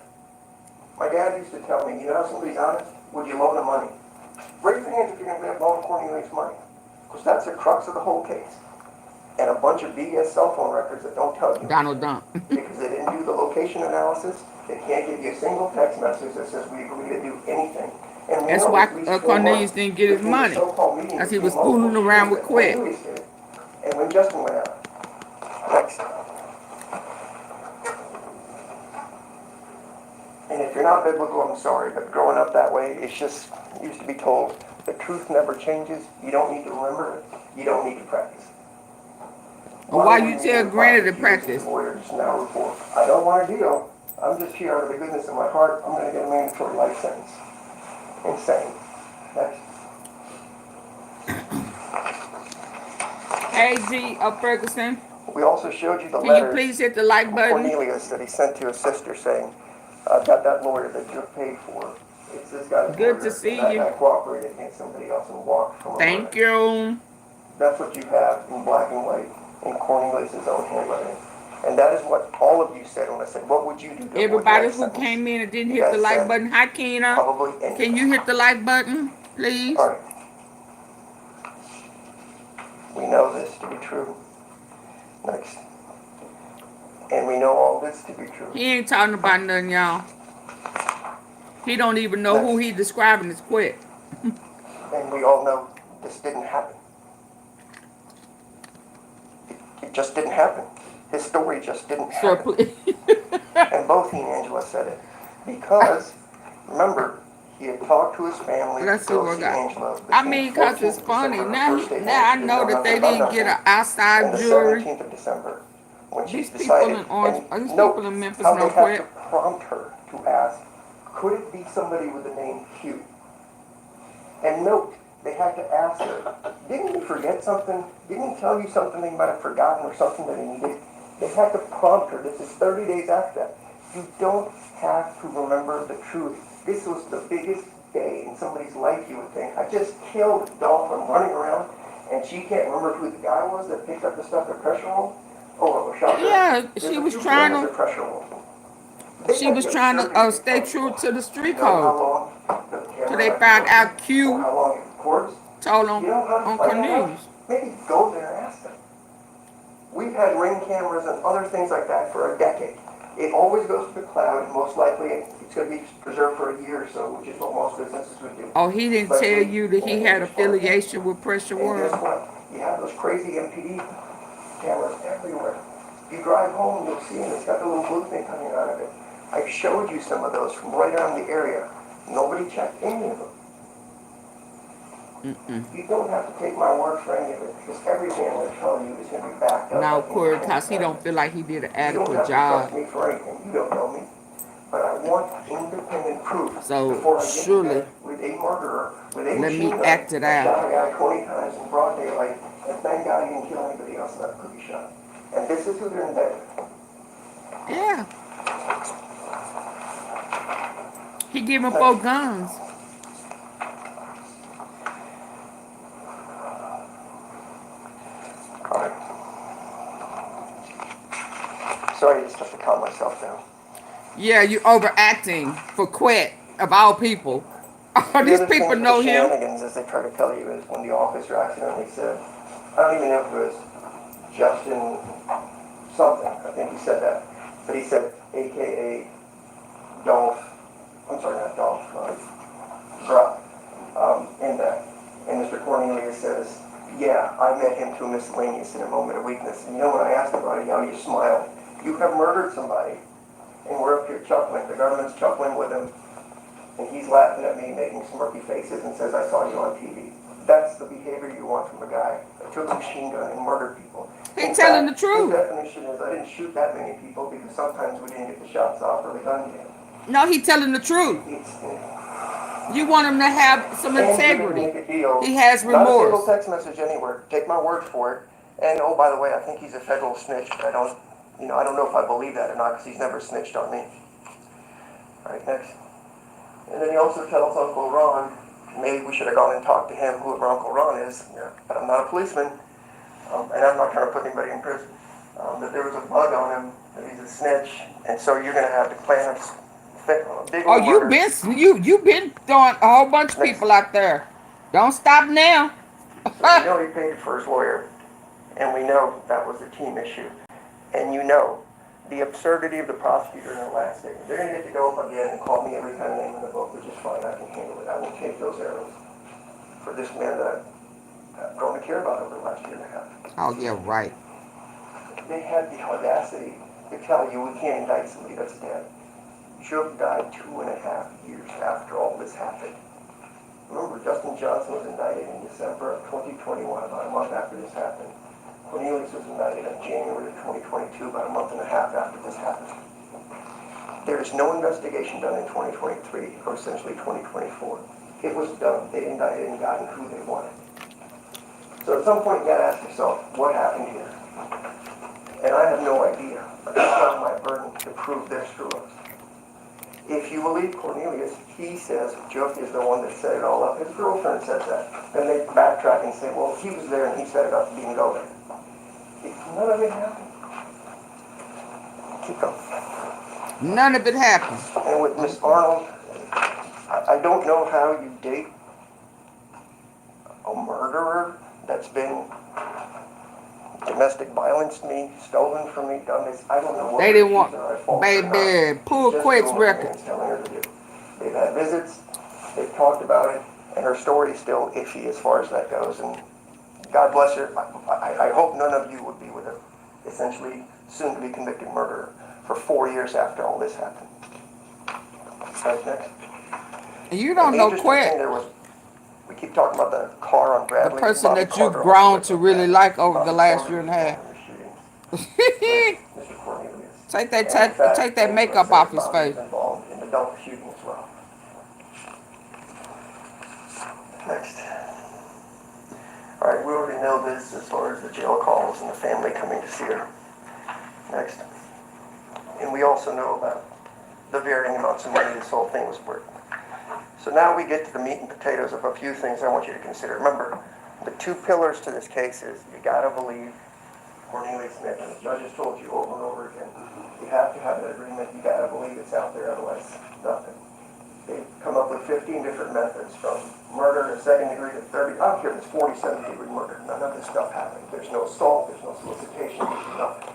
My dad used to tell me, you know, if somebody's honest, would you loan them money? Raise your hands if you're going to loan Cornelius money. Because that's the crux of the whole case. And a bunch of BS cell phone records that don't tell you. Donald Trump. Because they didn't do the location analysis. They can't give you a single text message that says we agree to do anything. And that's why Cornelius didn't get his money. As he was fooling around with Quett. And when Justin went out. Next. And if you're not biblical, I'm sorry, but growing up that way, it's just, used to be told, the truth never changes. You don't need to remember it. You don't need to practice. Why you tell Granny to practice? I don't want a deal. I'm just here out of the goodness of my heart. I'm going to get a mandatory life sentence. Insane. Next. Hey, G. Ferguson. We also showed you the letter. Can you please hit the like button? Cornelius that he sent to his sister saying, I've got that lawyer that you're paid for. It's this guy's good to see you. I cooperated against somebody else and walked from Thank you. That's what you have in black and white in Cornelius' own handwriting. And that is what all of you said when I said, what would you do? Everybody who came in and didn't hit the like button. Hi, Keena. Can you hit the like button, please? All right. We know this to be true. Next. And we know all this to be true. He ain't talking about nothing, y'all. He don't even know who he describing as Quett. And we all know this didn't happen. It just didn't happen. His story just didn't happen. And both he and Angela said it. Because, remember, he had talked to his family. Angela, I mean, because it's funny. Now I know that they didn't get an outside jury. The 17th of December, when these she people decided, in Orange, these note people in Memphis how know they have Quett. to prompt her to ask, could it be somebody with the name Q? And note, they had to ask her, didn't he forget something? Didn't he tell you something that he might have forgotten or something that he needed? They had to prompt her. This is 30 days after that. You don't have to remember the truth. This was the biggest day in somebody's life, you would think. I just killed Dolph from running around, and she can't remember who the guy was that picked up the stuff at pressure room. Oh, it was shot. Yeah, she was trying to. She was trying to stay true to the street code. Till they found out Q told on Cornelius. Maybe go there and ask them. We've had ring cameras and other things like that for a decade. It always goes to the cloud, and most likely it's going to be preserved for a year or so, which is what most businesses would do. Oh, he didn't tell you that he had affiliation with Pressure And guess World? what? You have those crazy MPD cameras everywhere. You drive home, you'll see them. It's got the little blue thing coming out of it. I showed you some of those from right around the area. Nobody checked any of them. You don't have to take my word for any of it, because everything I'm going to tell you is going to be backed up. No, Corey, because he don't feel like he did an adequate You don't have to job. trust me for anything. You don't know me. But I want independent proof So, before I get surely, to bed with a murderer, with a let me machine gun, act it that shot out. a guy 20 times in broad daylight, and thank God he didn't kill anybody else in that cookie shot. And this is who they're indicted. Yeah. He gave him 4 guns. All right. Sorry, I just have to calm myself down. Yeah, you overacting for QUETTE, of all people. Oh, these people know him. Shenanigans, as they try to tell you, is when the officer accidentally said, I don't even know if it was Justin something, I think he said that, but he said, AKA Dolph, I'm sorry, not Dolph, in that. And Mr. Cornelius says, yeah, I met him through miscellaneous in a moment of weakness. And you know, when I asked about it, how you smiled. You have murdered somebody, and we're up here chuckling. The government's chuckling with him, and he's laughing at me, making smirky faces, and says, I saw you on TV. That's the behavior you want from a guy that took a machine gun and murdered people. He's telling the truth. The definition is, I didn't shoot that many people because sometimes we didn't get the shots off or the gun did. No, he telling the truth. You want him to have some integrity. He has Not a single remorse. text message anywhere. Take my word for it. And oh, by the way, I think he's a federal snitch. I don't know if I believe that or not because he's never snitched on me. All right, next. And then he also tells Uncle Ron, maybe we should have gone and talked to him, whoever Uncle Ron is. Yeah, but I'm not a policeman, and I'm not trying to put anybody in prison. That there was a bug on him, that he's a snitch, and so you're going to have to plan a big Oh, old murder. you've been throwing a whole bunch of people out there. Don't stop now. So we know he paid for his lawyer, and we know that was a team issue. And you know the absurdity of the prosecutor in the last statement. They're going to get to go up again and call me every kind of name in the book, which is fine. I can handle it. I will take those arrows for this man that I've grown to care about over the last year and a half. Oh, yeah, right. They had the audacity to tell you we can't indict somebody that's dead. Should have died 2.5 years after all this happened. Remember, Justin Johnson was indicted in December of 2021, about a month after this happened. Cornelius was indicted in January of 2022, about a month and a half after this happened. There is no investigation done in 2023, or essentially 2024. It was done. They indicted and gotten who they wanted. So at some point you gotta ask yourself, what happened here? And I have no idea, but it's not my burden to prove their screw-ups. If you believe Cornelius, he says Jook is the one that set it all up. His girlfriend says that. Then they backtrack and say, well, he was there and he set it up, didn't go there. None of it happened. Keep going. None of it happened. And with Miss Arnold, I don't know how you date a murderer that's been domestic violence me, stolen from me, done this. I don't know what They didn't want, baby, baby, pull QUETTE's record. They've had visits, they've talked about it, and her story is still iffy as far as that goes. And God bless her. I hope none of you would be with a essentially soon-to-be convicted murderer for 4 years after all this happened. Right, next. You don't know QUETTE. We keep talking about the car on Bradley. The person that you've grown to really like over the last year and a half. Take that makeup off his face. Involved in the Dolph shooting as well. Next. All right, we already know this as far as the jail calls and the family coming to see her. Next. And we also know about the varying amounts of money this whole thing was worth. So now we get to the meat and potatoes of a few things I want you to consider. Remember, the 2 pillars to this case is you gotta believe Cornelius Smith, and the judge has told you over and over again, you have to have an agreement, you gotta believe it's out there, otherwise nothing. They've come up with 15 different methods, from murder to second degree to 30, I don't care if it's 47th degree murder, no. none of this stuff happened. There's no assault, there's no solicitation, there's nothing.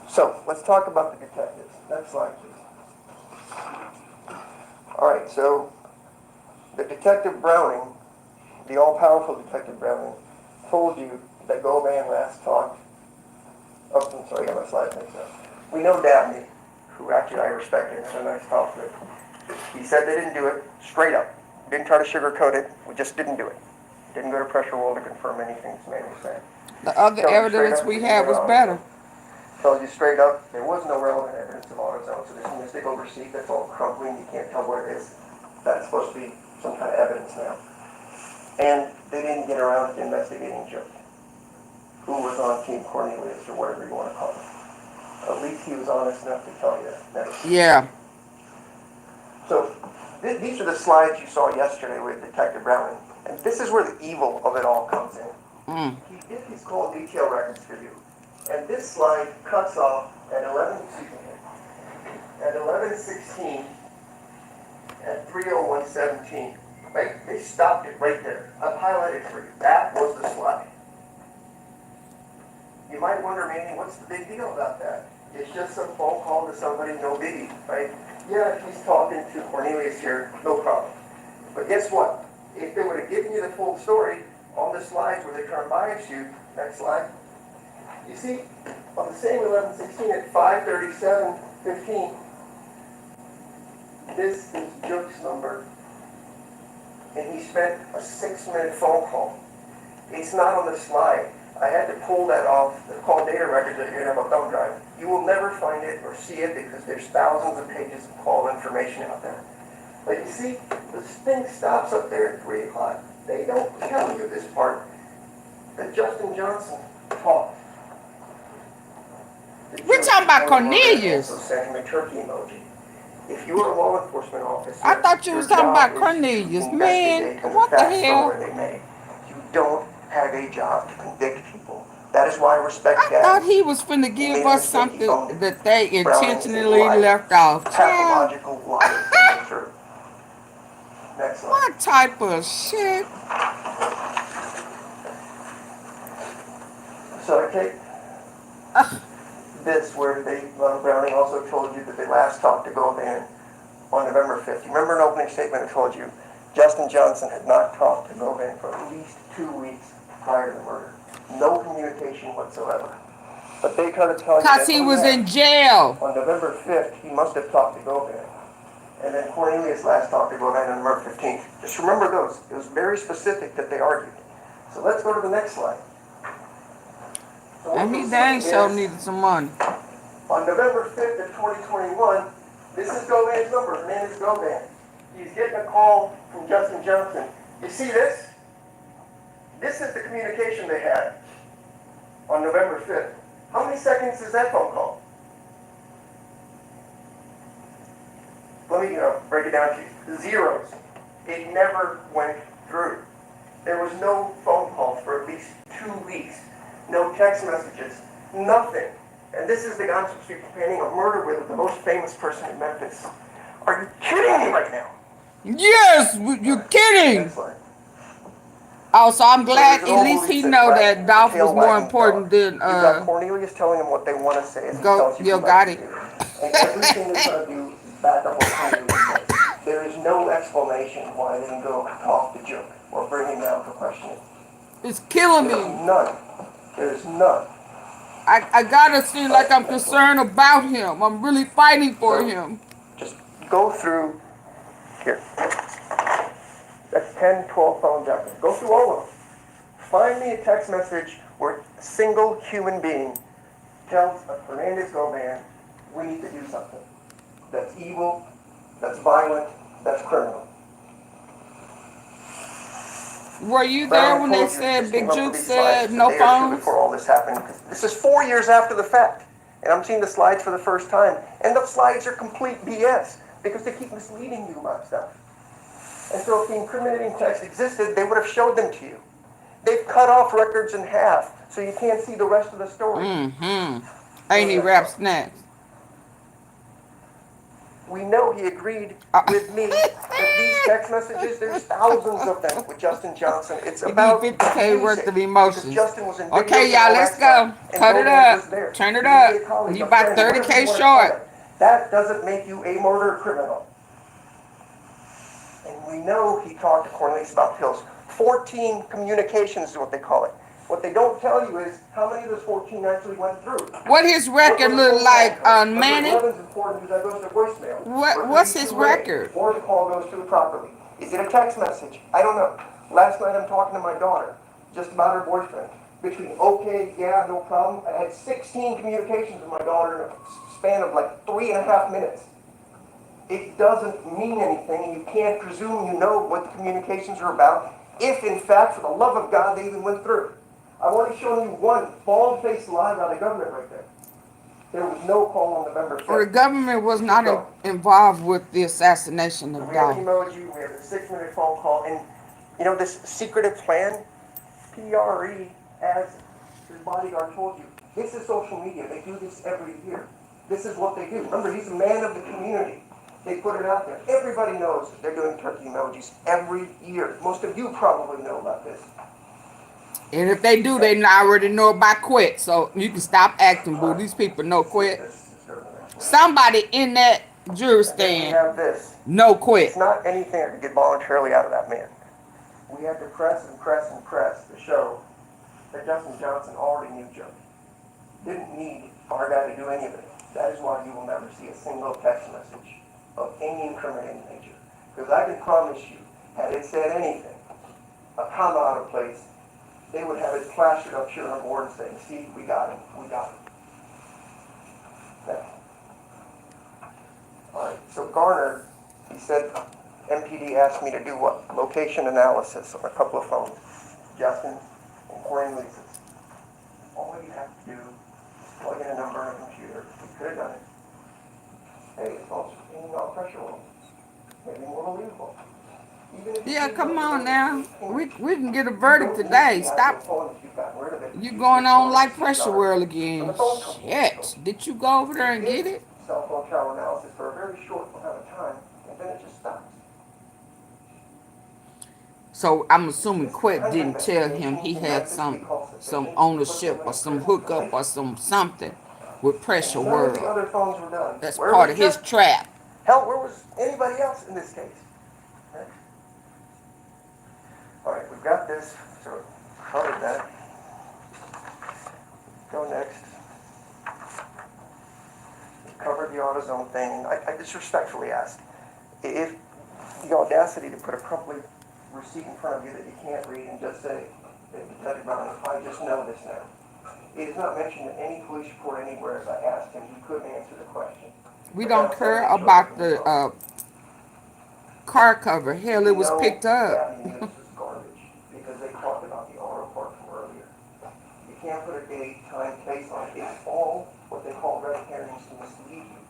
So, let's talk about the detectives. Next slide, please. All right, so the Detective Browning, the all-powerful Detective Browning, told you that Govan last talked. Oh, I'm sorry, I got my slide mixed up. We know Dabney, who actually I respect and had a nice talk with. He said they didn't do it straight up. Didn't try to sugarcoat it. We just didn't do it. Didn't go to pressure wall to confirm anything this man was saying. The other evidence we had was better. Told you straight up, there was no relevant evidence of AutoZone, so there's a mystic receipt that's all crumbling, you can't tell what it is. That's supposed to be some kind of evidence now. And they didn't get around to investigating Joe, who was on Team Cornelius, or whatever you want to call it. At least he was honest enough to tell you that. Yeah. So, these are the slides you saw yesterday with Detective Browning, and this is where the evil of it all comes in. He did these cold detail records for you. And this slide cuts off at 11:16 at 3:01:17. Right? They stopped it right there. I've highlighted for you. That was the slide. You might wonder, maybe, what's the big deal about that? It's just some phone call to somebody, no biggie, right? Yeah, he's talking to Cornelius here, no problem. But guess what? If they would have given you the full story on the slides where they try to bias you, next slide. You see, on the same 11:16 at 5:37:15, this is Joke's number, and he spent a 6-minute phone call. It's not on the slide. I had to pull that off the call data records that you're going to have a thumb drive. You will never find it or see it because there's thousands of pages of call information out there. But you see, this thing stops up there at 3 o'clock. They don't tell you this part that Justin Johnson talked. We're talking about Cornelius. So send him a turkey emoji. If you are a law enforcement officer, I thought you was talking about Cornelius. Man, what the hell? You don't have a job to convict people. That is why I respect I thought he was finna give us something that they intentionally left off. Pathological liars. Next slide. What type of shit? So I take this where Browning also told you that they last talked to Govan on November 5th. You remember an opening statement that told you Justin Johnson had not talked to Govan for at least 2 weeks prior to the murder. No communication whatsoever. But they kind of tell you because he was in jail. On November 5th, he must have talked to Govan. And then Cornelius last talked to Govan on November 15th. Just remember those. It was very specific that they argued. So let's go to the next slide. So and he dang sure needed some money. On November 5th of 2021, this is Govan's number. His name is Govan. He's getting a call from Justin Johnson. You see this? This is the communication they had on November 5th. How many seconds is that phone call? Let me break it down to you. Zeros. It never went through. There was no phone call for at least 2 weeks. No text messages. Nothing. And this is the guy I'm supposed to be planning a murder with the most famous person in Memphis. Are you kidding me right now? Yes, you're kidding. Oh, so I'm glad at least he know that Dolph was more important than you got Cornelius telling him what they want to say. YOGOTTI. And everything they're going to do is back up what Cornelius says. There is no explanation why they didn't go talk to Joke or bring him down for questioning. It's killing me. There's none. There's none. I gotta seem like I'm concerned about him. I'm really fighting for him. Just go through here. That's 10, 12 phone jackets. Go through all of them. Find me a text message where a single human being tells a Hernandez Govan, we need to do something. That's evil, that's violent, that's criminal. Were you there when they said, Big Juke said no phones? Before all this happened. This is 4 years after the fact. And I'm seeing the slides for the first time. And the slides are complete BS because they keep misleading you about stuff. And so if the incriminating text existed, they would have showed them to you. They've cut off records in half so you can't see the rest of the story. Ain't he rap snacks? We know he agreed with me that these text messages, there's thousands of them with Justin Johnson. It's You need about 50K worth music, of because emotions. Justin was in videos Okay, and y'all, all let's that go. stuff, and Cut it Gomez was up. there. Turn it He could be up. a colleague, You a about friend, whatever 30K you want to call short. it. That doesn't make you a murder criminal. And we know he talked to Cornelius about pills. 14 communications is what they call it. What they don't tell you is how many of those 14 actually went through. What his record look like, Manny? 11 is important because that goes to voicemail. What's his record? Or the call goes through properly. Is it a text message? I don't know. Last night I'm talking to my daughter just about her boyfriend. Between okay, yeah, no problem, I had 16 communications with my daughter in a span of like 3.5 minutes. It doesn't mean anything, and you can't presume you know what the communications are about, if in fact, for the love of God, they even went through. I want to show you one bald-faced lie by the government right there. There was no call on November 5th. Or the government was not involved with the assassination of We have Dolph. an emoji, we have a 6-minute phone call, and you know this secretive plan, PRE, as his bodyguard told you, this is social media. They do this every year. This is what they do. Remember, he's a man of the community. They put it out there. Everybody knows they're doing turkey emojis every year. Most of you probably know about this. And if they do, they already know about QUETTE. So you can stop acting, boo. These people know QUETTE. Somebody in that jury stand know QUETTE. It's not anything that could get voluntarily out of that man. We had to press and press and press to show that Justin Johnson already knew Joe. Didn't need our guy to do any of it. That is why you will never see a single text message of any incriminating nature. Because I can promise you, had it said anything, a comma out of place, they would have it plastered up here on a board saying, see, we got him, we got him. Now, all right, so Garner, he said, MPD asked me to do what? Location analysis on a couple of phones. Justin and Cornelius. All you have to do is plug in a number on a computer. We could have done it. Hey, it's also all pressure wounds. Maybe more believable. Yeah, come on now. We can get a verdict today. Stop. You going on like Pressure World again. Shit. Did you go over there and get it? Cell phone tower analysis for a very short amount of time, and then it just stops. So I'm assuming QUETTE didn't tell him he had some ownership or some hookup or something with Pressure World. None of the other phones were done. That's part of his trap. Hell, where was anybody else in this case? Right? All right, we've got this. So covered that. Go next. We covered the AutoZone thing. I just respectfully ask, if the audacity to put a crumply receipt in front of you that you can't read and just say, I just know this now. It is not mentioned in any police report anywhere. As I asked him, he couldn't answer the question. We don't care about the car cover. Hell, it was picked up. This is garbage because they talked about the auto part from earlier. You can't put a date, time, place on it. It's all what they call red herrings to mislead you.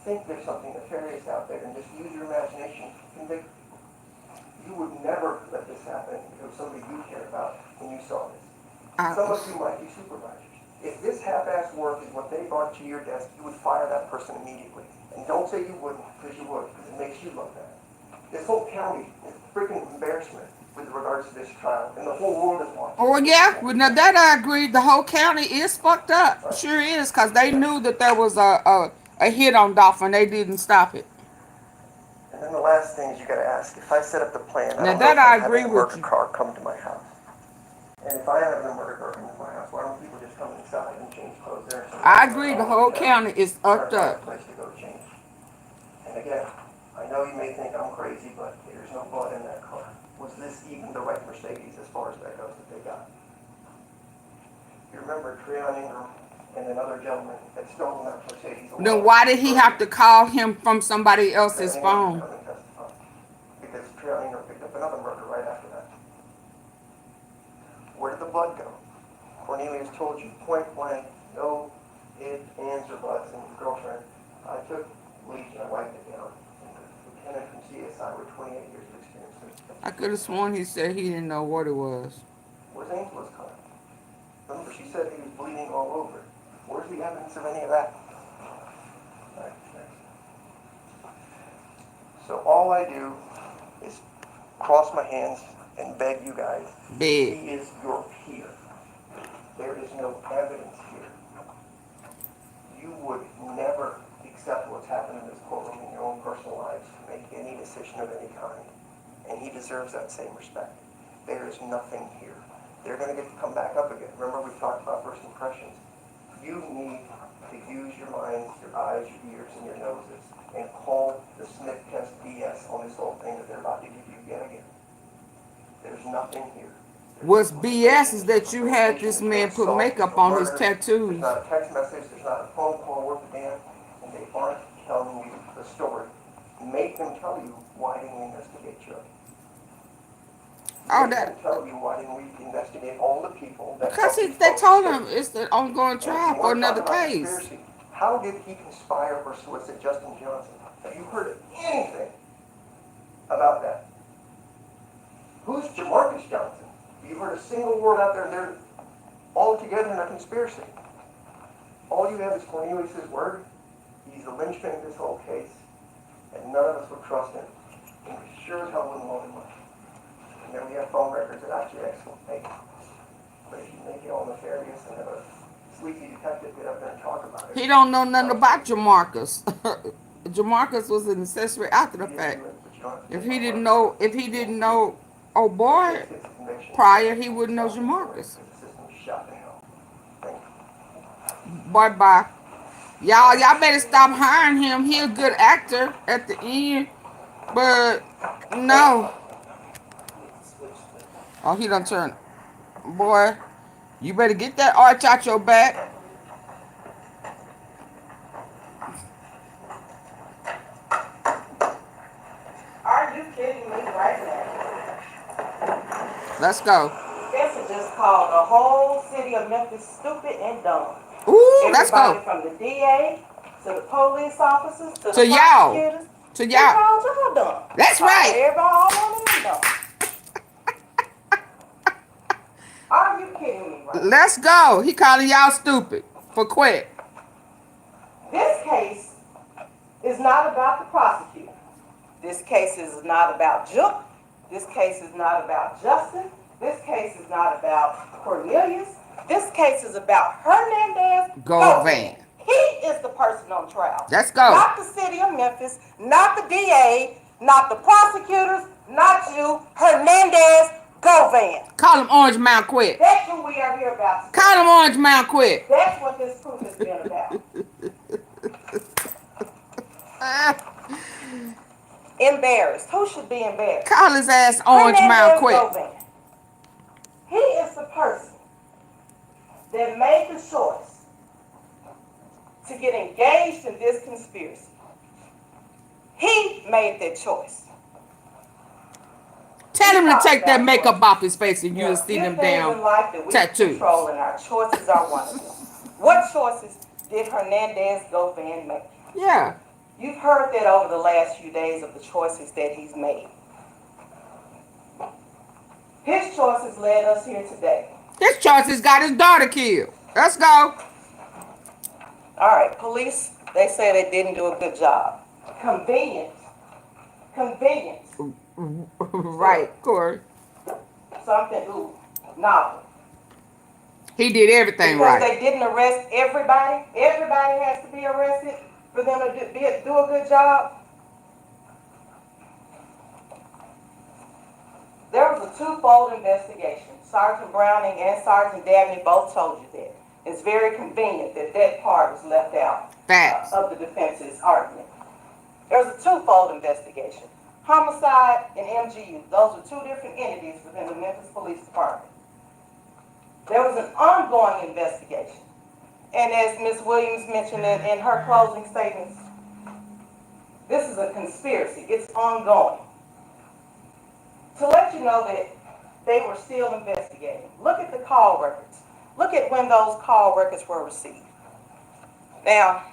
Think there's something nefarious out there and just use your imagination to convict people. You would never let this happen if it was somebody you cared about when you saw this. Some of you might be supervisors. If this half-assed work is what they brought to your desk, you would fire that person immediately. And don't say you wouldn't, because you would, because it makes you look bad. This whole county is a freaking embarrassment with regards to this trial, and the whole world is watching. Oh, yeah. Well, now that I agree. The whole county is fucked up. Right. Sure is, because they knew that there was a hit on Dolph, and they didn't stop it. And then the last thing is you got to ask, if I set up the plan, now that I agree with you. Car come to my house. And if I have a murder car come to my house, why don't people just come inside and change clothes there? I agree. The whole county is up. Place to go change. And again, I know you may think I'm crazy, but there's no blood in that car. Was this even the right Mercedes as far as that goes that they got? You remember Treon Ingram and another gentleman had stolen that Mercedes. Then why did he have to call him from somebody else's phone? Because Treon Ingram picked up another murder right after that. Where did the blood go? Cornelius told you point blank, no ifs, ands, or buts, and his girlfriend. I took bleach and I wiped it down. Lieutenant from CSI with 28 years of experience. I could have sworn he said he didn't know what it was. Where's Angela's car? Remember, she said he was bleeding all over. Where's the evidence of any of that? Right, next. So all I do is cross my hands and beg you guys. Big. He is your peer. There is no evidence here. You would never accept what's happened in this courtroom in your own personal lives to make any decision of any kind. And he deserves that same respect. There is nothing here. They're going to get to come back up again. Remember, we talked about first impressions. You need to use your minds, your eyes, your ears, and your noses, and call the sniff test BS on this whole thing that they're about to give you yet again. There's nothing here. What's BS is that you had this man put makeup on his tattoos. There's not a text message, there's not a phone call worth a damn, and they aren't telling you the story. Make them tell you, why didn't we investigate you? Oh, Make that. them tell you, why didn't we investigate all the people that Because helped they these told folks him it's the ongoing trial for another case. conspiracy. How did he conspire or solicit Justin Johnson? Have you heard anything about that? Who's Jamarcus Johnson? Have you heard a single word out there? They're all together in a conspiracy. All you have is Cornelius' word. He's the linchpin of this whole case. And none of us would trust him. And we sure as hell wouldn't loan him money. And then we have phone records that actually exculpate. But if you make it all nefarious and have a sleepy detective get up there and talk about it. He don't know nothing about Jamarcus. Jamarcus was an accessory after the fact. If he didn't know, oh boy, prior, he wouldn't know Jamarcus. Bye bye. Y'all better stop hiring him. He a good actor at the end, but no. Oh, he done turned. Boy, you better get that arch out your back. Are you kidding me right now? Let's go. This is just called the whole city of Memphis stupid and dumb. Ooh, let's go. Everybody from the DA to the police officers to the y'all. prosecutors. To y'all. It's all dumb. That's right. Everybody all on them dumb. Are you kidding me right now? Let's go. He calling y'all stupid for quit. This case is not about the prosecutor. This case is not about Juke. This case is not about Justin. This case is not about Cornelius. This case is about Hernandez Govan. He is the person on trial. Let's go. Not the city of Memphis, not the DA, not the prosecutors, not you, Hernandez Govan. Call him Orange Mound Quit. That's who we are here about. Call him Orange Mound Quit. That's what this proof has been about. Embarrassed. Who should be embarrassed? Call his ass Orange Mound Quit. Govan. He is the person that made the choice to get engaged in this conspiracy. He made that choice. Tell him to take that makeup off his face and you'll see them damn tattoos. And our choices are one of them. What choices did Hernandez Govan make? Yeah. You've heard that over the last few days of the choices that he's made. His choices led us here today. His choices got his daughter killed. Let's go. All right, police, they say they didn't do a good job. Convenience. Right, Corey. Something novel. He did everything because right. They didn't arrest everybody. Everybody has to be arrested for them to do a good job. There was a twofold investigation. Sergeant Browning and Sergeant Dabney both told you that. It's very convenient that that part was left out of the defense's argument. There was a twofold investigation. Homicide and MGU, those are two different entities within the Memphis Police Department. There was an ongoing investigation. And as Ms. Williams mentioned in her closing statements, this is a conspiracy. It's ongoing. To let you know that they were still investigating, look at the call records. Look at when those call records were received. Now,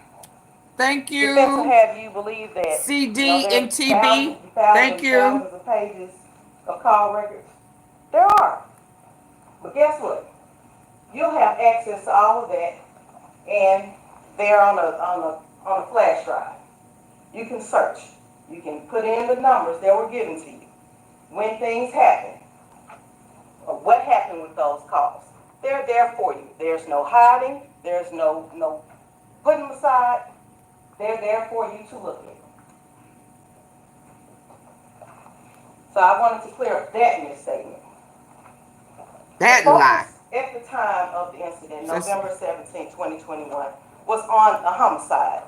thank you. Defense will have you believe that CD and TB. Thank you. Thousands of pages of call records. There are. But guess what? You'll have access to all of that, and they're on a flash drive. You can search. You can put in the numbers that were given to you. When things happen, or what happened with those calls. They're there for you. There's no hiding. There's no putting them aside. They're there for you to look at. So I wanted to clear up that misstatement. That lie. At the time of the incident, November 17, 2021, was on a homicide.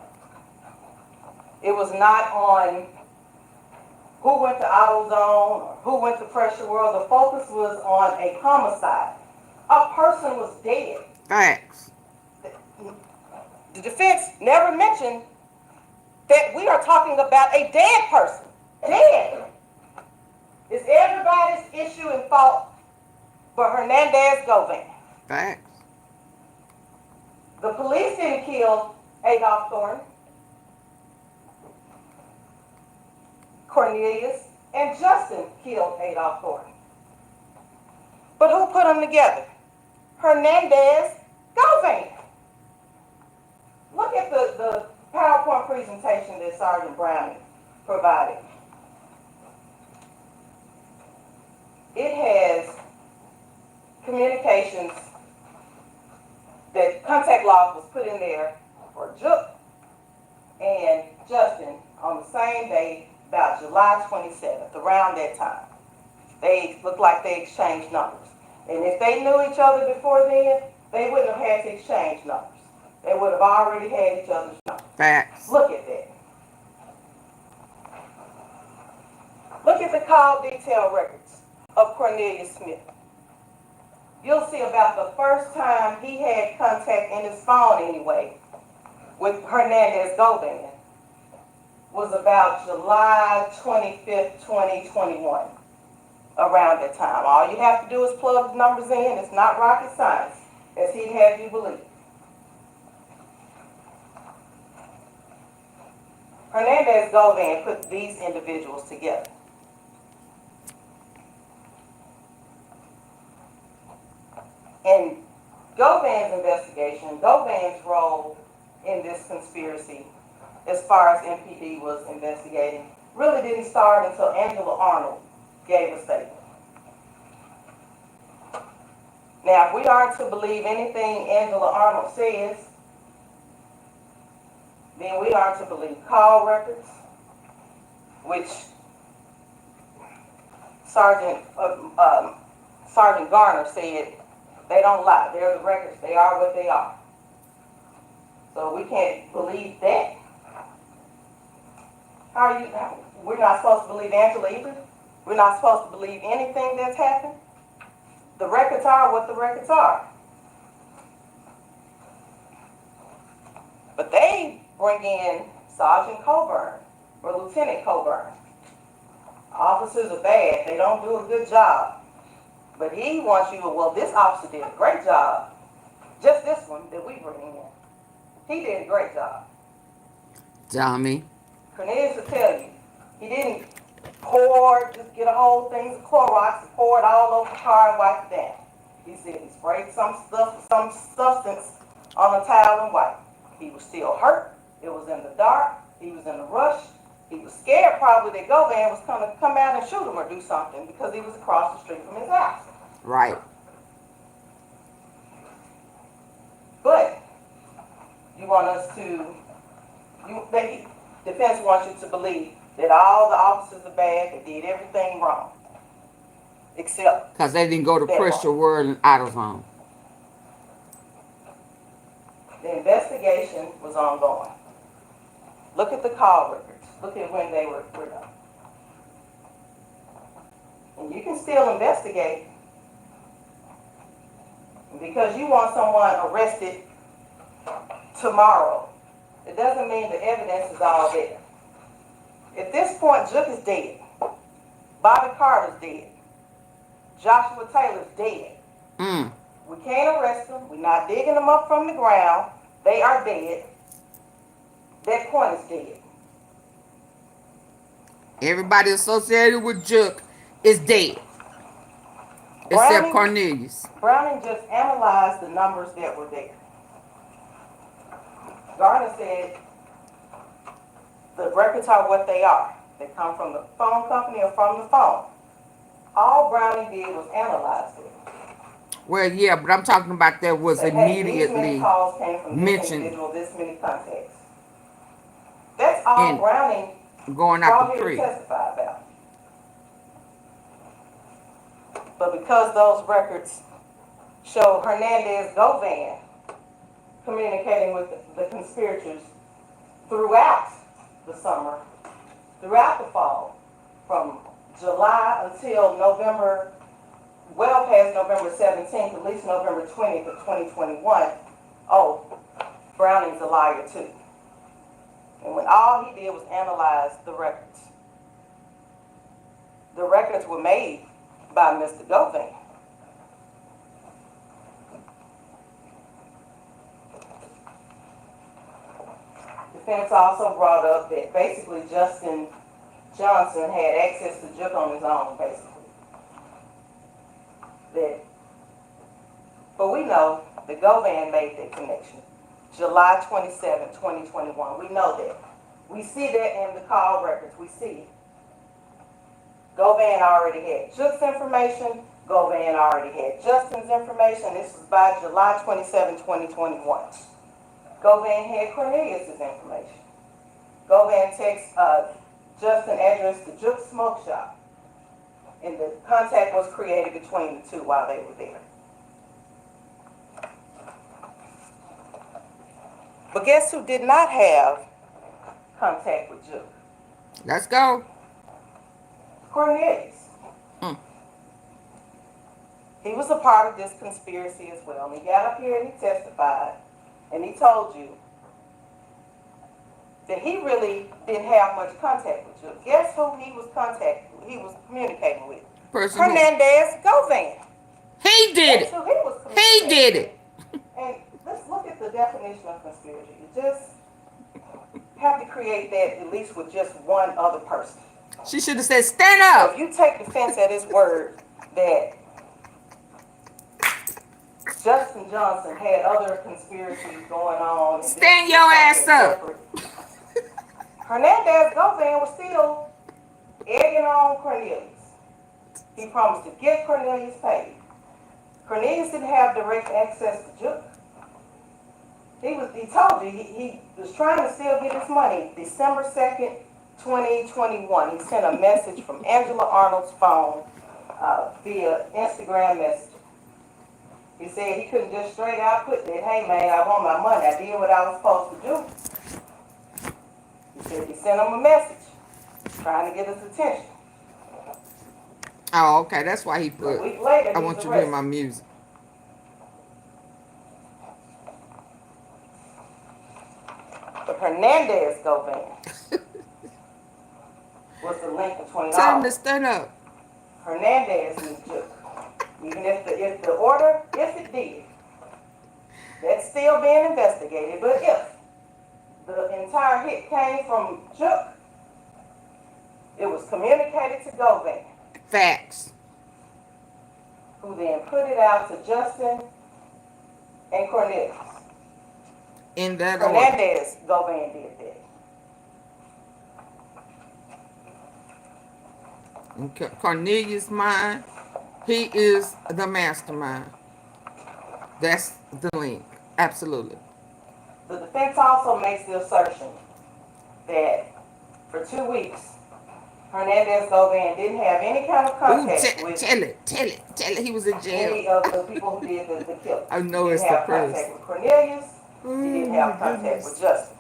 It was not on who went to AutoZone or who went to Pressure World. The focus was on a homicide. A person was dead. Facts. The defense never mentioned that we are talking about a dead person. Dead. It's everybody's issue and fault but Hernandez Govan. Facts. The police didn't kill ADOLPH Thornton, Cornelius, and Justin killed ADOLPH Thornton. But who put them together? Hernandez Govan. Look at the PowerPoint presentation that Sergeant Browning provided. It has communications that contact log was put in there for Juke and Justin on the same day, about July 27th, around that time. They looked like they exchanged numbers. And if they knew each other before then, they wouldn't have had to exchange numbers. They would have already had each other's numbers. Facts. Look at that. Look at the call detail records of Cornelius Smith. You'll see about the first time he had contact in his phone anyway with Hernandez Govan was about July 25th, 2021, around that time. All you have to do is plug the numbers in. It's not rocket science, as he'd have you believe. Hernandez Govan put these individuals together. In Govan's investigation, Govan's role in this conspiracy, as far as MPD was investigating, really didn't start until Angela Arnold gave a statement. Now, if we are to believe anything Angela Arnold says, then we are to believe call records, which Sergeant Garner said they don't lie. They're the records. They are what they are. So we can't believe that. We're not supposed to believe Angela either. We're not supposed to believe anything that's happened. The records are what the records are. But they bring in Sergeant Coburn or Lieutenant Coburn. Officers are bad. They don't do a good job. But he wants you to, well, this officer did a great job. Just this one that we bring in. He did a great job. Dummy. Cornelius will tell you, he didn't just get a whole thing of Clorox and pour it all over the car and wipe it down. He said he sprayed some substance on a towel and wiped. He was still hurt. It was in the dark. He was in a rush. He was scared probably that Govan was going to come out and shoot him or do something because he was across the street from his house. Right. But you want us to, defense wants you to believe that all the officers are bad, they did everything wrong. Except because they didn't go to Pressure World and AutoZone. The investigation was ongoing. Look at the call records. Look at when they were done. And you can still investigate. Because you want someone arrested tomorrow, it doesn't mean the evidence is all there. At this point, Juke is dead. Bobby Carter's dead. Joshua Taylor's dead. We can't arrest them. We're not digging them up from the ground. They are dead. That point is dead. Everybody associated with Juke is dead. Except Cornelius. Browning just analyzed the numbers that were there. Garner said the records are what they are. They come from the phone company or from the phone. All Browning did was analyze it. Well, yeah, but I'm talking about that was Say, hey, these many immediately calls came from this mentioned individual, this many contacts. That's all and Browning going out brought the here to pre. testify about. But because those records show Hernandez Govan communicating with the conspirators throughout the summer, throughout the fall, from July until November, well past November 17th, at least November 20th of 2021, oh, Browning's a liar too. And when all he did was analyze the records were made by Mr. Govan. Defense also brought up that basically Justin Johnson had access to Juke on his own, basically. But we know that Govan made that connection. July 27, 2021. We know that. We see that in the call records. We see Govan already had Juke's information. Govan already had Justin's information. This was by July 27, 2021. Govan had Cornelius' information. Govan texts Justin address to Juke's smoke shop. And the contact was created between the two while they were there. But guess who did not have contact with Juke? Let's go. Cornelius. He was a part of this conspiracy as well. And he got up here and he testified. And he told you that he really didn't have much contact with Juke. Guess who he was communicating with? Hernandez Govan. He did it. He did it. And let's look at the definition of conspiracy. You just have to create that at least with just one other person. She should have said, stand up. So if you take defense at his word that Justin Johnson had other conspiracies going on. Stand your ass up. Hernandez Govan was still egging on Cornelius. He promised to get Cornelius paid. Cornelius didn't have direct access to Juke. He told you he was trying to still get his money. December 2nd, 2021, he sent a message from Angela Arnold's phone via Instagram message. He said he couldn't just straight out put that, hey man, I want my money. I did what I was supposed to do. He said he sent him a message trying to get his attention. Oh, okay. That's why he put, A week later, I want you to hear my music. But Hernandez Govan was the link of $20. Tell him to stand up. Hernandez knew Juke. Even if the order, if it did, that's still being investigated. But if the entire hit came from Juke, it was communicated to Govan. Facts. Who then put it out to Justin and Cornelius. In that order. Hernandez Govan did that. In Cornelius' mind, he is the mastermind. That's the link. Absolutely. The defense also makes the assertion that for 2 weeks, Hernandez Govan didn't have any kind of contact with. Tell it. He was in jail. Any of the people who did the killing. I know he it's didn't the have press. contact with Cornelius. He didn't have contact with Justin.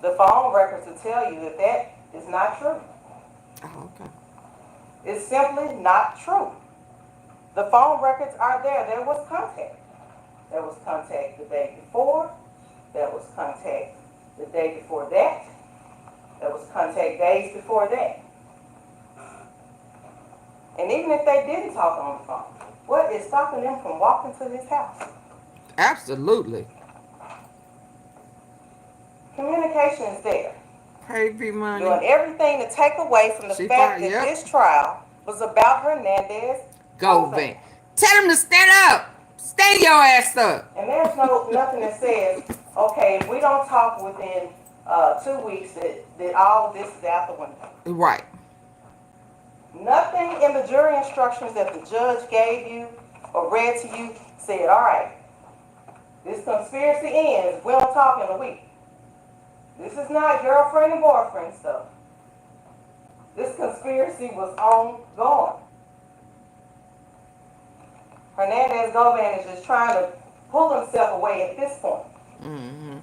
The phone records will tell you that that is not true. Oh, okay. It's simply not true. The phone records are there. There was contact. There was contact the day before. There was contact the day before that. There was contact days before that. And even if they didn't talk on the phone, what is stopping them from walking to his house? Absolutely. Communication is there. Heavy money. Doing everything to take away from the fact that this trial was about Hernandez Govan. Tell him to stand up. Stand your ass up. And there's nothing that says, okay, if we don't talk within 2 weeks that all of this is out the window. Right. Nothing in the jury instructions that the judge gave you or read to you said, all right, this conspiracy ends, we'll talk in a week. This is not girlfriend and boyfriend stuff. This conspiracy was ongoing. Hernandez Govan is just trying to pull himself away at this point. Mm-hmm.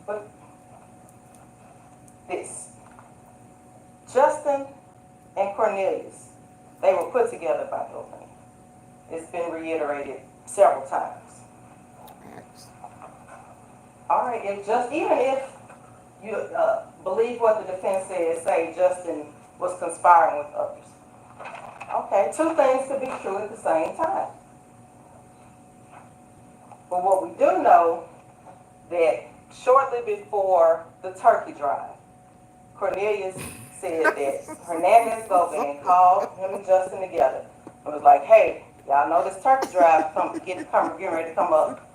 But this, Justin and Cornelius, they were put together by Govan. It's been reiterated several times. All right, even if you believe what the defense says, say Justin was conspiring with others. Okay, two things could be true at the same time. But what we do know that shortly before the turkey drive, Cornelius said that Hernandez Govan called him and Justin together and was like, hey, y'all know this turkey drive getting ready to come up.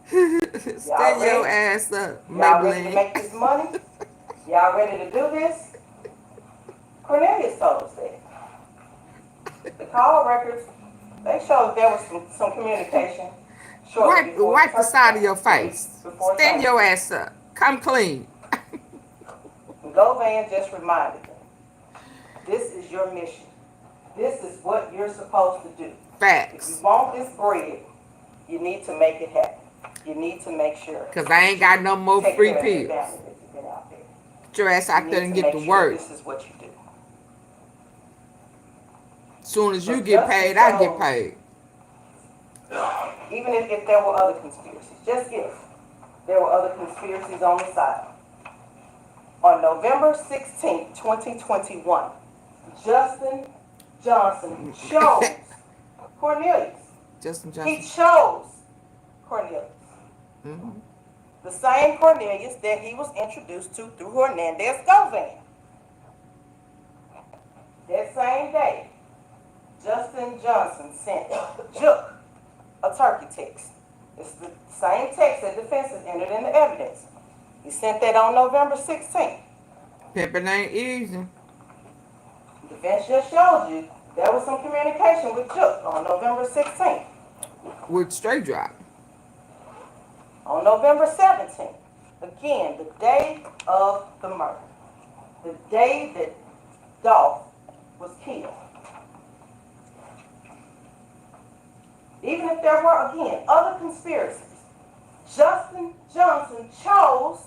Stand your ass up, y'all ready to make this money? Y'all ready to do this? Cornelius told us that. The call records, they showed there was some communication. Wipe the side of your face. Stand your ass up. Come clean. Govan just reminded them, this is your mission. This is what you're supposed to do. Facts. If you want this bread, you need to make it happen. You need to make sure. Because I ain't got no more free pills. Get your ass out there and get to work. This is what you do. As soon as you get paid, I get paid. Even if there were other conspiracies, just if there were other conspiracies on the side. On November 16, 2021, Justin Johnson chose Cornelius. Justin Johnson. He chose Cornelius. Mm-hmm. The same Cornelius that he was introduced to through Hernandez Govan. That same day, Justin Johnson sent Juke a turkey text. It's the same text that defense has entered into evidence. He sent that on November 16th. Pimpin' ain't easy. Defense just showed you there was some communication with Juke on November 16th. With STRAIGHTDROP. On November 17th, again, the day of the murder, the day that Dolph was killed. Even if there were, again, other conspiracies, Justin Johnson chose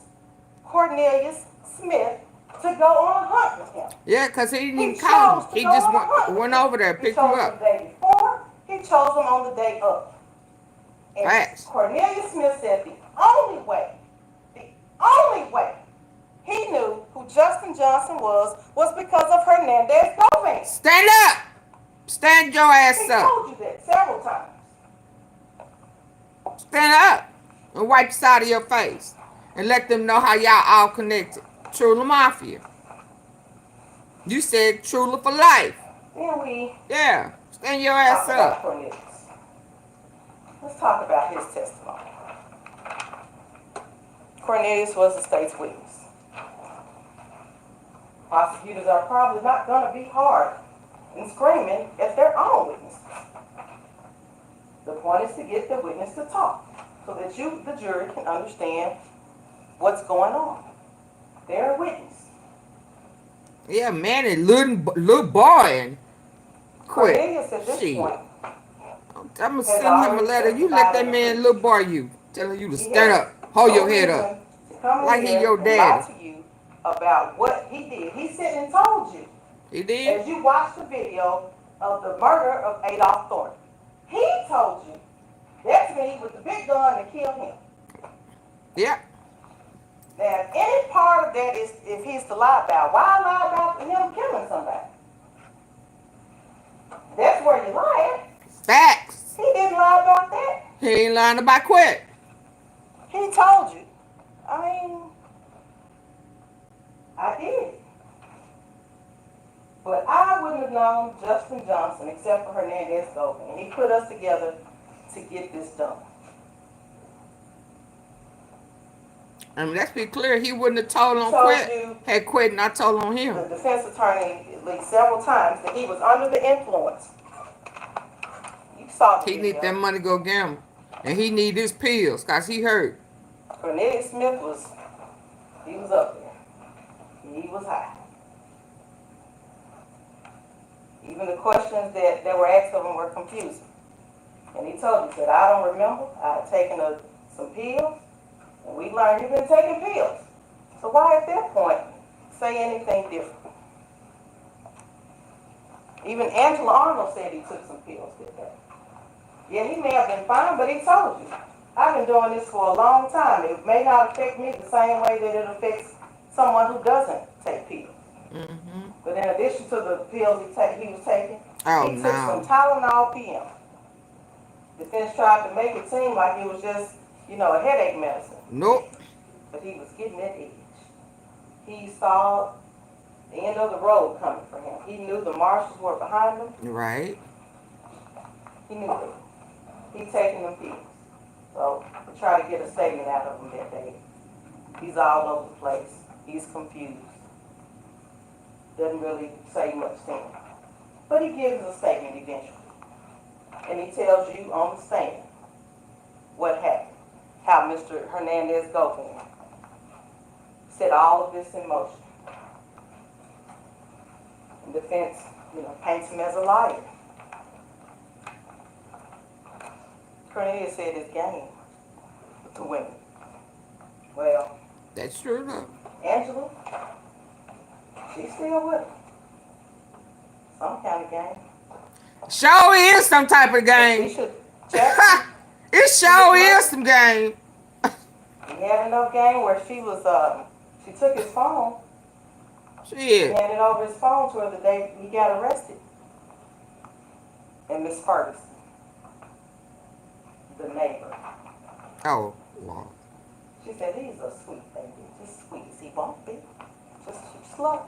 Cornelius Smith to go on a hunt with him. Yeah, because he didn't even call him. He just went over there and picked him up. He chose him the day before, he chose him on the day of. And Facts. Cornelius Smith said the only way he knew who Justin Johnson was because of Hernandez Govan. Stand up! Stand your ass up. He told you that several times. Stand up and wipe the side of your face and let them know how y'all all connected. Trula Mafia. You said Trula for life. Yeah. Stand your ass up. Cornelius. Let's talk about his testimony. Cornelius was the state's witness. Prosecutors are probably not going to be hard in screaming at their own witnesses. The point is to get the witness to talk so that you, the jury, can understand what's going on. They're a witness. Yeah, man, and little boy. Quit. Cornelius at this point. I'm going to send him a letter. You let that man little boy you. Telling you to stand up. Hold your head up. Like he your daddy. To you about what he did. He said and told you. He did? As you watched the video of the murder of ADOLPH Thornton. He told you that's when he was the big gun to kill him. Yeah. Now, if any part of that is if he's to lie about, why lie about him killing somebody? That's where you lie. Facts. He didn't lie about that. He ain't lying about quit. He told you. I mean, I did. But I wouldn't have known Justin Johnson except for Hernandez Govan. And he put us together to get this done. I mean, let's be clear. He wouldn't have told on Told Quett. you Had Quett not told on him. the defense attorney at least several times that he was under the influence. You saw the He need that video. money to go gamble. And he need his pills because he hurt. Cornelius Smith he was up there. He was high. Even the questions that were asked of him were confusing. And he told you that I don't remember. I had taken some pills, and we learned you've been taking pills. So why at that point say anything different? Even Angela Arnold said he took some pills that day. Yeah, he may have been fine, but he told you. I've been doing this for a long time. It may not affect me the same way that it affects someone who doesn't take pills. Mm-hmm. But in addition to the pills he was taking, Oh, he took some no. Tylenol PM. Defense tried to make it seem like it was just, a headache medicine. Nope. But he was getting that edge. He saw the end of the road coming for him. He knew the marshals were behind him. Right. He knew it. He's taking them pills. So we try to get a statement out of him that day. He's all over the place. He's confused. Doesn't really say much to him. But he gives a statement eventually. And he tells you on the stand what happened. How Mr. Hernandez Govan set all of this in motion. And defense, paints him as a liar. Cornelius said his game with the women. Well, that's true though. Angela, she's still with him. Some kind of game. Sure is some type of game. It sure is some game. He had enough game where she took his phone. Shit. He handed over his phone to her the day he got arrested. And Miss Ferguson, the neighbor. Oh, wow. She said, he's a sweet baby. Just sweet as he won't be. Just keep slow.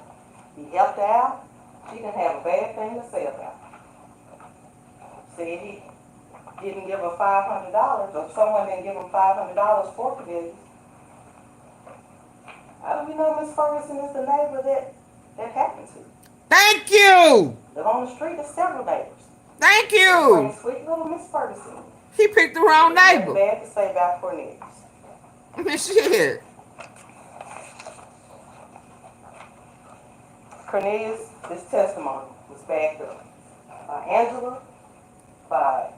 He helped her out. She didn't have a bad thing to say about him. Said he didn't give her $500, or someone didn't give him $500 for Cornelius. How do we know Miss Ferguson is the neighbor that happened to? Thank you. Live on the street, there's several neighbors. Thank you. Sweet little Miss Ferguson. He picked the wrong neighbor. Bad to say about Cornelius. Shit. Cornelius, this testimony was backed up by Angela, by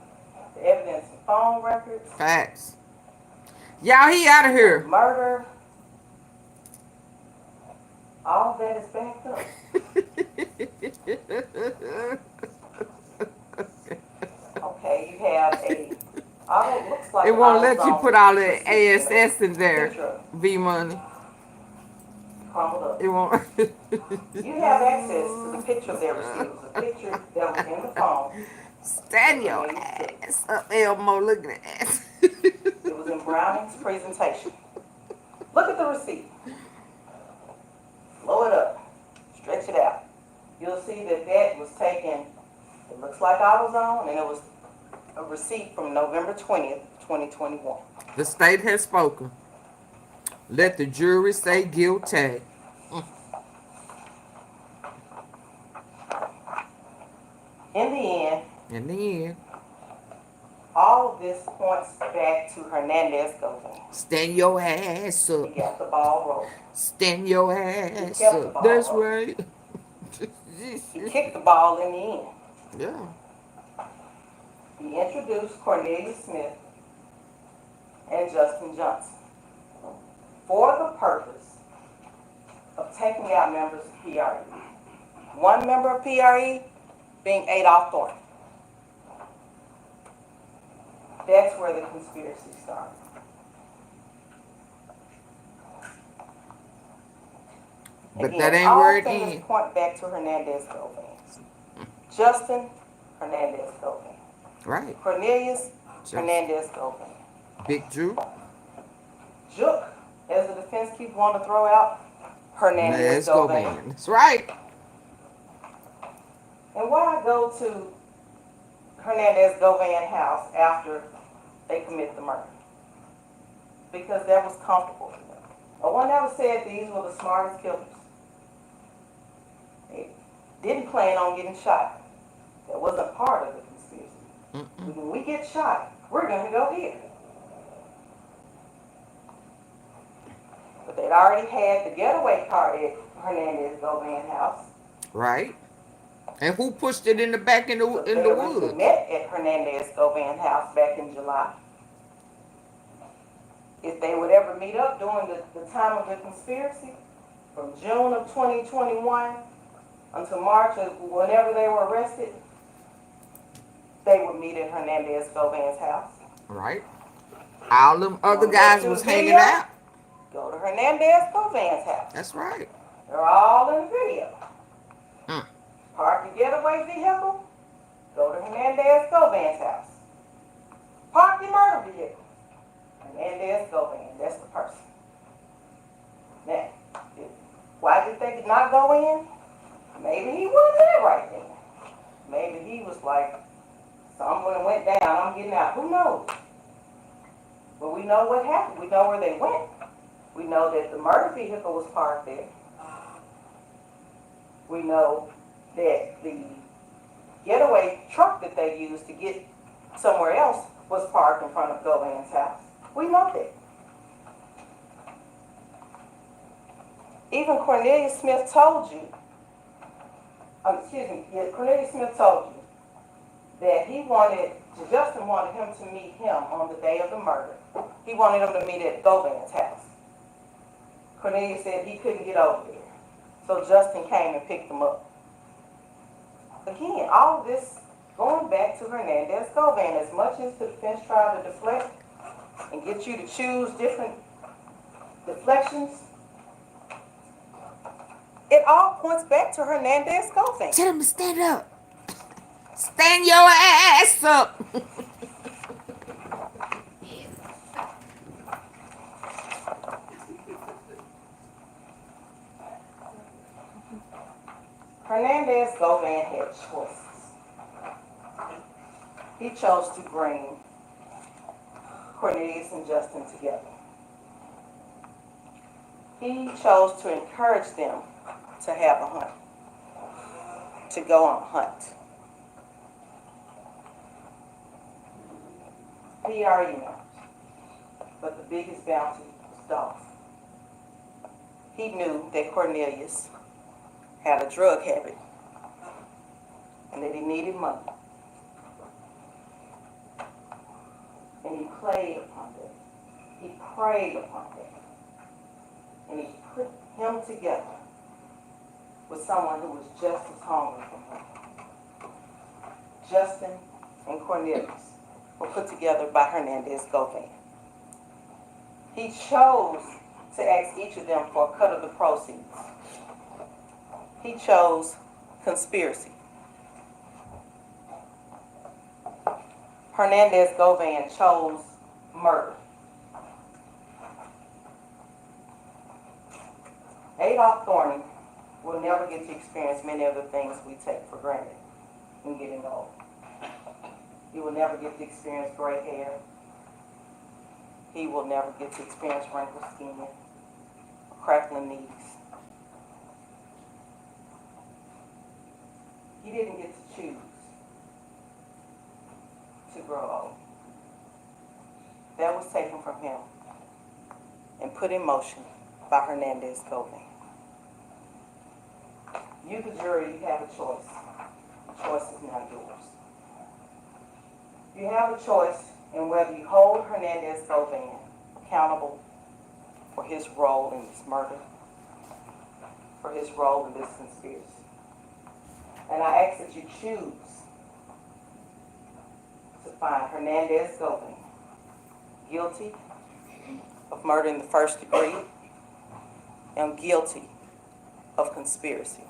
the evidence and phone records. Facts. Y'all, he out of here. Murder. All of that is backed up. Okay, you have looks like it won't let you put all the ASS in there. V money. Crumbled up. It won't. You have access to the picture of their receipt. It was a picture that was in the phone. Stand your ass up, Elmo. Look at that. It was in Browning's presentation. Look at the receipt. Blow it up. Stretch it out. You'll see that was taken, it looks like AutoZone, and it was a receipt from November 20th, 2021. The state has spoken. Let the jury say guilty. In the end, In all of this points back to Hernandez Govan. stand your ass up. He got the ball rolling. Stand your ass up. That's right. He kicked the ball in the end. Yeah. He introduced Cornelius Smith and Justin Johnson for the purpose of taking out members of PRE. One member of PRE being ADOLPH Thornton. That's where the conspiracy started. But again, that ain't where it all ends. things point back to Hernandez Govan. Justin Hernandez Govan. Right. Cornelius Hernandez Govan. Big Drew. Juke, as the defense keeps wanting to throw out, Hernandez Govan. That's right. And why I go to Hernandez Govan house after they commit the murder? Because that was comfortable for them. No one ever said these were the smartest killers. They didn't plan on getting shot. That wasn't part of the conspiracy. When we get shot, we're going to go here. But they'd already had the getaway car at Hernandez Govan house. Right. And who pushed it in the back in the woods? They met at Hernandez Govan house back in July. If they would ever meet up during the time of the conspiracy, from June of 2021 until March of whenever they were arrested, they would meet at Hernandez Govan's house. Right. All them other guys was hanging out. Go to Hernandez Govan's house. That's right. They're all in the video. Park your getaway vehicle, go to Hernandez Govan's house. Park your murder vehicle, Hernandez Govan, that's the person. Now, why did they not go in? Maybe he wasn't there right then. Maybe he was like, something went down, I'm getting out. Who knows? But we know what happened. We know where they went. We know that the murder vehicle was parked there. We know that the getaway truck that they used to get somewhere else was parked in front of Govan's house. We know that. Even Cornelius Smith told you, Cornelius Smith told you that Justin wanted him to meet him on the day of the murder. He wanted him to meet at Govan's house. Cornelius said he couldn't get over there. So Justin came and picked him up. Again, all of this going back to Hernandez Govan, as much as the defense tried to deflect and get you to choose different deflections, it all points back to Hernandez Govan. Tell him to stand up. Stand your ass up. Hernandez Govan had choices. He chose to bring Cornelius and Justin together. He chose to encourage them to have a hunt, to go on a hunt. He already knows, but the biggest bounty was Dolph. He knew that Cornelius had a drug habit and that he needed money. And he played upon that. He preyed upon that. And he put him together with someone who was just as hungry for him. Justin and Cornelius were put together by Hernandez Govan. He chose to ask each of them for a cut of the proceeds. He chose conspiracy. Hernandez Govan chose murder. Adolph Thornton will never get to experience many of the things we take for granted in getting old. He will never get to experience gray hair. He will never get to experience wrinkled skin, crackling knees. He didn't get to choose to grow old. That was taken from him and put in motion by Hernandez Govan. You, the jury, you have a choice. The choice is now yours. You have a choice in whether you hold Hernandez Govan accountable for his role in this murder, for his role in this conspiracy. And I ask that you choose to find Hernandez Govan guilty of murder in the first degree and guilty of conspiracy.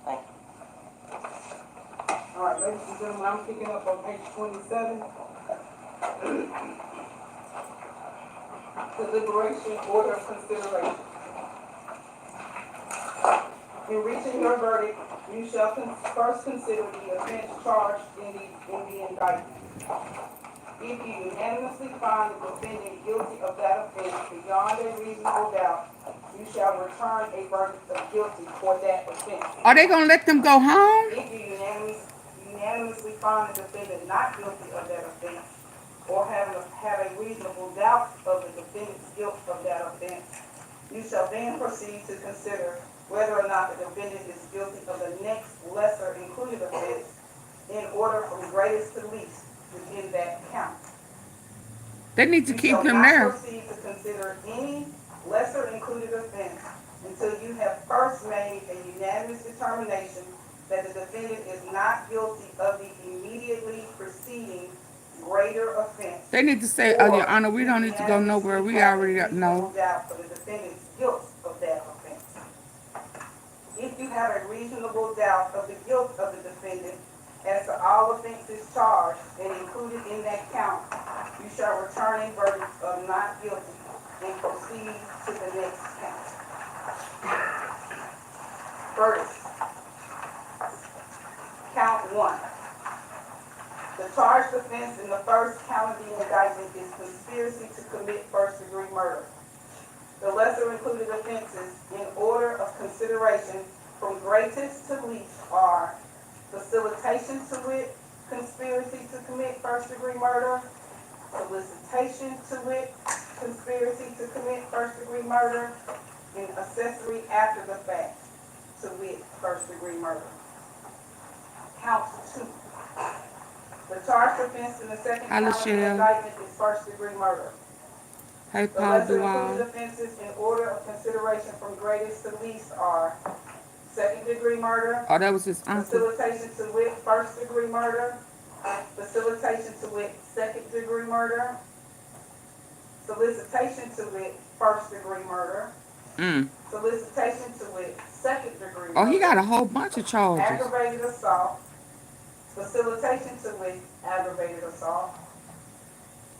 Thank you. All right, ladies and gentlemen, I'm picking up on page 27. Deliberation, order of consideration. In reaching your verdict, you shall first consider the offense charged in the indictment. If you unanimously find the defendant guilty of that offense beyond a reasonable doubt, you shall return a verdict of guilty for that offense. Are they gonna let them go home? If you unanimously find the defendant not guilty of that offense, or have a reasonable doubt of the defendant's guilt of that offense, you shall then proceed to consider whether or not the defendant is guilty of the next lesser included offense in order from greatest to least within that count. They need to keep them there. there. You shall not proceed to consider any lesser included offense until you have first made a unanimous determination that the defendant is not guilty of the immediately preceding greater offense. They need to say, "Oh, Your Honor, we don't need to go nowhere. We already know." Doubt for the defendant's guilt of that offense. If you have a reasonable doubt of the guilt of the defendant as to all offenses charged and included in that count, you shall return a verdict of not guilty and proceed to the next count. Verdict. Count 1. The charged offense in the first count of the indictment is conspiracy to commit first-degree murder. The lesser included offenses in order of consideration from greatest to least are facilitation to wit, conspiracy to commit first-degree murder, solicitation to wit, conspiracy to commit first-degree murder, and accessory after the fact to wit, first-degree murder. Count 2. The charged offense in the second count of the indictment is first-degree murder. Hey, The Paul lesser Duval. included offenses in order of consideration from greatest to least are second-degree murder. Oh, that was his uncle. Facilitation to wit, first-degree murder. Facilitation to wit, second-degree murder. Solicitation to wit, first-degree murder. Solicitation to wit, second-degree murder. Oh, he got a whole bunch of charges. Aggravated assault. Facilitation to wit, aggravated assault.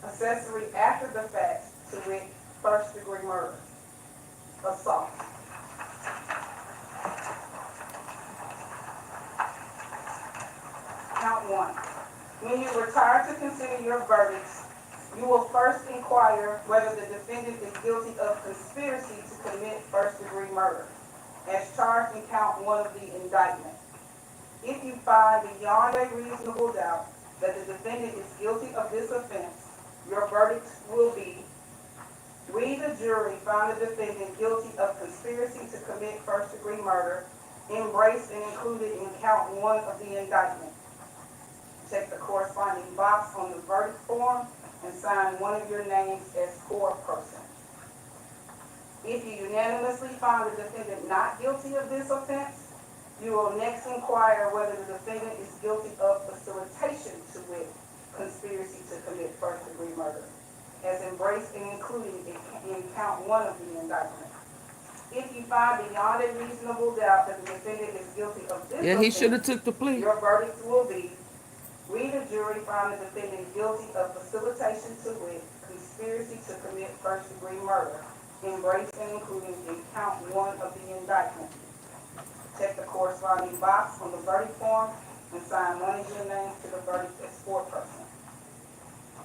Accessory after the fact to wit, first-degree murder. Assault. Count 1. When you retire to consider your verdicts, you will first inquire whether the defendant is guilty of conspiracy to commit first-degree murder, as charged in count 1 of the indictment. If you find beyond a reasonable doubt that the defendant is guilty of this offense, your verdict will be: we, the jury, found the defendant guilty of conspiracy to commit first-degree murder, embraced and included in count 1 of the indictment. Check the corresponding box on the verdict form and sign one of your names as foreperson. If you unanimously find the defendant not guilty of this offense, you will next inquire whether the defendant is guilty of facilitation to wit, conspiracy to commit first-degree murder, as embraced and included in count 1 of the indictment. If you find beyond a reasonable doubt that the defendant is guilty of this offense, he should have took the plea. Your verdict will be: we, the jury, found the defendant guilty of facilitation to wit, conspiracy to commit first-degree murder, embraced and included in count 1 of the indictment. Check the corresponding box on the verdict form and sign one of your names to the verdict as foreperson.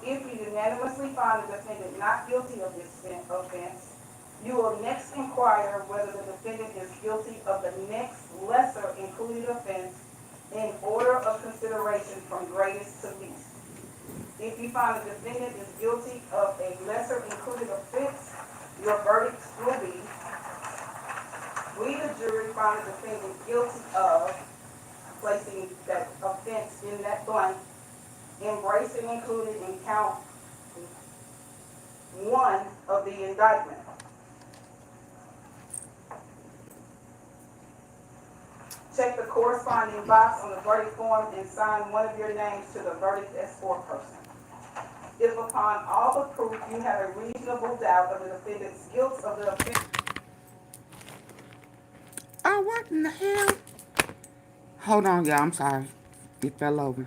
If you unanimously find the defendant not guilty of this offense, you will next inquire whether the defendant is guilty of the next lesser included offense in order of consideration from greatest to least. If you find the defendant is guilty of a lesser included offense, your verdict will be: we, the jury, find the defendant guilty of, placing that offense in that blank, embraced and included in count 1 of the indictment. Check the corresponding box on the verdict form and sign one of your names to the verdict as foreperson. If upon all the proof you have a reasonable doubt of the defendant's guilt of the offense. Oh, what in the hell? Hold on, y'all. I'm sorry. It fell over.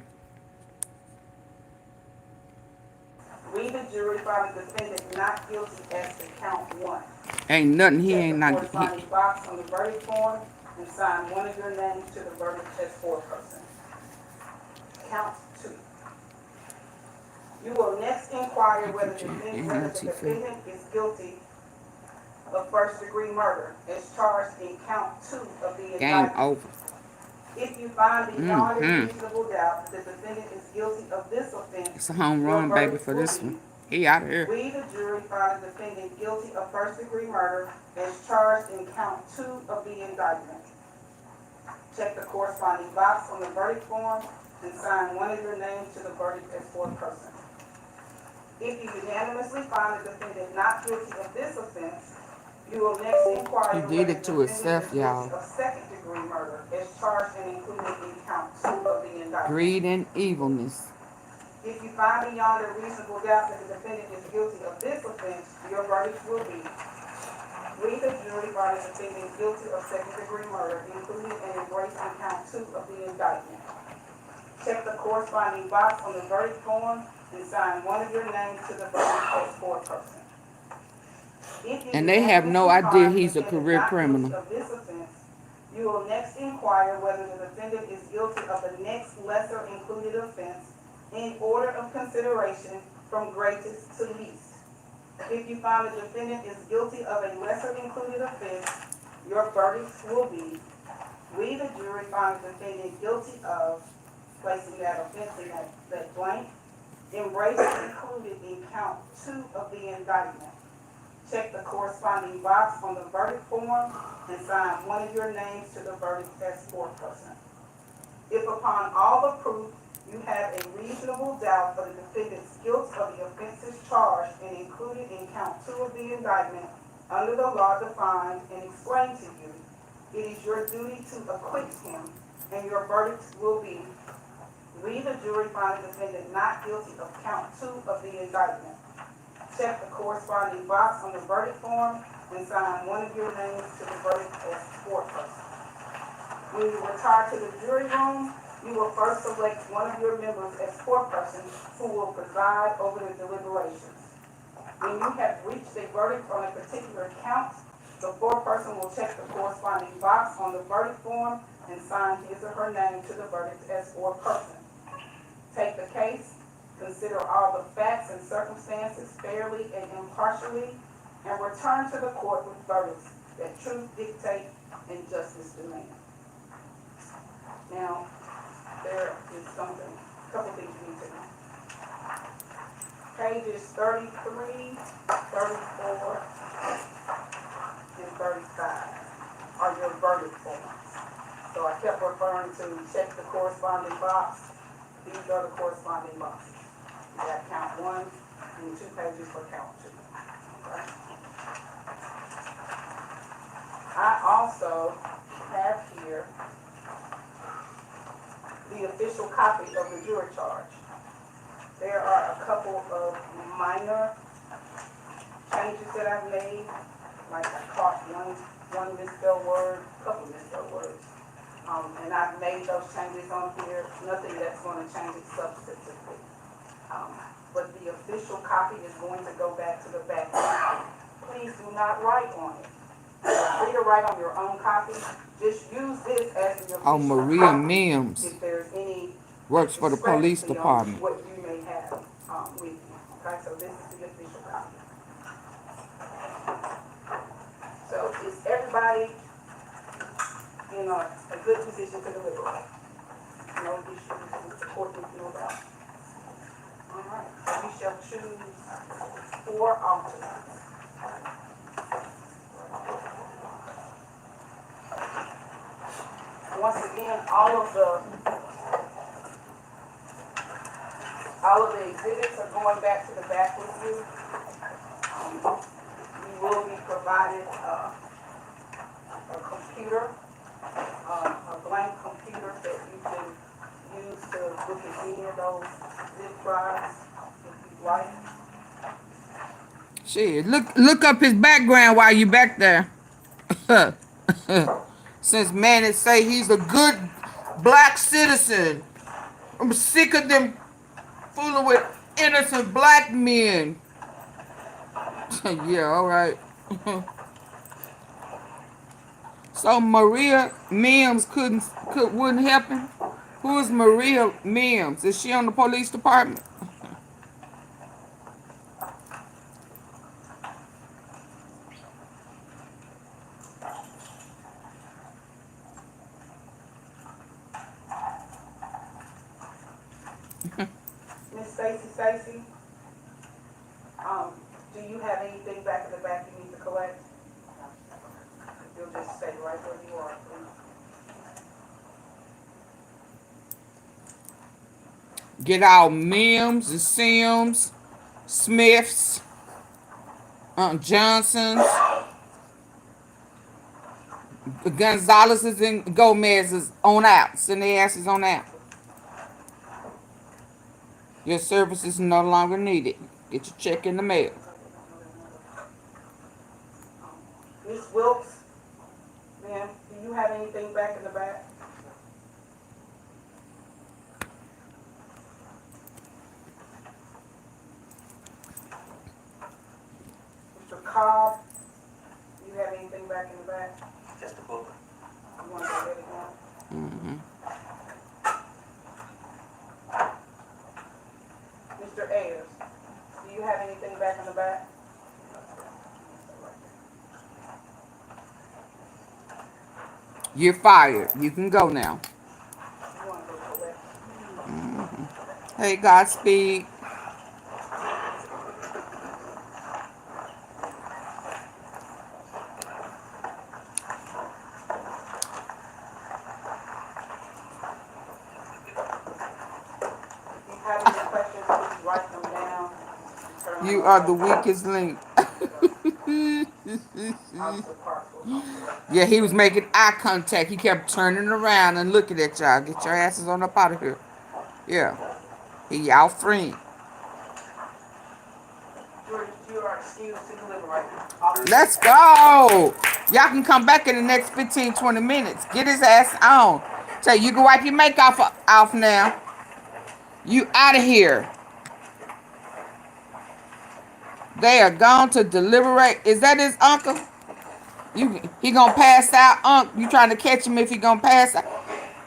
We, the jury, find the defendant not guilty as to count 1. Ain't nothing he Check ain't the not. corresponding box on the verdict form and sign one of your names to the verdict as foreperson. Count 2. You will next inquire Thank you, whether Jen. And the AunTeaFee. defendant is guilty of first-degree murder as charged in count 2 of the Game indictment. over. If you find beyond a Mm-hmm. reasonable doubt that the defendant is guilty of this offense, It's a home your run, baby, verdict for will this be: one. He out of here. we, the jury, find the defendant guilty of first-degree murder as charged in count 2 of the indictment. Check the corresponding box on the verdict form and sign one of your names to the verdict as foreperson. If you unanimously find the defendant not guilty of this offense, you will next inquire He whether did the it to defendant himself, is guilty y'all. of second-degree murder as charged and included in count 2 of the indictment. Greed and evilness. If you find beyond a reasonable doubt that the defendant is guilty of this offense, your verdict will be: we, the jury, find the defendant guilty of second-degree murder, including and embraced in count 2 of the indictment. Check the corresponding box on the verdict form and sign one of your names to the verdict as foreperson. And they have no idea he's a career criminal. Of this offense, you will next inquire whether the defendant is guilty of the next lesser included offense in order of consideration from greatest to least. If you find the defendant is guilty of a lesser included offense, your verdict will be: we, the jury, find the defendant guilty of placing that offense in that blank, embrace included in count 2 of the indictment. Check the corresponding box on the verdict form and sign one of your names to the verdict as foreperson. If upon all the proof you have a reasonable doubt of the defendant's guilt of the offenses charged and included in count 2 of the indictment under the law defined and explained to you, it is your duty to acquit him, and your verdict will be: we, the jury, find the defendant not guilty of count 2 of the indictment. Check the corresponding box on the verdict form and sign one of your names to the verdict as foreperson. When you retire to the jury room, you will first select one of your members as foreperson who will preside over the deliberations. When you have reached a verdict on a particular count, the foreperson will check the corresponding box on the verdict form and sign his or her name to the verdict as foreperson. Take the case, consider all the facts and circumstances fairly and impartially, and return to the court with verdicts that truth dictate and justice demand. Now, there is a couple things you need to know. Pages 33, 34, and 35 are your verdict forms. So I kept referring to check the corresponding box. These are the corresponding boxes. You got count 1 and 2 pages for count 2. Okay? I also have here the official copy of the jury charge. There are a couple of minor changes that I've made, like I caught one misspelled word, a couple misspelled words. And I've made those changes on here, nothing that's going to change it substantively. But the official copy is going to go back to the back. Please do not write on it. Feel free to write on your own copy. Just use this as the official Maria copy Mims if there's any works for the police discrepancy on department. what you may have with you. Okay, so this is the official copy. So is everybody in a good position to deliberate? No issues with the court we feel about. All right, so we shall choose 4 alternates. Once again, all of the exhibits are going back to the back with you. You will be provided a computer, a blank computer that you can use to look at any of those zip drives if you'd like. Shit, look up his background while you back there. Since Manny say he's a good black citizen, I'm sick of them fooling with innocent black men. Yeah, all right. So Maria Mims wouldn't help him. Who is Maria Mims? Is she on the police department? Stacy, do you have anything back in the back you need to collect? You'll just stay right where you are, please. Get out Mims and Sims, Smiths, Johnsons, Gonzalez's and Gomez's on out. Send their asses on out. Your service is no longer needed. Get your check in the mail. Miss Wilkes, ma'am, do you have anything back in the back? Mr. Cobb, do you have anything back in the back? Just a book. You want to go ahead now? Mr. Ayers, do you have anything back in the back? You're fired. You can go now. You want to go collect? Hey, Godspeed. You are the weakest link. Yeah, he was making eye contact. He kept turning around and looking at y'all. Get your asses on up out of here. Yeah. He y'all friend. You are excused to deliberate. Let's go. Y'all can come back in the next 15, 20 minutes. Get his ass on. Tell you can wipe your makeup off now. You out of here. They are gone to deliberate. Is that his uncle? He gonna pass out, Unc? You trying to catch him if he gonna pass out?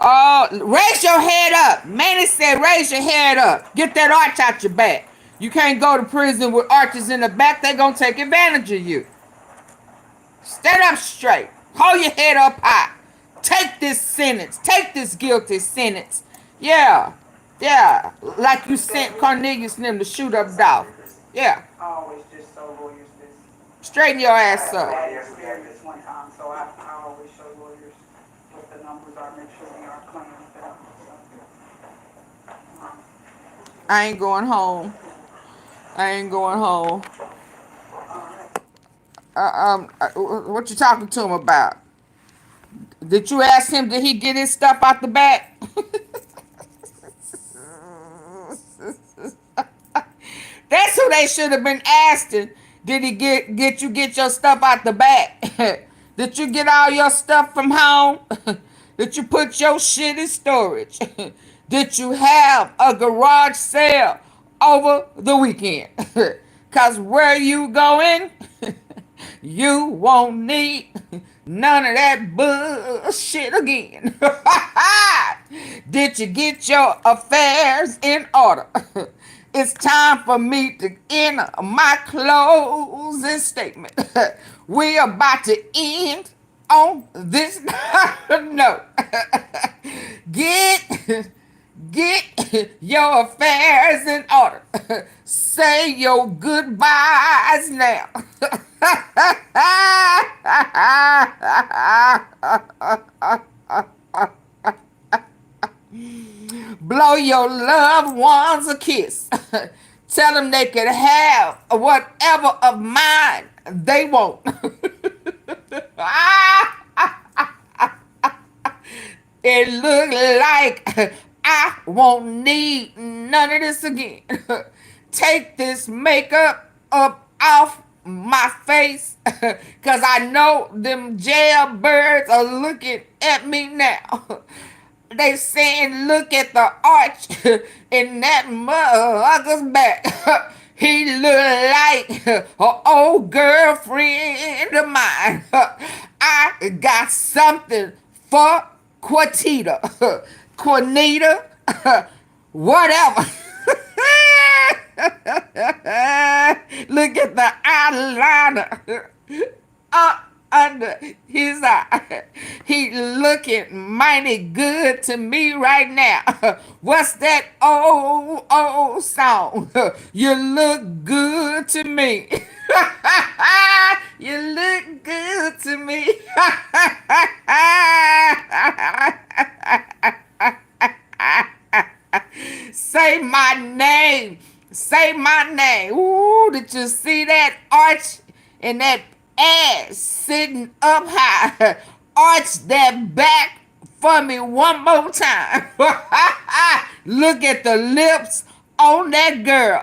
Oh, raise your head up. Manny said raise your head up. Get that arch out your back. You can't go to prison with arches in the back. They gonna take advantage of you. Stand up straight. Hold your head up high. Take this sentence. Take this guilty sentence. Yeah. Yeah. Like you sent Cornelius and them to shoot up Dolph. Yeah. I always just show lawyers this. Straighten your ass up. I experienced this one time, so I always show lawyers what the numbers are, make sure we are clean with them. I ain't going home. I ain't going home. What you talking to him about? Did you ask him, did he get his stuff out the back? That's who they should have been asking. Did he get your stuff out the back? Did you get all your stuff from home? Did you put your shit in storage? Did you have a garage sale over the weekend? Because where you going, you won't need none of that bullshit again. Did you get your affairs in order? It's time for me to end my closing statement. We are about to end on this note. Get your affairs in order. Say your goodbyes now. Blow your loved ones a kiss. Tell them they can have whatever of mine they want. It look like I won't need none of this again. Take this makeup up off my face, cause I know them jailbirds are looking at me now. They saying, look at the arch in that motherfucker's back. He look like an old girlfriend of mine. I got something for Quetita, Quinita, whatever. Look at the eyeliner. He's he looking mighty good to me right now. What's that old song? You look good to me. You look good to me. Say my name. Say my name. Ooh, did you see that arch and that ass sitting up high? Arch that back for me one more time. Look at the lips on that girl.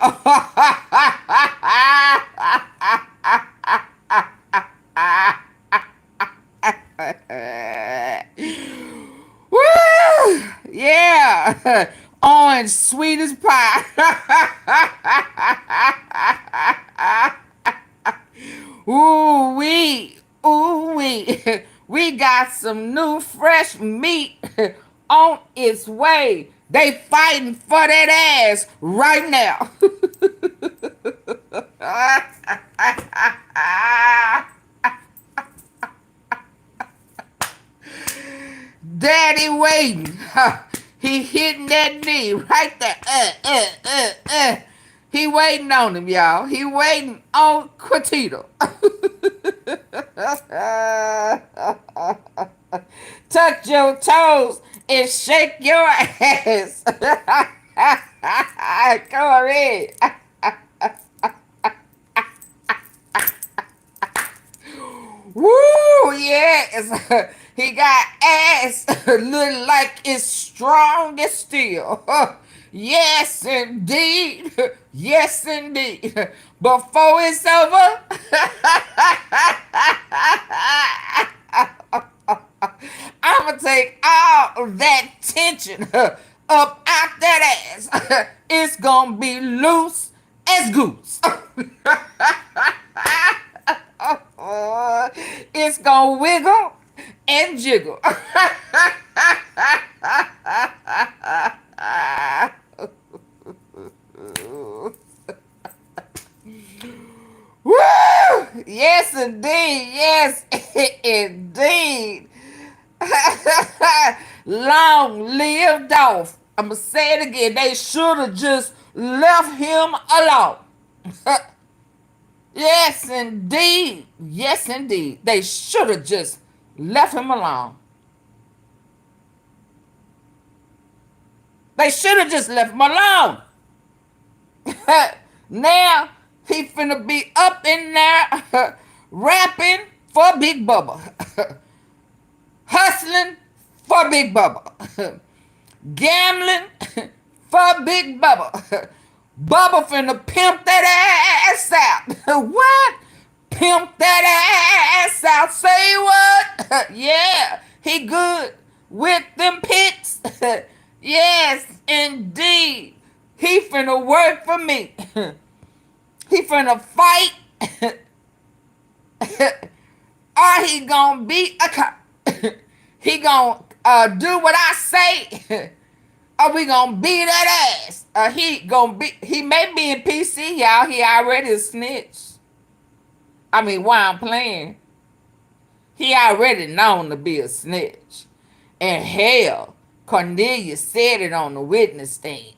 Woo! Yeah. Orange sweet as pie. Ooh wee. Ooh wee. We got some new fresh meat on its way. They fighting for that ass right now. Daddy waiting. He hitting that knee right there. He waiting on him, y'all. He waiting on QUETTE. Touch your toes and shake your ass. Go ahead. Woo, yes. He got ass look like it's strong as steel. Yes, indeed. Yes, indeed. Before it's over, I'm going to take all that tension up out that ass. It's going to be loose as goose. It's going to wiggle and jiggle. Woo! Yes, indeed. Yes, indeed. Long live Dolph. I'm going to say it again. They should have just left him alone. Yes, indeed. Yes, indeed. They should have just left him alone. They should have just left him alone. Now, he finna be up in there rapping for Big Bubba. Hustling for Big Bubba. Gambling for Big Bubba. Bubba finna pimp that ass out. What? Pimp that ass out. Say what? Yeah, he good with them pics. Yes, indeed. He finna work for me. He finna fight. Or he gonna be a cop. He gonna do what I say. Or we gonna beat that ass. He may be in PC, y'all. He already a snitch. I mean, why I'm playing. He already known to be a snitch. And hell, Cornelius said it on the witness stand.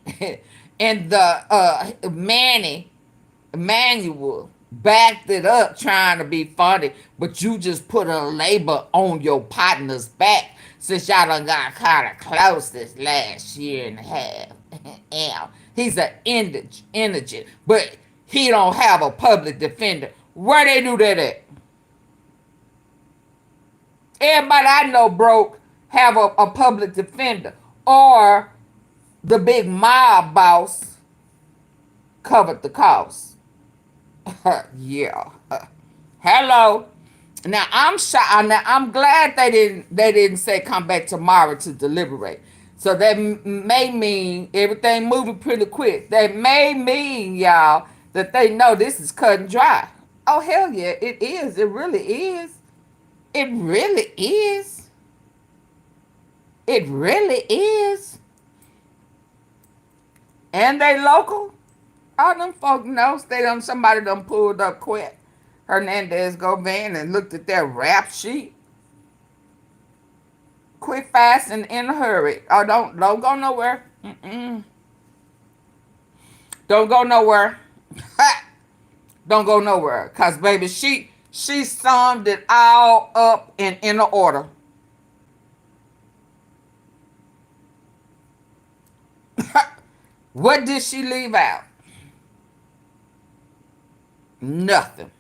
And the Emmanuel backed it up trying to be funny, but you just put a label on your partner's back since y'all done got kind of close this last year and a half. Yeah, he's an indigent, but he don't have a public defender. Where they do that at? Everybody I know broke have a public defender, or the big mob boss covered the cost. Yeah. Hello. Now I'm shocked. Now I'm glad they didn't say come back tomorrow to deliberate. So that may mean everything moving pretty quick. That may mean, y'all, that they know this is cut and dry. Oh hell yeah, it is. It really is. It really is. It really is. And they local. All them folk knows somebody done pulled up QUETTE. Hernandez Govan and looked at that rap sheet. Quick, fast, and in a hurry. Oh, don't go nowhere. Don't go nowhere. Don't go nowhere. Cause baby, she summed it all up in inner order. What did she leave out? Nothing.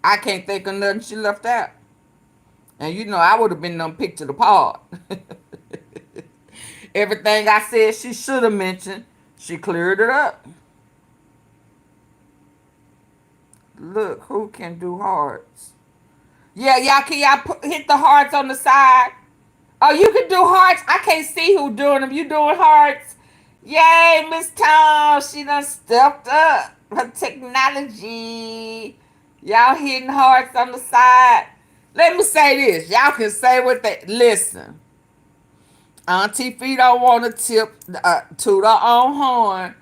I can't think of nothing she left out. And you know, I would have been them picked it apart. Everything I said she should have mentioned, she cleared it up. Look, who can do hearts? Yeah, y'all hit the hearts on the side? Oh, you can do hearts? I can't see who doing them. You doing hearts? Yay, Miss Tom. She done stepped up her technology. Y'all hitting hearts on the side. Let me say this. Y'all can say what they... Listen. AunTeaFee don't want to tip to her own horn,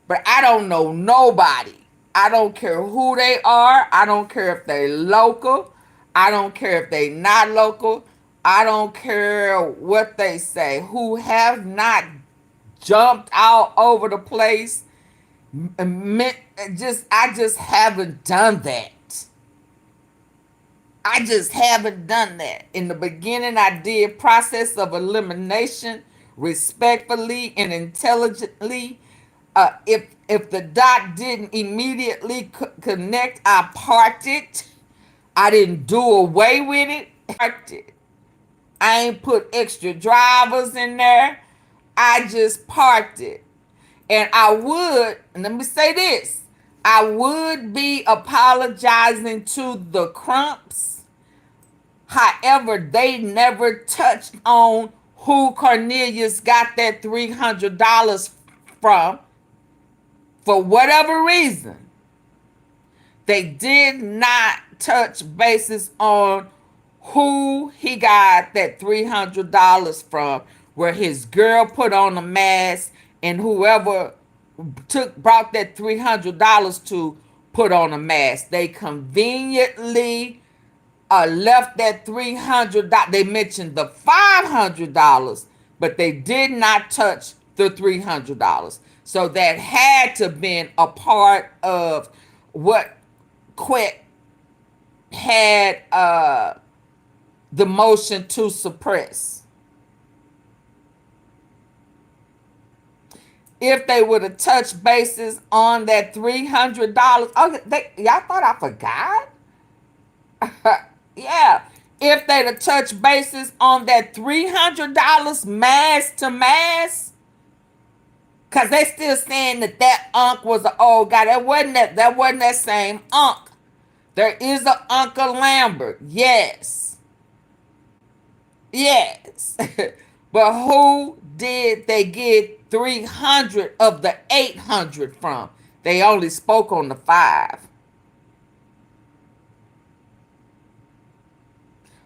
but I don't know nobody. I don't care who they are. I don't care if they local. I don't care if they not local. I don't care what they say. Who have not jumped all over the place. I just haven't done that. I just haven't done that. In the beginning, I did process of elimination respectfully and intelligently. If the dot didn't immediately connect, I parked it. I didn't do away with it. Parked it. I ain't put extra drivers in there. I just parked it. And I would, and let me say this, I would be apologizing to the Crumps. However, they never touched on who Cornelius got that $300 from. For whatever reason, they did not touch bases on who he got that $300 from, where his girl put on a mask and whoever brought that $300 to put on a mask. They conveniently left that $300. They mentioned the $500, but they did not touch the $300. So that had to been a part of what QUETTE had the motion to suppress. If they would have touched bases on that $300, y'all thought I forgot? Yeah. If they'd have touched bases on that $300 mask to mask, because they still saying that Unc was an old guy. That wasn't that same Unc. There is a Uncle Lambert. Yes. Yes. But who did they get 300 of the 800 from? They only spoke on the 5.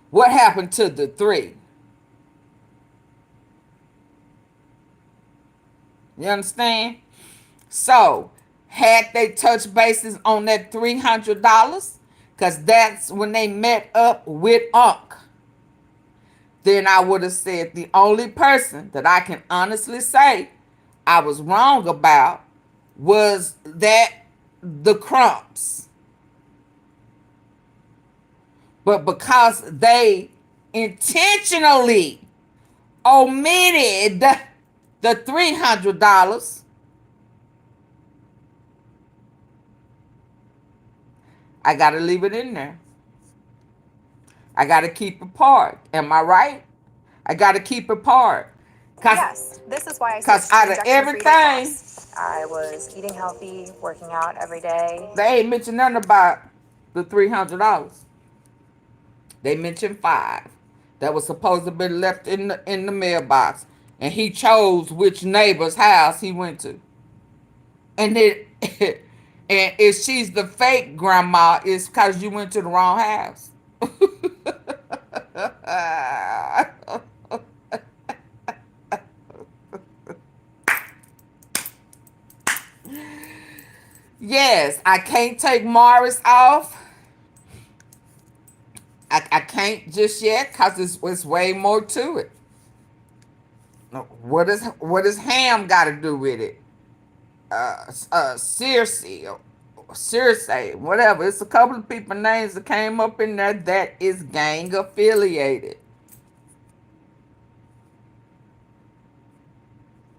What happened to the 3? You understand? So, had they touched bases on that $300, because that's when they met up with Unc, then I would have said the only person that I can honestly say I was wrong about was that the Crumps. But because they intentionally omitted the $300, I got to leave it in there. I got to keep it part. Am I right? I got to keep it part. Yes, this is why I because out of everything, I was eating healthy, working out every day. They ain't mentioned nothing about the $300. They mentioned 5 that was supposed to be left in the mailbox, and he chose which neighbor's house he went to. And then, and if she's the fake grandma, it's because you went to the wrong house. Yes, I can't take Morris off. I can't just yet because it's way more to it. What does ham got to do with it? Circe, whatever. It's a couple of people names that came up in there that is gang affiliated.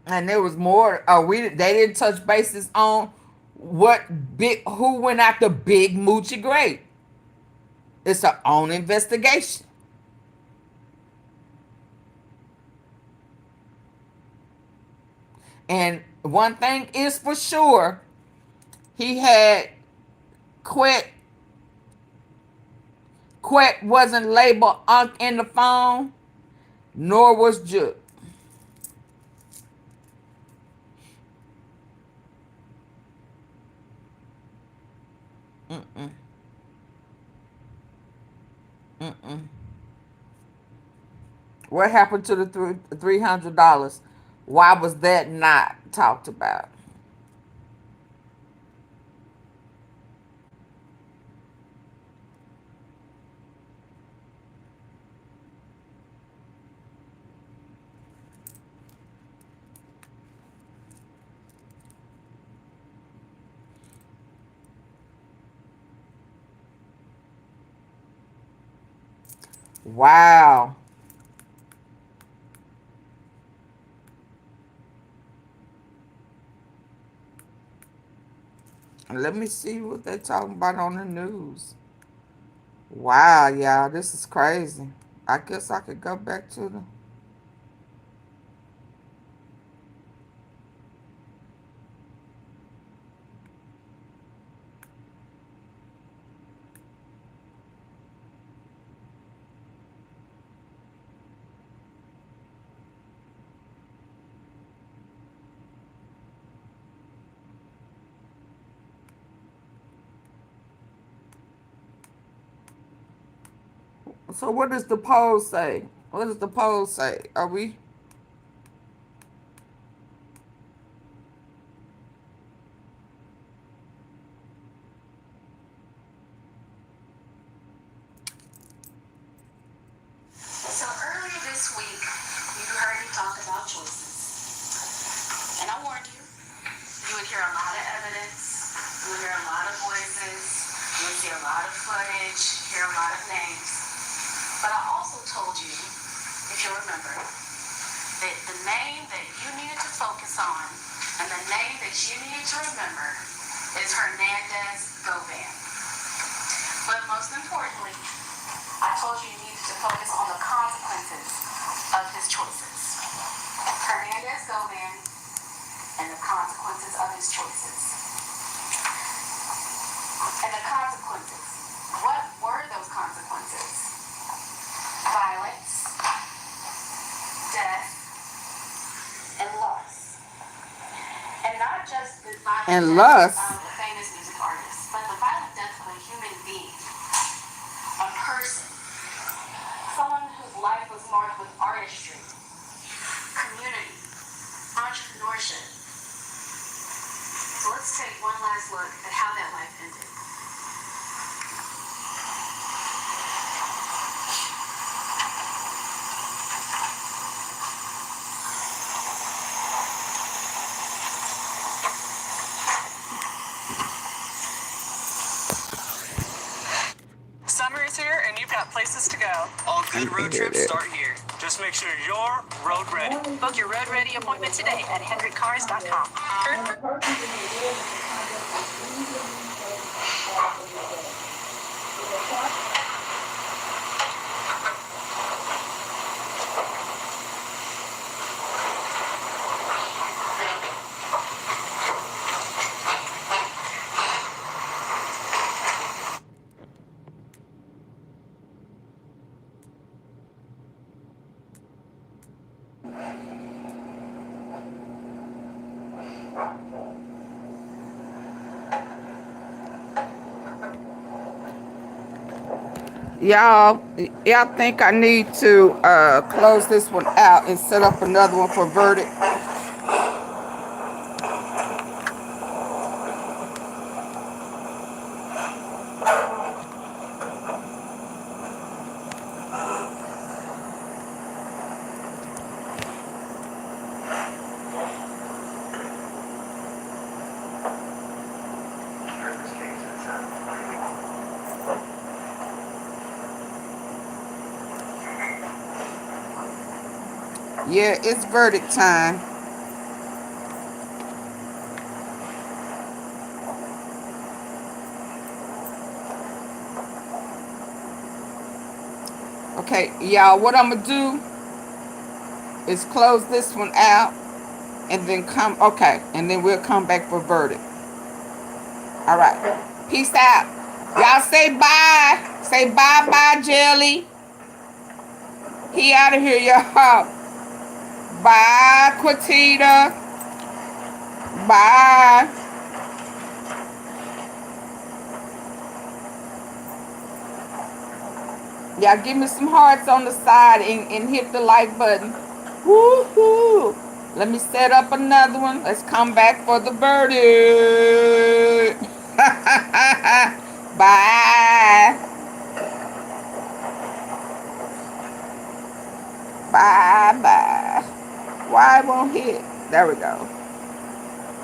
And there was more. They didn't touch bases on who went after Big Moochie Great. It's our own investigation. And one thing is for sure, he had Quet wasn't labeled Unc in the phone, nor was Juke. Mm-mm. Mm-mm. What happened to the $300? Why was that not talked about? Wow. Let me see what they're talking about on the news. Wow, y'all, this is crazy. I guess I could go back to the... So what does the poll say? What does the poll say? Are we... So earlier this week, you heard me talk about choices. And I warned you, you would hear a lot of evidence, you would hear a lot of voices, you would see a lot of footage, hear a lot of names. But I also told you, if you remember, that the name that you needed to focus on and the name that you needed to remember is Hernandez Govan. But most importantly, I told you needed to focus on the consequences of his choices. Hernandez Govan and the consequences of his choices. And the consequences. What were those consequences? Violence, death, and loss. And not just the violent death of a famous music artist, but the violent death of a human being, a person, someone whose life was marked with artistry, community, entrepreneurship. So let's take one last look at how that life ended. Summer is here and you've got places to go. All good road trips start here. Just make sure you're road ready. Book your road ready appointment today at hendrickcars.com. Y'all think I need to close this one out and set up another one for verdict? Yeah, it's verdict time. Okay, y'all, what I'm gonna do is close this one out and then and then we'll come back for verdict. All right, peace out. Y'all say bye. Say bye-bye, Jelly. He out of here, y'all. Bye, Quatita. Bye. Y'all give me some hearts on the side and hit the like button. Woohoo! Let me set up another one. Let's come back for the verdict. Bye. Bye-bye. Why it won't hit? There we go.